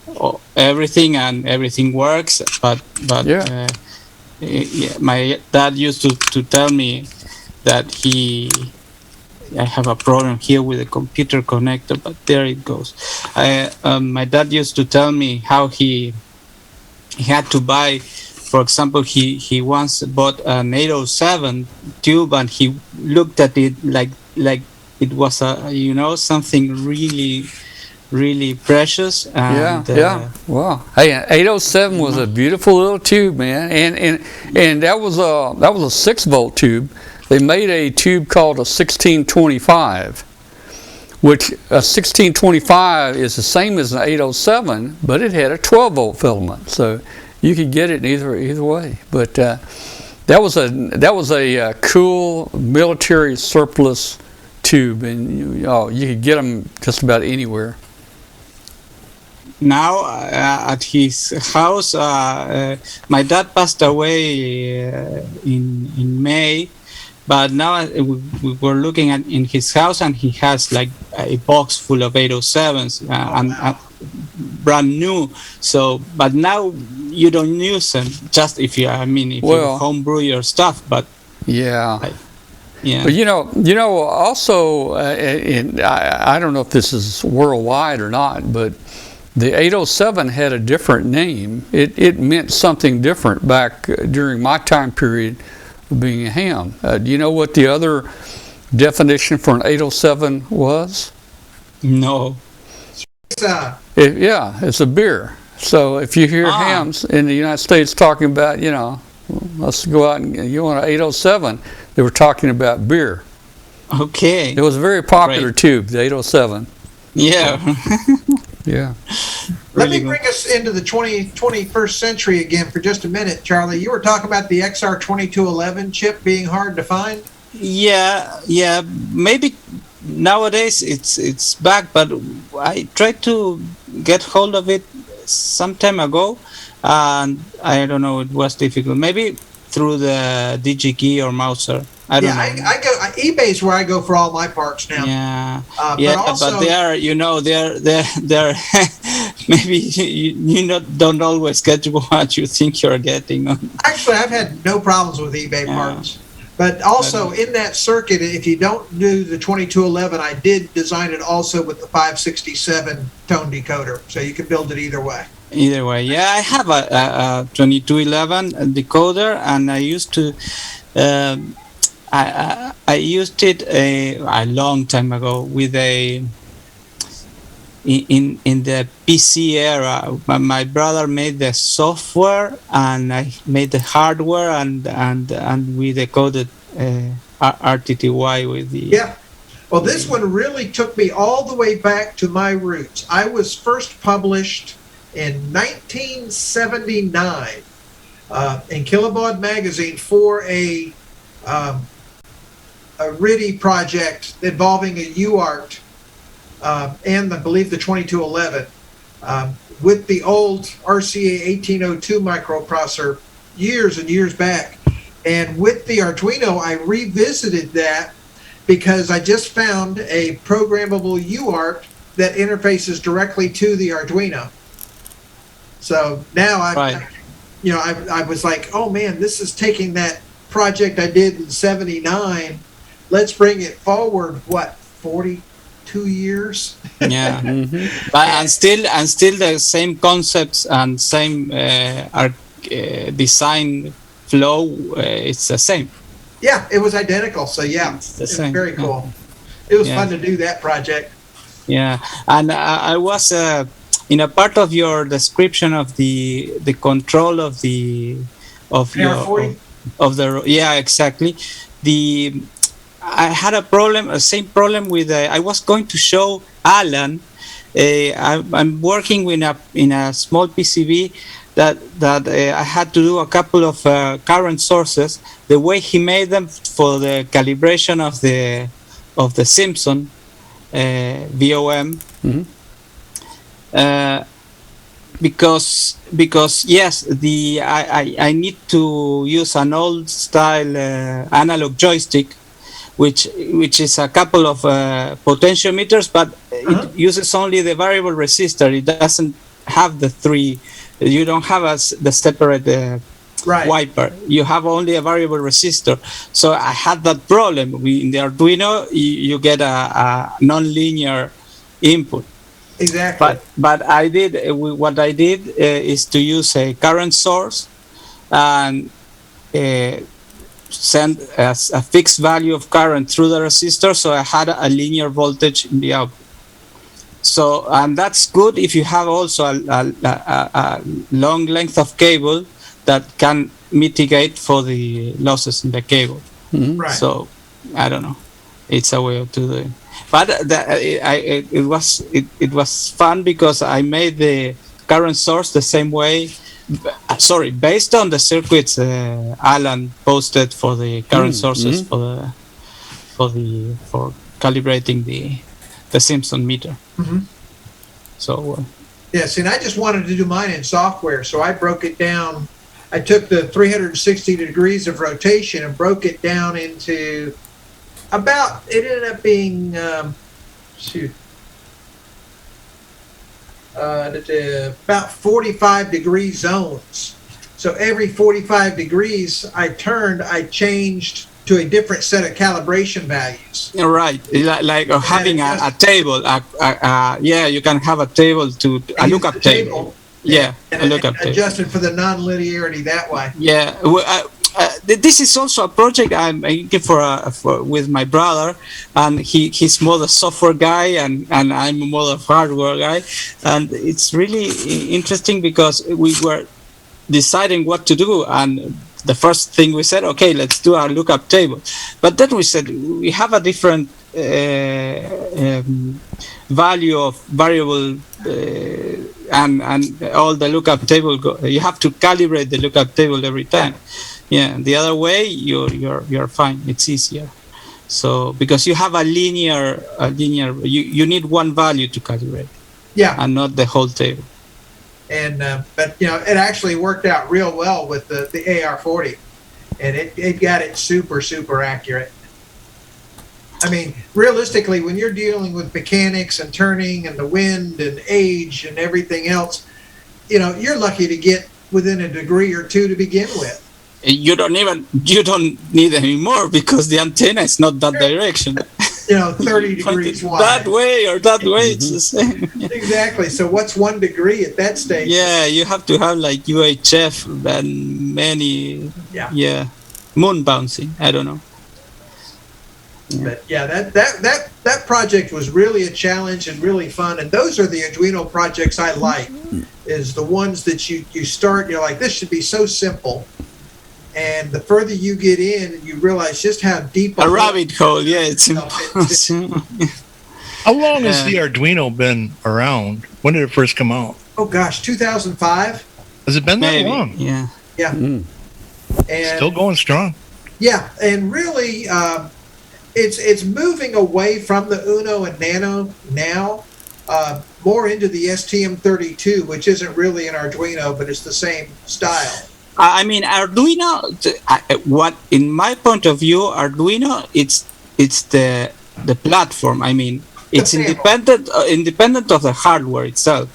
everything and everything works, but my dad used to tell me that I have a problem here with the computer connector, but there it goes. My dad used to tell me how he had to buy. For example, he once bought an 807 tube, and he looked at it like it was something really, really precious. And, Wow. Hey, 807 was a beautiful little tube, man, and that was a 6-volt tube. They made a tube called a 1625, which a 1625 is the same as an 807, but it had a 12-volt filament, so you could get it either way. But that was a cool military surplus tube, and you could get them just about anywhere. Now at his house, my dad passed away in May, but now we were looking in his house, and he has like a box full of 807s and brand new. So, but now you don't use them, just if you homebrew your stuff. But yeah. Yeah. But also, I don't know if this is worldwide or not, but the 807 had a different name. It meant something different back during my time period of being a ham. Do you know what the other definition for an 807 was? No. It's a beer. So if you hear hams in the United States talking about, let's go out and you want an 807, they were talking about beer. Okay. It was a very popular tube, the 807. Yeah. Yeah. Let me bring us into the 21st century again for just a minute, Charlie. You were talking about the XR2211 chip being hard to find? Yeah. Maybe nowadays it's back, but I tried to get hold of it some time ago, and I don't know, it was difficult. Maybe through the DigiKey or Mouser. I don't know. I go eBay's where I go for all my parts now. Yeah, but they are, they're maybe you don't always get what you think you're getting. Actually, I've had no problems with eBay parts. But also in that circuit, if you don't do the 2211, I did design it also with the 567 tone decoder, so you can build it either way. Either way, yeah, I have a 2211 decoder, and I used to. I used it a long time ago with in the PC era. My brother made the software and I made the hardware, and we decoded RTTY with the. Yeah. Well, this one really took me all the way back to my roots. I was first published in 1979 in Kilobaud magazine for a RIDI project involving a UART and I believe the 2211 with the old RCA 1802 microprocessor years and years back. And with the Arduino, I revisited that because I just found a programmable UART that interfaces directly to the Arduino. So now I was like, oh man, this is taking that project I did in '79. Let's bring it forward. 42 years? Yeah, but and still the same concepts and same design flow. It's the same. Yeah, it was identical. So yeah, it was very cool. It was fun to do that project. Yeah, and I was in a part of your description of the control of the exactly. I had a same problem with I was going to show Alan. I'm working in a small PCB that I had to do a couple of current sources. The way he made them for the calibration of the Simpson VOM. Because yes, I need to use an old style analog joystick, which is a couple of potentiometers, but it uses only the variable resistor. It doesn't have the three. You don't have the separate wiper. You have only a variable resistor. So I had that problem. In the Arduino, you get a non-linear input. Exactly. But what I did is to use a current source and send a fixed value of current through the resistor, so I had a linear voltage in the output. So, and that's good if you have also a long length of cable that can mitigate for the losses in the cable. Right. So, I don't know. It's a way to do it. But it was fun because I made the current source the same way. Sorry, based on the circuits Alan posted for the current sources for calibrating the Simpson meter. So yes, and I just wanted to do mine in software, so I broke it down. I took the 360 degrees of rotation and broke it down into it ended up being about 45 degree zones. So every 45 degrees I changed to a different set of calibration values. Right, like having a table. You can have a table a lookup table. Yeah, a lookup table. Adjusted for the non-linearity that way. Yeah. This is also a project I'm making for with my brother, and he's more the software guy, and I'm more the hardware guy, and it's really interesting because we were deciding what to do, and the first thing we said, okay, let's do our lookup table, but then we said we have a different value of variable. And all the lookup table you have to calibrate the lookup table every time. Yeah, the other way you're fine. It's easier. So because you have a linear you need one value to calibrate. Yeah, and not the whole table. And but it actually worked out real well with the AR40, and it got it super accurate. I mean, realistically, when you're dealing with mechanics and turning and the wind and age and everything else, you're lucky to get within a degree or two to begin with. You don't need any more because the antenna is not that direction. 30 degrees wide. That way or that way, it's the same. Exactly. So what's 1 degree at that stage? Yeah, you have to have like UHF and many. Yeah, moon bouncing. I don't know. But yeah, that project was really a challenge and really fun. And those are the Arduino projects I like, is the ones that you start, you're like, this should be so simple. And the further you get in, you realize just how deep a rabbit hole. Yeah, it's impossible. How long has the Arduino been around? When did it first come out? Oh gosh, 2005. Has it been that long? Yeah. Yeah. And still going strong. Yeah, and really, it's moving away from the Uno and Nano now, more into the STM32, which isn't really an Arduino, but it's the same style. I mean, Arduino. What, in my point of view, Arduino, it's the platform. I mean, it's independent of the hardware itself.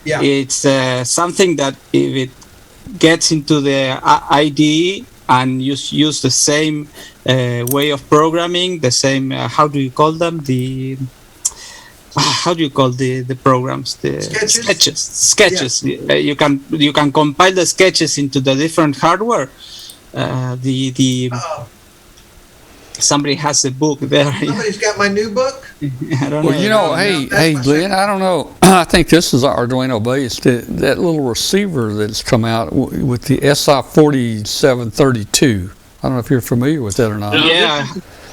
Yeah. It's something that if it gets into the IDE and use the same way of programming, the same how do you call them, how do you call the programs, the sketches. Yeah. You can compile the sketches into the different hardware. Somebody has a book there. Somebody's got my new book. I don't know. You know, hey, Glenn, I don't know. I think this is Arduino based. That little receiver that's come out with the SI4732. I don't know if you're familiar with that or not. No, Yeah.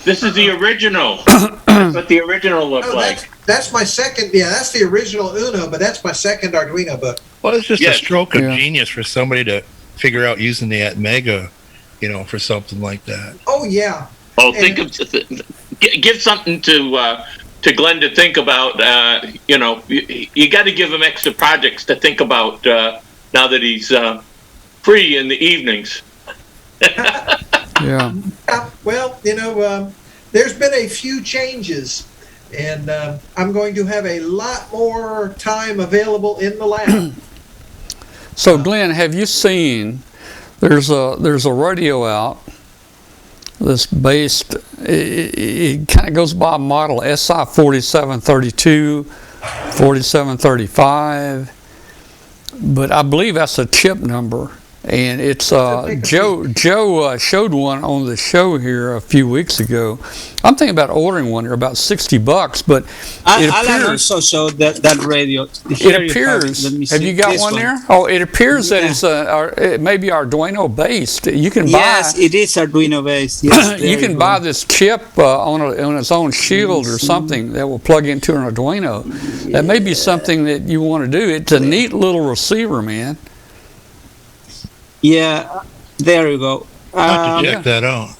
This is the original. That's what the original looked like. That's my second. Yeah, that's the original Uno, but that's my second Arduino book. Well, it's just a stroke of genius for somebody to figure out using the Atmega, for something like that. Oh yeah. Oh, give something to Glenn to think about. You got to give him extra projects to think about now that he's free in the evenings. Yeah. Well, there's been a few changes, and I'm going to have a lot more time available in the lab. So, Glenn, have you seen? There's a radio out that's based. It kind of goes by model SI4732, 4735, but I believe that's a chip number. And it's Joe showed one on the show here a few weeks ago. I'm thinking about ordering one. They're about $60, but it Alan appears also showed that radio. It appears. Have you got one there? Oh, it appears that it's it may be Arduino based. You can buy. Yes, it is Arduino based. Yes, you can buy this chip on its own shield or something that will plug into an Arduino. That may be something that you want to do. It's a neat little receiver, man. Yeah, there you go. Have to check that out.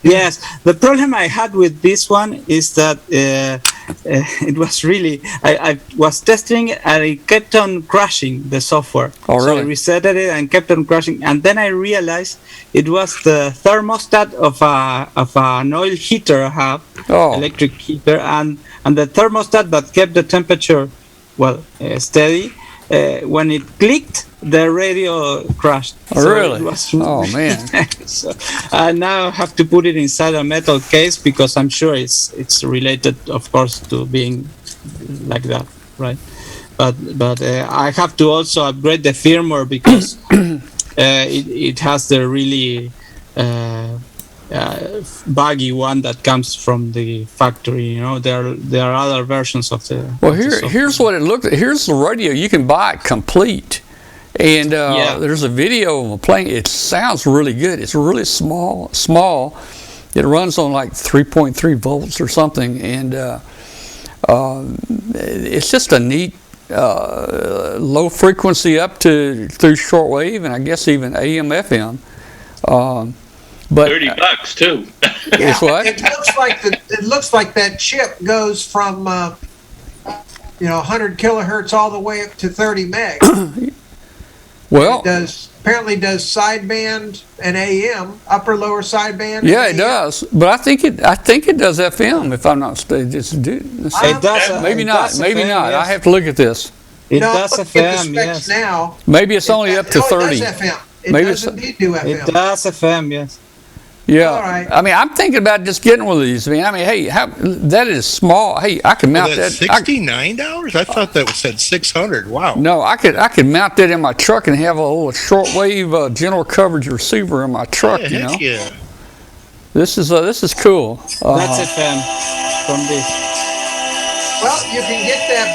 Yes, the problem I had with this one is that it was really, I was testing and it kept on crashing the software. Oh, really? So I resetted it and kept on crashing, and then I realized it was the thermostat of an oil heater I have, electric heater, and the thermostat that kept the temperature steady. When it clicked, the radio crashed. Oh, So really? it was Man. So I now have to put it inside a metal case because I'm sure it's related, of course, to being like that, right? But I have to also upgrade the firmware because it has the really buggy one that comes from the factory. There are other versions of the. Well, here's what it looked. Here's the radio. You can buy it complete, and there's a video of them playing. It sounds really good. It's really small. It runs on like 3.3 volts or something, and it's just a neat low frequency up through shortwave, and I guess even AM FM. But $30 too. Yeah, it's what? It looks like that chip goes from 100 kilohertz all the way up to 30 meg. Well, it apparently does sideband and AM, upper lower sideband. Yeah, it does. But I think it does FM. If I'm not mistaken, it does. Maybe not. Maybe FM, not. yes. I have to look at this. It does FM. Yes. Now. Maybe it's only up to 30. It does FM. It Maybe does indeed do FM. It does FM. Yes. Yeah. All right. I mean, I'm thinking about just getting one of these. Hey, that is small. Hey, I can mount that. $69? I thought that said $600. Wow. No, I could mount that in my truck and have a little shortwave general coverage receiver in my truck. Yeah, yeah. This is cool. That's FM from this. Well, you can get that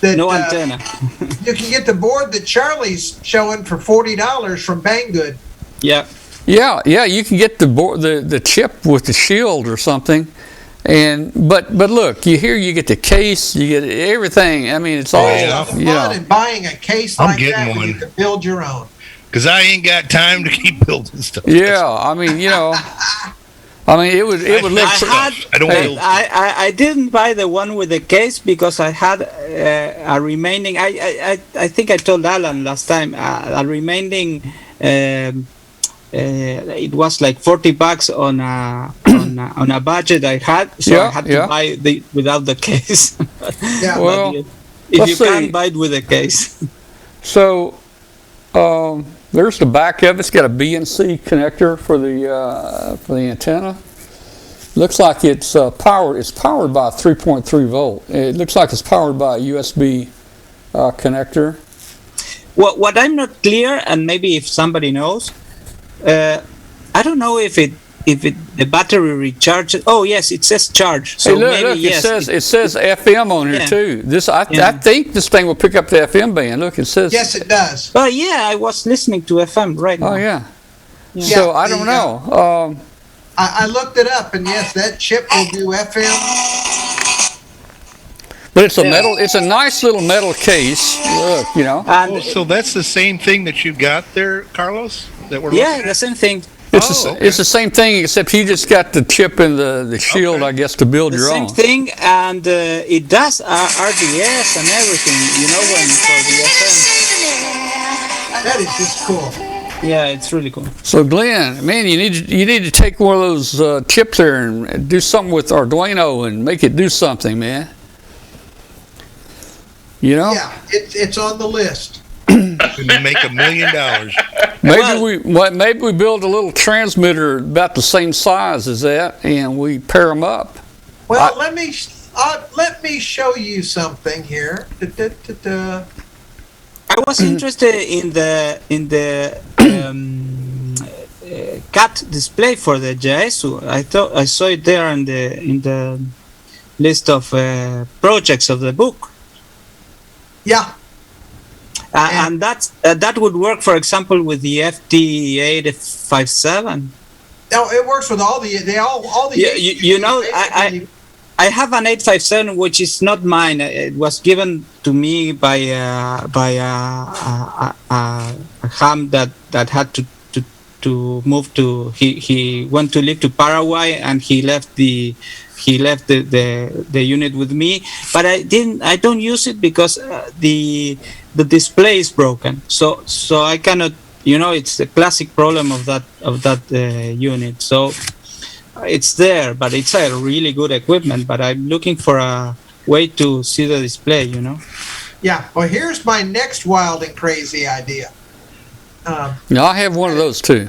board. No antenna. You can get the board that Charlie's showing for $40 from Banggood. Yeah. Yeah, you can get the board, the chip with the shield or something, but look, you get the case, you get everything. I mean, it's all fun in buying a case like that when you can build your own. Because I ain't got time to keep building stuff. Yeah, I mean, I mean, it would look. I didn't buy the one with the case because I had a remaining. I think I told Alan last time a remaining. It was like $40 on a budget I had, so I had to buy without the case. Well, if you can't buy it with a case. So there's the back of it. It's got a BNC connector for the antenna. Looks like it's powered. It's powered by a 3.3 volt. It looks like it's powered by a USB connector. What I'm not clear, and maybe if somebody knows, I don't know if the battery recharges. Oh yes, it says charge. So hey, look, maybe yes. It says FM on here too. I think this thing will pick up the FM band. Look, it says. Yes, it does. Oh yeah, I was listening to FM right now. Oh yeah. So I don't know. I looked it up, and yes, that chip will do FM. But it's a metal. It's a nice little metal case. Look, you know. So that's the same thing that you got there, Carlos. That we're looking at? The same thing. It's the same thing, except you just got the chip in the shield, I guess, to build your own. Same thing, and it does RDS and everything. You know, when for the FM. That is just cool. Yeah, it's really cool. So Glenn, man, you need to take one of those chips there and do something with Arduino and make it do something, man. You know? Yeah, it's on the list. Make $1 million. Maybe we build a little transmitter about the same size as that, and we pair them up. Well, let me show you something here. I was interested in the CAT display for the Yaesu. I thought I saw it there in the list of projects of the book. Yeah. And that would work, for example, with the FT857. No, it works with all the. Yeah, you know, I have an 857 which is not mine. It was given to me by a ham that had to move to. He went to live to Paraguay, and he left the unit with me, but I don't use it because the display is broken, so I cannot, you know, it's the classic problem of that unit. So it's there, but it's a really good equipment, but I'm looking for a way to see the display, you know. Yeah, well, here's my next wild and crazy idea. No, I have one of those too.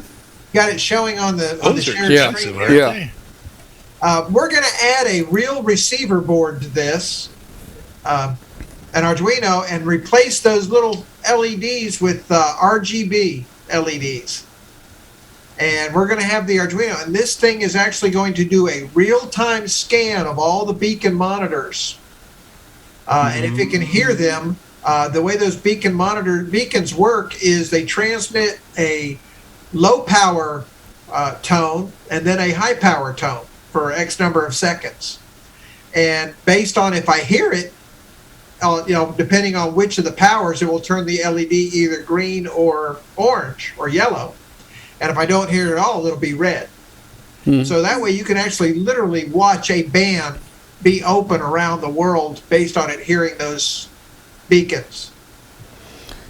Got it showing on the shared screen here. Yeah. We're going to add a real receiver board to this, an Arduino, and replace those little LEDs with RGB LEDs. And we're going to have the Arduino, and this thing is actually going to do a real-time scan of all the beacon monitors. And if it can hear them, the way those beacons work is they transmit a low-power tone and then a high-power tone for X number of seconds. And based on if I hear it, depending on which of the powers, it will turn the LED either green or orange or yellow. And if I don't hear it at all, it'll be red. So that way you can actually literally watch a band be open around the world based on it hearing those beacons.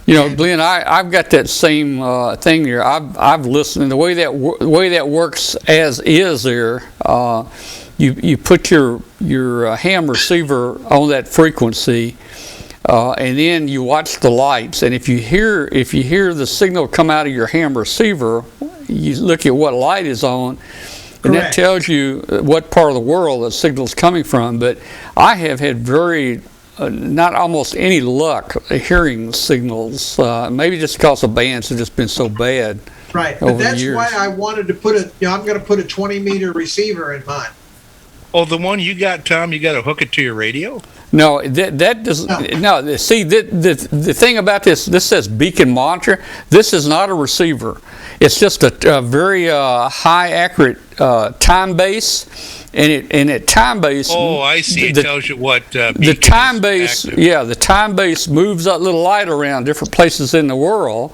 You know, Glenn, I've got that same thing there. I've listened. The way that works as is there. You put your ham receiver on that frequency, and then you watch the lights. And if you hear the signal come out of your ham receiver, you look at what light is on, and that tells you what part of the world the signal's coming from. But I have had not almost any luck hearing signals. Maybe just because the bands have just been so bad. Right, but that's why I wanted to put I'm going to put a 20-meter receiver in mine. Oh, the one you got, Tom, you got to hook it to your radio? No, that does no. See, the thing about this says beacon monitor. This is not a receiver. It's just a very high accurate time base, and at time base. Oh, I see. It tells you what the time base. Active. Yeah, the time base moves that little light around different places in the world,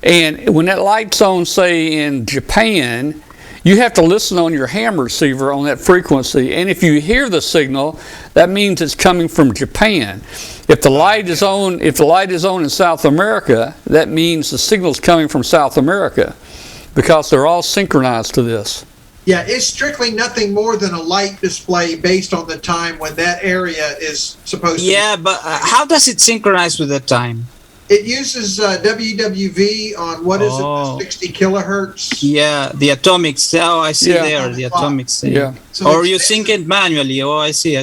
and when that light's on, say in Japan, you have to listen on your ham receiver on that frequency, and if you hear the signal, that means it's coming from Japan. If the light is on, in South America, that means the signal's coming from South America, because they're all synchronized to this. Yeah, it's strictly nothing more than a light display based on the time when that area is supposed to be. Yeah, but how does it synchronize with the time? It uses WWV on, what is it, 60 kilohertz? Yeah, the atomic cell. I see there, the atomic cell. Yeah. So or you sync it manually. Oh, I see.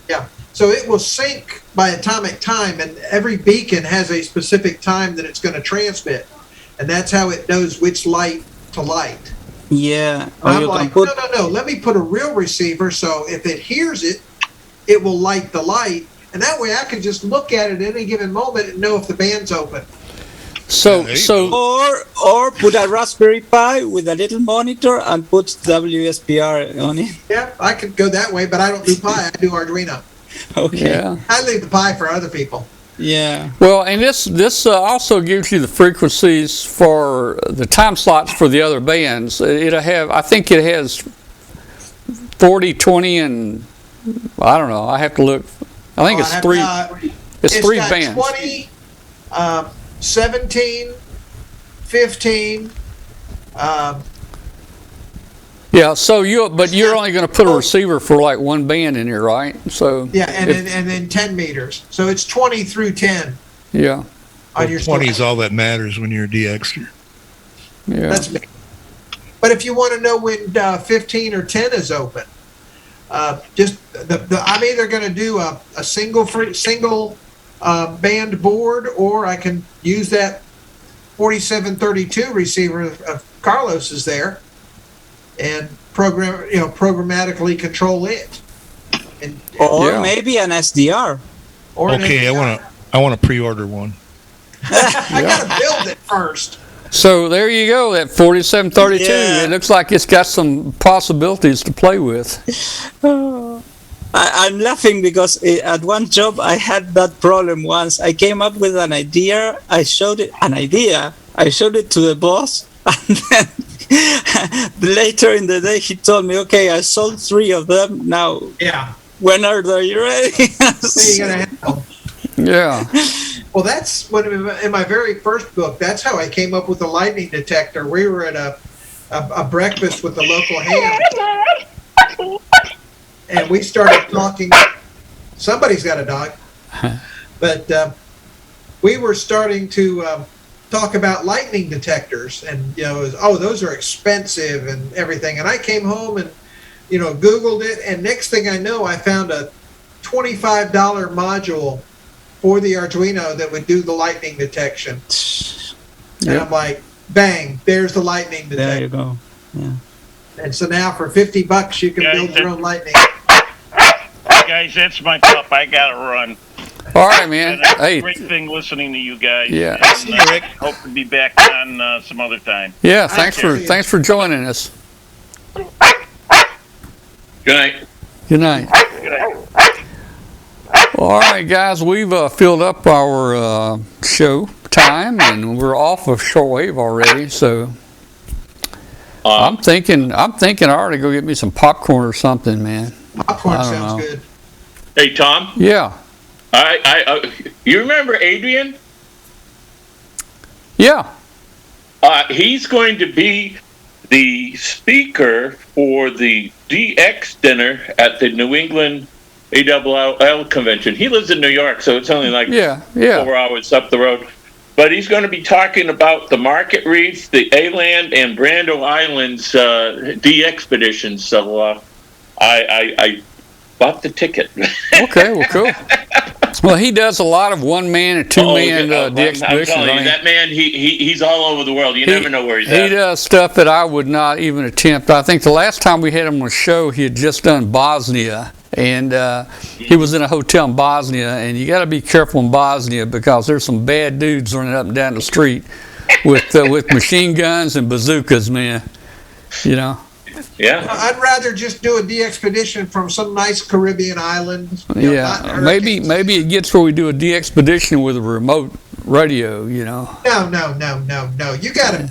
Yeah. So it will sync by atomic time, and every beacon has a specific time that it's going to transmit. And that's how it knows which light to light. Yeah. I'm like, no, let me put a real receiver, so if it hears it, it will light the light. And that way I can just look at it at any given moment and know if the band's open. Or put a Raspberry Pi with a little monitor and put WSPR on it. Yeah, I could go that way, but I don't do Pi, I do Arduino. Okay. Yeah. I leave the Pi for other people. Yeah. Well, and this also gives you the frequencies for the time slots for the other bands. It'll have, I think it has 40, 20, and I don't know. I have to look. I think it's three. It's three got bands. 20, 17, 15. Yeah. So you're only going to put a receiver for like one band in here, right? So yeah, and then 10 meters. So it's 20 through 10. Yeah. On your 20 is all that matters when you're a DXer. Yeah. That's me. But if you want to know when 15 or 10 is open, just I'm either going to do a single band board, or I can use that 4732 receiver of Carlos's there and programmatically control it. Or maybe an SDR. Or okay, I want to pre-order one. I got to build it first. So there you go, that 4732. Yeah. It looks like it's got some possibilities to play with. I'm laughing because at one job I had that problem once. I came up with an idea. I showed it to the boss, and then later in the day he told me, "Okay, I sold 3 of them. Now, when are they ready?" Yeah. Well, that's what in my very first book. That's how I came up with the lightning detector. We were at a breakfast with the local ham, and we started talking. Somebody's got a dog, but we were starting to talk about lightning detectors, and those are expensive and everything. And I came home and Googled it, and next thing I know, I found a $25 module for the Arduino that would do the lightning detection. And I'm like, bang, there's the lightning detector. There you go. Yeah. And so now for $50 you can build your own lightning. Guys, that's my pup. I gotta run. All right, man. Hey, great thing listening to you guys. Yeah. And, Rick. Hope to be back on some other time. Yeah. Thanks for joining us. Good night. Good night. Good night. All right, guys, we've filled up our show time, and we're off of shortwave already. So I'm thinking I ought to go get me some popcorn or something, man. Popcorn sounds good. Hey, Tom. Yeah. You remember Adrian? Yeah. He's going to be the speaker for the DX dinner at the New England ALL convention. He lives in New York, so it's only like 4 hours up the road. But he's going to be talking about the Market Reef, the A-Land, and Brando Islands DXpeditions. So I bought the ticket. Okay, well, cool. Well, he does a lot of one-man and two-man DXpeditions. I'm telling you, that man, he's all over the world. You never know where he's at. He does stuff that I would not even attempt. I think the last time we had him on the show, he had just done Bosnia. And he was in a hotel in Bosnia, and you got to be careful in Bosnia because there's some bad dudes running up and down the street with machine guns and bazookas, man. Yeah. I'd rather just do a DXpedition from some nice Caribbean island. Maybe it gets where we do a DXpedition with a remote radio, you know. No. You gotta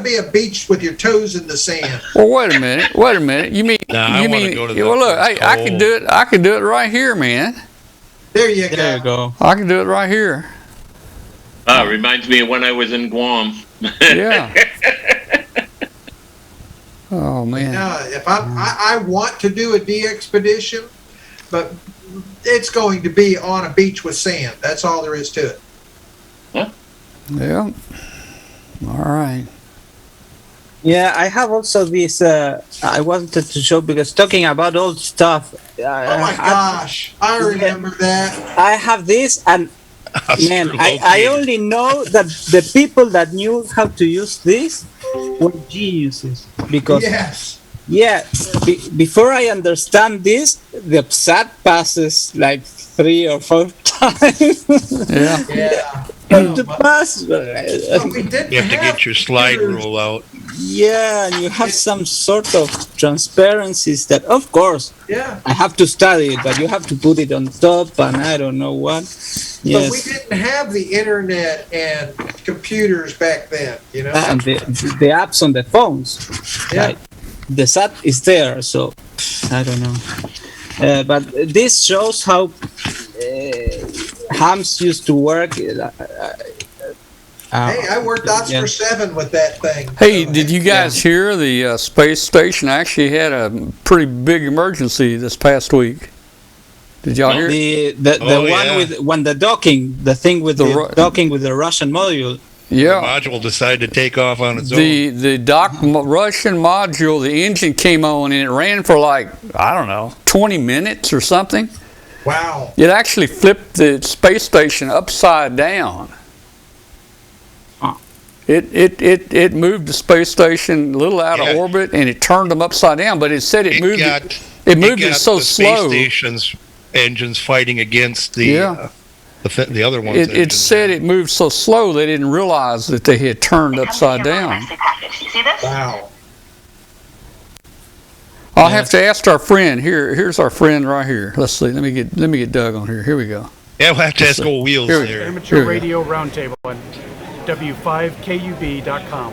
be a beach with your toes in the sand. Well, wait a minute. You mean? I want to go to the. Well, look, I can do it. I can do it right here, man. There you go. I can do it right here. Reminds me of when I was in Guam. Yeah. Oh man. If I want to do a de-expedition, but it's going to be on a beach with sand. That's all there is to it. Yeah. All right. Yeah, I have also this. I wanted to show because talking about old stuff. Oh my gosh, I remember that. I have this, and man, I only know that the people that knew how to use this were geniuses. Because before I understand this, the PSAT passes like 3 or 4 times. Yeah. To pass, you have to get your slide rule out. Yeah, and you have some sort of transparencies that, of course, I have to study it, but you have to put it on top, and I don't know what. Yes. But we didn't have the internet and computers back then, you know. And the apps on the phones. Yeah. Right? The SAT is there, so I don't know. But this shows how hams used to work. Hey, I worked Oscar 7 with that thing. Hey, did you guys hear the space station actually had a pretty big emergency this past week? Did y'all hear? The one with the docking, the thing with the docking with the Russian module. Yeah, the module decided to take off on its own. The Russian module, the engine came on and it ran for like, I don't know, 20 minutes or something. Wow! It actually flipped the space station upside down. It moved the space station a little out of orbit and it turned them upside down. But it said it moved it so slow. Space station's engines fighting against the other ones. It said it moved so slow they didn't realize that they had turned upside down. Wow. I'll have to ask our friend. Here's our friend right here. Let's see. Let me get Doug on here. Here we go. Yeah, we'll have to ask old Wheels there. Amateur Radio Roundtable on W5KUB.com.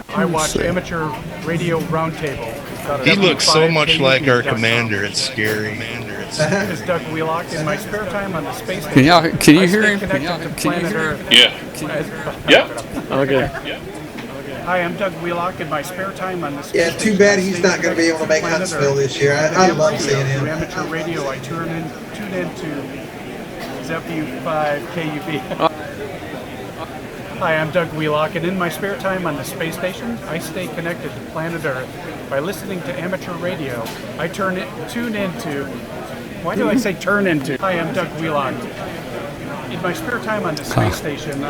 I watch Amateur Radio Roundtable. He looks so much like our commander. It's scary. This is Doug Wheelock in my spare time on the space station. Can you hear him? Can you hear him? Yeah. Okay. Hi, I'm Doug Wheelock in my spare time on the space station. Too bad he's not going to be able to make Huntsville this year. I love seeing him. Amateur radio, I tune into W5KUB. Hi, I'm Doug Wheelock, and in my spare time on the space station, I stay connected to planet Earth by listening to amateur radio. I tune into. Why do I say turn into? Hi, I'm Doug Wheelock. In my spare time on the space station,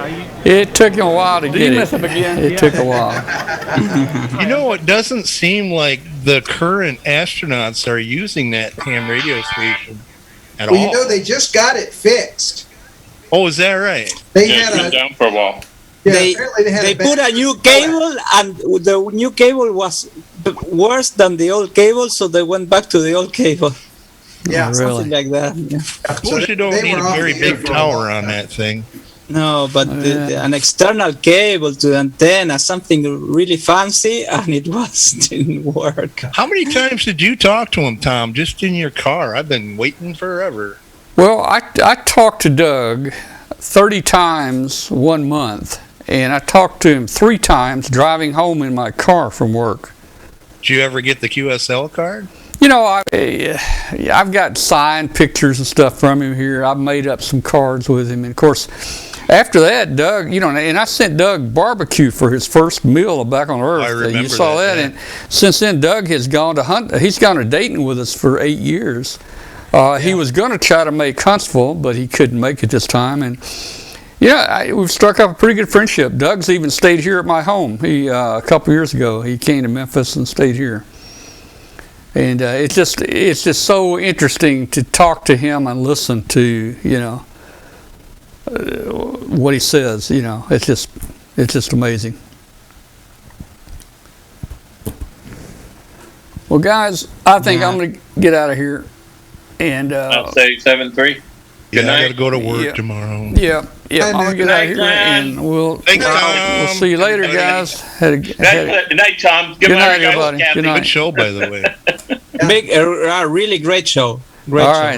It took him a while to get it. It took a while. You know, it doesn't seem like the current astronauts are using that ham radio station at all. Well, you know, they just got it fixed. Oh, is that right? It's been down for a while. Yeah, they put a new cable, and the new cable was worse than the old cable, so they went back to the old cable. Yeah, something like that. Yeah. Of course, you don't need a very big tower on that thing. No, but an external cable to the antenna, something really fancy, and it didn't work. How many times did you talk to him, Tom, just in your car? I've been waiting forever. Well, I talked to Doug 30 times 1 month, and I talked to him 3 times driving home in my car from work. Did you ever get the QSL card? You know, I've got signed pictures and stuff from him here. I've made up some cards with him. And, of course, after that, Doug, you know, and I sent Doug barbecue for his first meal back on Earth. I remember you saw that. And since then, Doug has gone to he's gone to Dayton with us for 8 years. He was going to try to make Huntsville, but he couldn't make it this time. And, yeah, we've struck up a pretty good friendship. Doug's even stayed here at my home. A couple years ago, he came to Memphis and stayed here. And it's just so interesting to talk to him and listen to, you know, what he says. You know, it's just amazing. Well, guys, I think I'm going to get out of here. And I'll say 7-3. Yeah, I got to go to work tomorrow. Yeah, I'm gonna get out of here, and we'll see you later, guys. Good night, Tom. Good night, everybody. Good night. Good show, by the way. A really great show. Great All show. right.